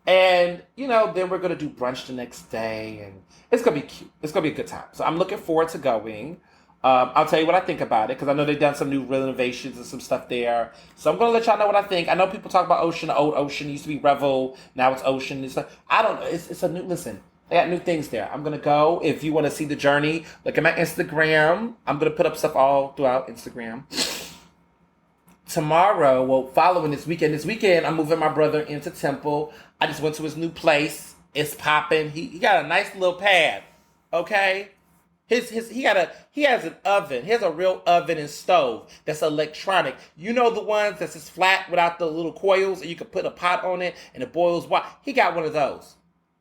And, you know, then we're gonna do brunch the next day, and it's gonna be cute. It's gonna be a good time. So I'm looking forward to going. I'll tell you what I think about it, because I know they've done some new renovations and some stuff there. So I'm going to let y'all know what I think. I know people talk about Ocean, the old Ocean. It used to be Revel. Now it's Ocean. It's like, I don't know. It's a new, listen, they got new things there. I'm going to go. If you want to see the journey, look at my Instagram. I'm going to put up stuff all throughout Instagram. Tomorrow, well, following this weekend, I'm moving my brother into Temple. I just went to his new place. It's popping. He got a nice little pad. Okay? He has an oven. He has a real oven and stove that's electronic. You know, the ones that's just flat without the little coils, and you can put a pot on it and it boils water. He got one of those.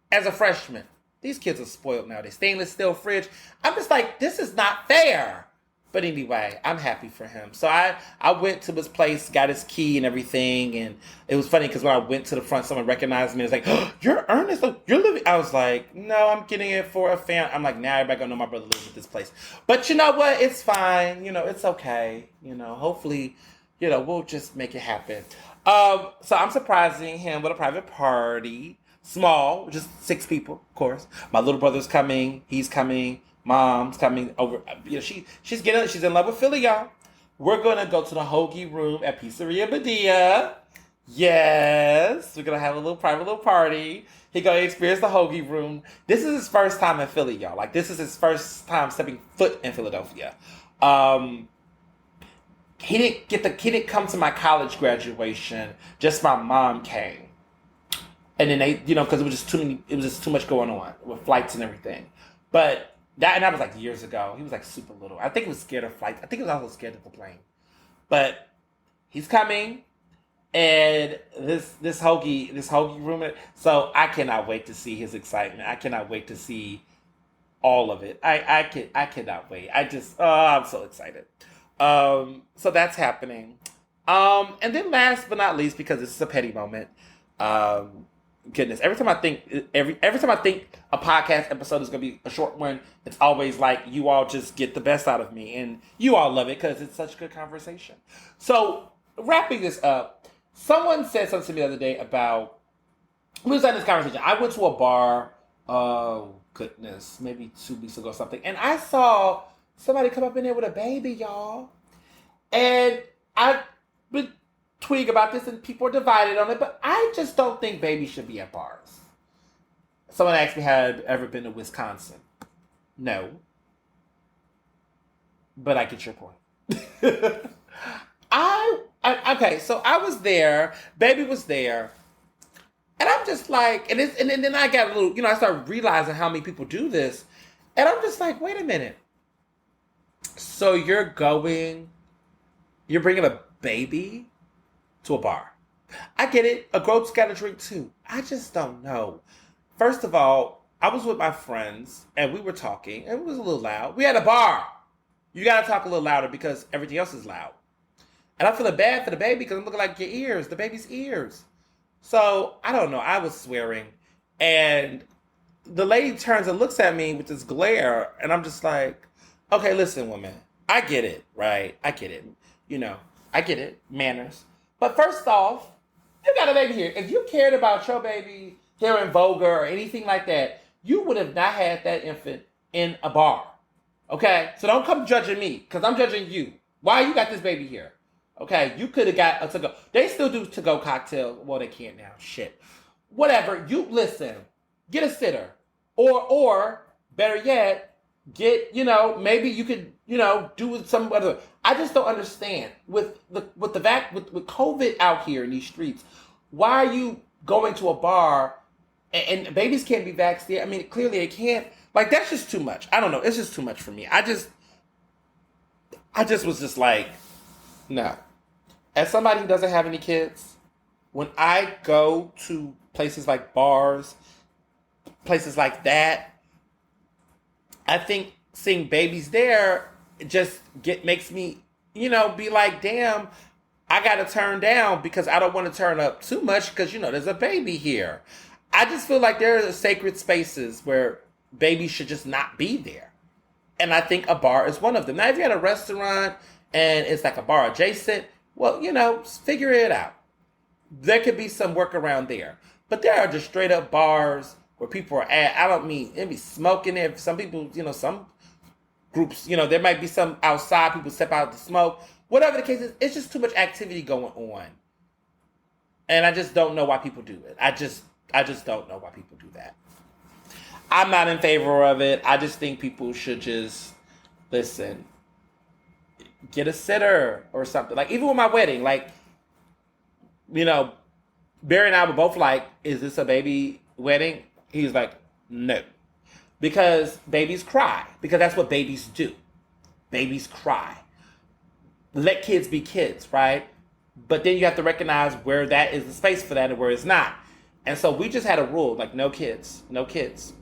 As a freshman, these kids are spoiled now. They stainless steel fridge. I'm just like, this is not fair. But anyway, I'm happy for him. So I went to his place, got his key and everything, and it was funny because when I went to the front, someone recognized me. It was like, oh, "You're Ernest. You're living." I was like, "No, I'm getting it for a fan." I'm like, "Now everybody gonna know my brother lives at this place." But you know what? It's fine. It's okay. Hopefully, we'll just make it happen. So I'm surprising him with a private party, small, just 6 people, of course. My little brother's coming. He's coming. Mom's coming over. She's in love with Philly, y'all. We're gonna go to the hoagie room at Pizzeria Badia. Yes, we're gonna have a private little party. He gonna experience the hoagie room. This is his first time in Philly, y'all. Like, this is his first time stepping foot in Philadelphia. He didn't come to my college graduation. Just my mom came, and then they, because it was just too much going on with flights and everything. But that was like years ago. He was like super little. I think he was scared of flights. I think he was also scared of the plane. But he's coming, and this hoagie room. So I cannot wait to see his excitement. I cannot wait to see all of it. I cannot wait. I'm so excited. So that's happening. And then last but not least, because this is a petty moment, goodness, every time I think a podcast episode is gonna be a short one, it's always like you all just get the best out of me, and you all love it because it's such good conversation. So wrapping this up, someone said something to me the other day about, we was having this conversation. I went to a bar, oh goodness, maybe 2 weeks ago or something, and I saw somebody come up in there with a baby, y'all, and I've been tweeting about this, and people are divided on it, but I just don't think babies should be at bars. Someone asked me, had I ever been to Wisconsin? No. But I get your point. Okay, so I was there, baby was there, and I'm just like, and then I got a little, I started realizing how many people do this, and I'm just like, wait a minute. So you're bringing a baby to a bar. I get it. A grown-up's got to drink too. I just don't know. First of all, I was with my friends and we were talking, and it was a little loud. We had a bar. You got to talk a little louder because everything else is loud. And I'm feeling bad for the baby because I'm looking like your ears, the baby's ears. So I don't know. I was swearing, and the lady turns and looks at me with this glare, and I'm just like, okay, listen, woman. I get it, right? I get it. I get it. Manners. But first off, you got a baby here. If you cared about your baby hearing vulgar or anything like that, you would have not had that infant in a bar. Okay? So don't come judging me, because I'm judging you. Why you got this baby here? Okay? You could have got a to-go. They still do to-go cocktail. Well, they can't now. Shit. Whatever. You listen. Get a sitter. Or better yet, get, maybe you could, do some other. I just don't understand with COVID out here in these streets. Why are you going to a bar and babies can't be vaccinated? I mean, clearly they can't. Like, that's just too much. I don't know. It's just too much for me. I just was just like, no. As somebody who doesn't have any kids, when I go to places like bars, places like that, I think seeing babies there just makes me, be like, damn, I got to turn down because I don't want to turn up too much because, there's a baby here. I just feel like there are sacred spaces where babies should just not be there. And I think a bar is one of them. Now, if you're at a restaurant and it's like a bar adjacent, well, figure it out. There could be some workaround there. But there are just straight up bars where people are at. I don't mean, it be smoking there. Some people, some groups, there might be some outside, people step out to smoke. Whatever the case is, it's just too much activity going on. And I just don't know why people do it. I just don't know why people do that. I'm not in favor of it. I just think people should just, listen, get a sitter or something. Like, even with my wedding, like, Barry and I were both like, is this a baby wedding? He's like, no. Because babies cry. Because that's what babies do. Babies cry. Let kids be kids, right? But then you have to recognize where that is the space for that and where it's not. And so we just had a rule, like, no kids. No kids.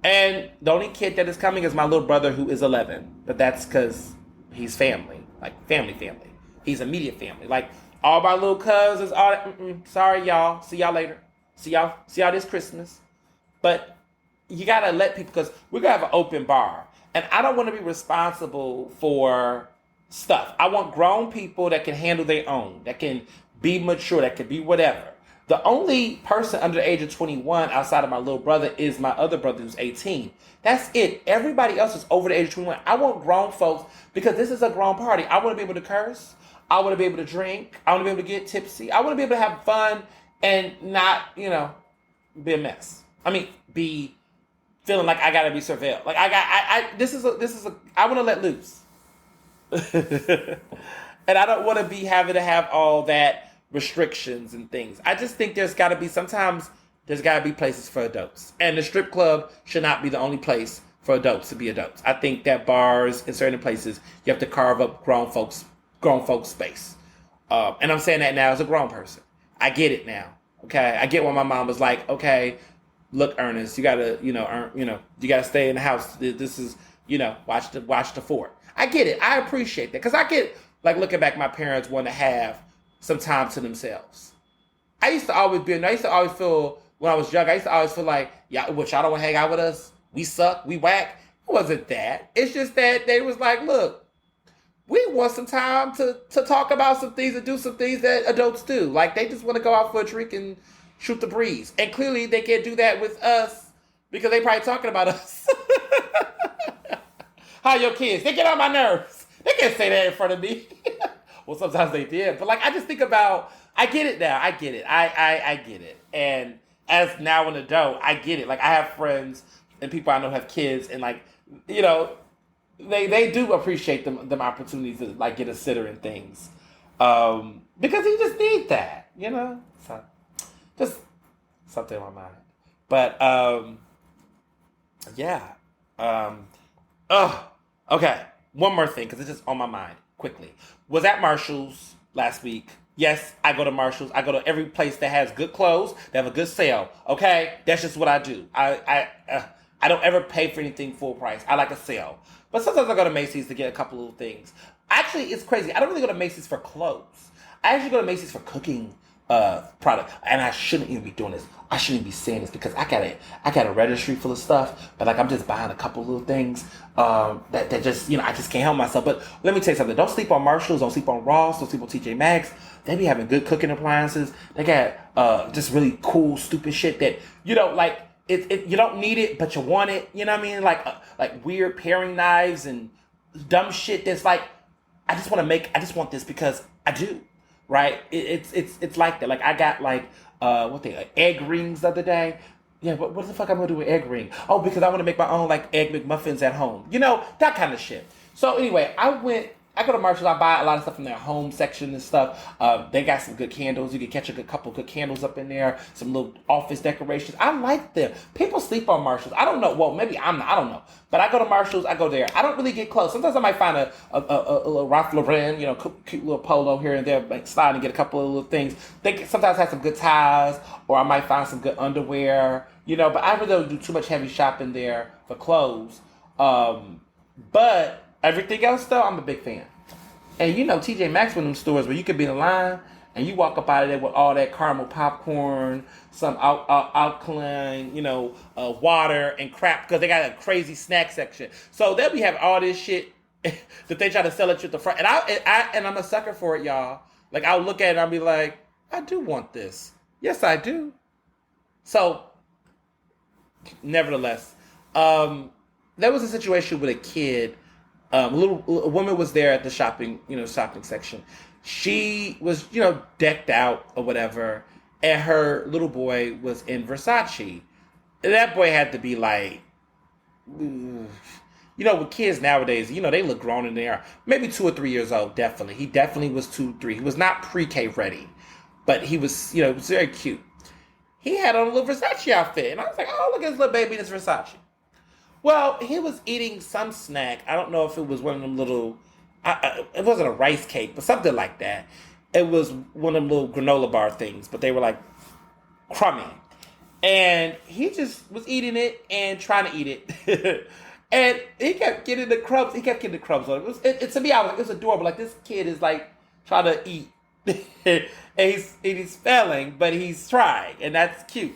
And the only kid that is coming is my little brother, who is 11. But that's because he's family, like family. He's immediate family. Like all my little cousins, all that. Sorry, y'all. See y'all later. See y'all this Christmas. But you gotta let people, because we're gonna have an open bar, and I don't want to be responsible for stuff. I want grown people that can handle their own, that can be mature, that can be whatever. The only person under the age of 21 outside of my little brother is my other brother who's 18. That's it. Everybody else is over the age of 21. I want grown folks, because this is a grown party. I want to be able to curse. I want to be able to drink. I want to be able to get tipsy. I want to be able to have fun and not, be a mess. I mean, be feeling like I gotta be surveilled. Like I want to let loose. And I don't want to be having to have all that restrictions and things. I just think there's got to be places for adults, and the strip club should not be the only place for adults to be adults. I think that bars in certain places, you have to carve up grown folks space. And I'm saying that now as a grown person. I get it now. Okay, I get why my mom was like, okay, look, Ernest, you gotta, you gotta stay in the house. This is, watch the fort. I get it. I appreciate that, because I get, like, looking back, my parents want to have some time to themselves. I used to always feel, when I was young, I used to always feel like, y'all don't want to hang out with us? We suck, we whack. It wasn't that. It's just that they was like, look, we want some time to talk about some things and do some things that adults do. Like, they just want to go out for a drink and shoot the breeze. And clearly they can't do that with us, because they probably talking about us. How your kids? They get on my nerves. They can't say that in front of me. Well, sometimes they did. But, like, I just think about, I get it now. I get it. I get it. And as now an adult, I get it. Like, I have friends and people I know have kids, and, like, they do appreciate them opportunities to, like, get a sitter and things. Because you just need that, So, just something in my mind. But, yeah. Okay. One more thing, because it's just on my mind. Quickly. Was at Marshall's last week. Yes, I go to Marshall's. I go to every place that has good clothes, that have a good sale. Okay? That's just what I do. I don't ever pay for anything full price. I like a sale. But sometimes I go to Macy's to get a couple of things. Actually, it's crazy. I don't really go to Macy's for clothes. I actually go to Macy's for cooking product. And I shouldn't even be doing this. I shouldn't even be saying this, because I got a registry full of stuff, but, like, I'm just buying a couple little things that just, I just can't help myself. But let me tell you something. Don't sleep on Marshalls. Don't sleep on Ross. Don't sleep on TJ Maxx. They be having good cooking appliances. They got just really cool, stupid shit that, like, it you don't need it, but you want it. You know what I mean? Like weird paring knives and dumb shit that's like, I just want this because I do. Right? It's like that. Like, I got, like, egg rings the other day. Yeah, what the fuck I'm gonna do with egg ring? Oh, because I want to make my own, like, egg McMuffins at home. That kind of shit. So anyway, I go to Marshall's. I buy a lot of stuff from their home section and stuff. They got some good candles. You can catch a couple good candles up in there. Some little office decorations. I like them. People sleep on Marshall's. I don't know. Well, maybe I'm not. I don't know. But I go to Marshall's. I go there. I don't really get close. Sometimes I might find a little Ralph Lauren, cute little polo here and there, like, slide and get a couple of little things. They sometimes have some good ties, or I might find some good underwear. But I really don't do too much heavy shopping there for clothes. But everything else, though, I'm a big fan. And TJ Maxx, one of them stores where you could be in a line and you walk up out of there with all that caramel popcorn, some alkaline, water and crap, because they got a crazy snack section. So they'll be having all this shit that they try to sell at you at the front. And I'm a sucker for it, y'all. Like, I'll look at it and I'll be like, I do want this. Yes, I do. So, nevertheless, there was a situation with a kid. A woman was there at the shopping section. She was, decked out or whatever, and her little boy was in Versace. And that boy had to be like, with kids nowadays, they look grown in there. Maybe 2 or 3 years old, definitely. He definitely was 2, 3. He was not pre-K ready, but he was, it was very cute. He had on a little Versace outfit, and I was like, oh, look at this little baby in this Versace. Well, he was eating some snack. I don't know if it was one of them little, it wasn't a rice cake, but something like that. It was one of them little granola bar things, but they were like crummy. And he just was eating it and trying to eat it. And he kept getting the crumbs. He kept getting the crumbs on it. To me, it was adorable. Like, this kid is like trying to eat. and he's failing, but he's trying. And that's cute.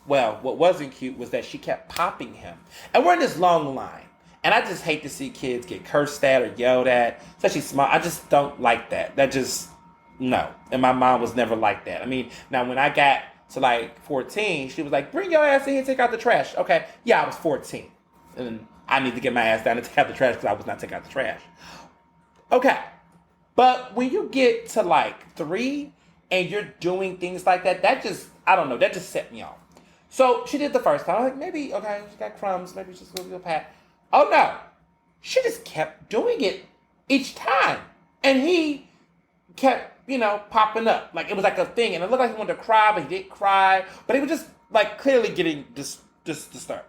Well, what wasn't cute was that she kept popping him. And we're in this long line. And I just hate to see kids get cursed at or yelled at, especially small. I just don't like that. That just, no. And my mom was never like that. I mean, now when I got to like 14, she was like, bring your ass in here and take out the trash. Okay, yeah, I was 14. And I need to get my ass down and take out the trash because I was not taking out the trash. Okay. But when you get to like 3 and you're doing things like that, that just, I don't know, that just set me off. So she did the first time. I was like, maybe, okay, she got crumbs. Maybe she's going to do a pat. Oh, no. She just kept doing it each time. And he kept, popping up. Like, it was like a thing. And it looked like he wanted to cry, but he didn't cry. But he was just, like, clearly getting disturbed.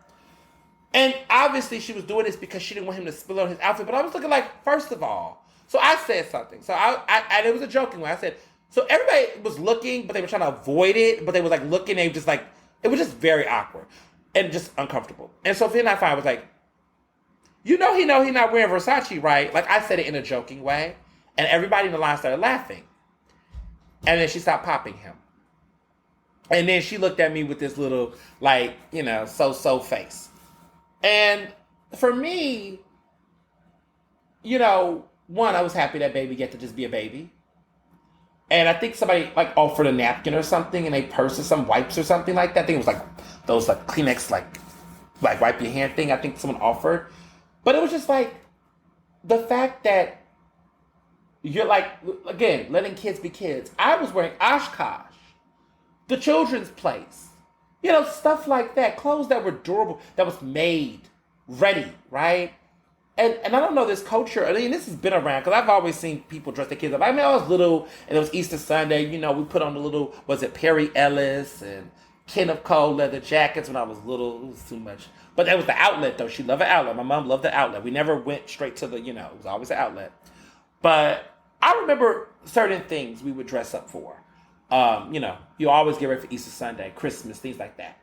And obviously she was doing this because she didn't want him to spill on his outfit. But I was looking like, first of all. So I said something. So I it was a joking one. I said, so everybody was looking, but they were trying to avoid it. But they were, like, looking. They were just, like, it was just very awkward. And just uncomfortable. And so then I was like, he not wearing Versace, right? Like, I said it in a joking way. And everybody in the line started laughing. And then she stopped popping him. And then she looked at me with this little, like, so face. And for me, one, I was happy that baby get to just be a baby. And I think somebody, like, offered a napkin or something in a purse or some wipes or something like that. I think it was, like, those, like, Kleenex, like wipe your hand thing. I think someone offered. But it was just like the fact that you're like, again, letting kids be kids. I was wearing Oshkosh, the children's place, stuff like that. Clothes that were durable, that was made, ready, right? And I don't know this culture. I mean, this has been around because I've always seen people dress their kids up. I mean, I was little and it was Easter Sunday. We put on the little, was it Perry Ellis and Kenneth Cole leather jackets when I was little. It was too much. But that was the outlet, though. She loved the outlet. My mom loved the outlet. We never went straight to the, it was always an outlet. But I remember certain things we would dress up for. You always get ready for Easter Sunday, Christmas, things like that.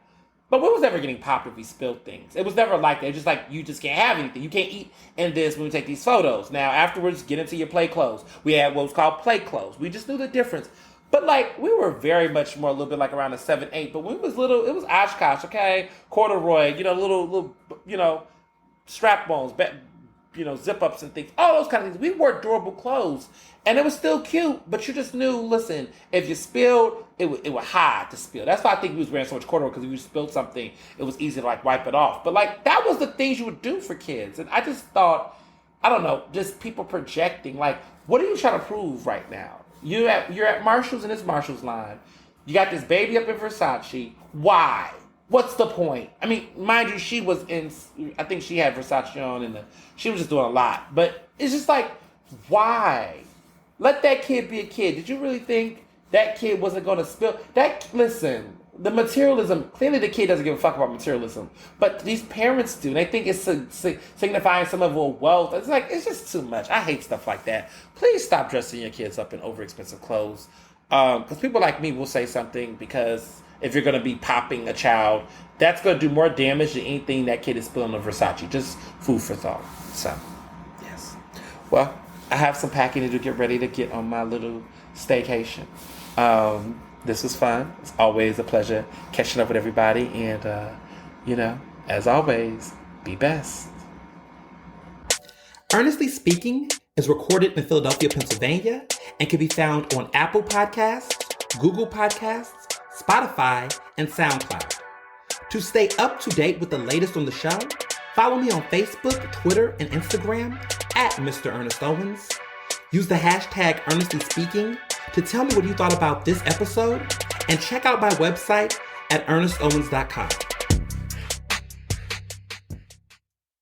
But we was never getting popped if we spilled things. It was never like that. It was just like, you just can't have anything. You can't eat in this when we take these photos. Now, afterwards, get into your play clothes. We had what was called play clothes. We just knew the difference. But, like, we were very much more a little bit like around a 7, 8. But when we was little, it was Oshkosh, okay? Corduroy, little strap bones, zip-ups and things. All those kind of things. We wore durable clothes. And it was still cute. But you just knew, listen, if you spilled, it would hide to spill. That's why I think we was wearing so much corduroy. Because if you spilled something, it was easy to, like, wipe it off. But, like, that was the things you would do for kids. And I just thought, I don't know, just people projecting. Like, what are you trying to prove right now? You're at Marshall's in this Marshall's line. You got this baby up in Versace. Why? What's the point? I mean, mind you, she was in, I think she had Versace on and she was just doing a lot. But it's just like, why? Let that kid be a kid. Did you really think that kid wasn't going to spill? Listen, the materialism, clearly the kid doesn't give a fuck about materialism. But these parents do. They think it's signifying some of a wealth. It's like, it's just too much. I hate stuff like that. Please stop dressing your kids up in overexpensive clothes. Because people like me will say something because if you're going to be popping a child, that's going to do more damage than anything that kid is spilling on Versace. Just food for thought. So, yes. Well, I have some packing to do, get ready to get on my little staycation. This was fun. It's always a pleasure catching up with everybody. And, as always, be best. Ernestly Speaking is recorded in Philadelphia, Pennsylvania, and can be found on Apple Podcasts, Google Podcasts, Spotify, and SoundCloud. To stay up to date with the latest on the show, follow me on Facebook, Twitter, and Instagram at Mr. Ernest Owens. Use the hashtag Ernestly Speaking to tell me what you thought about this episode, and check out my website at ernestowens.com.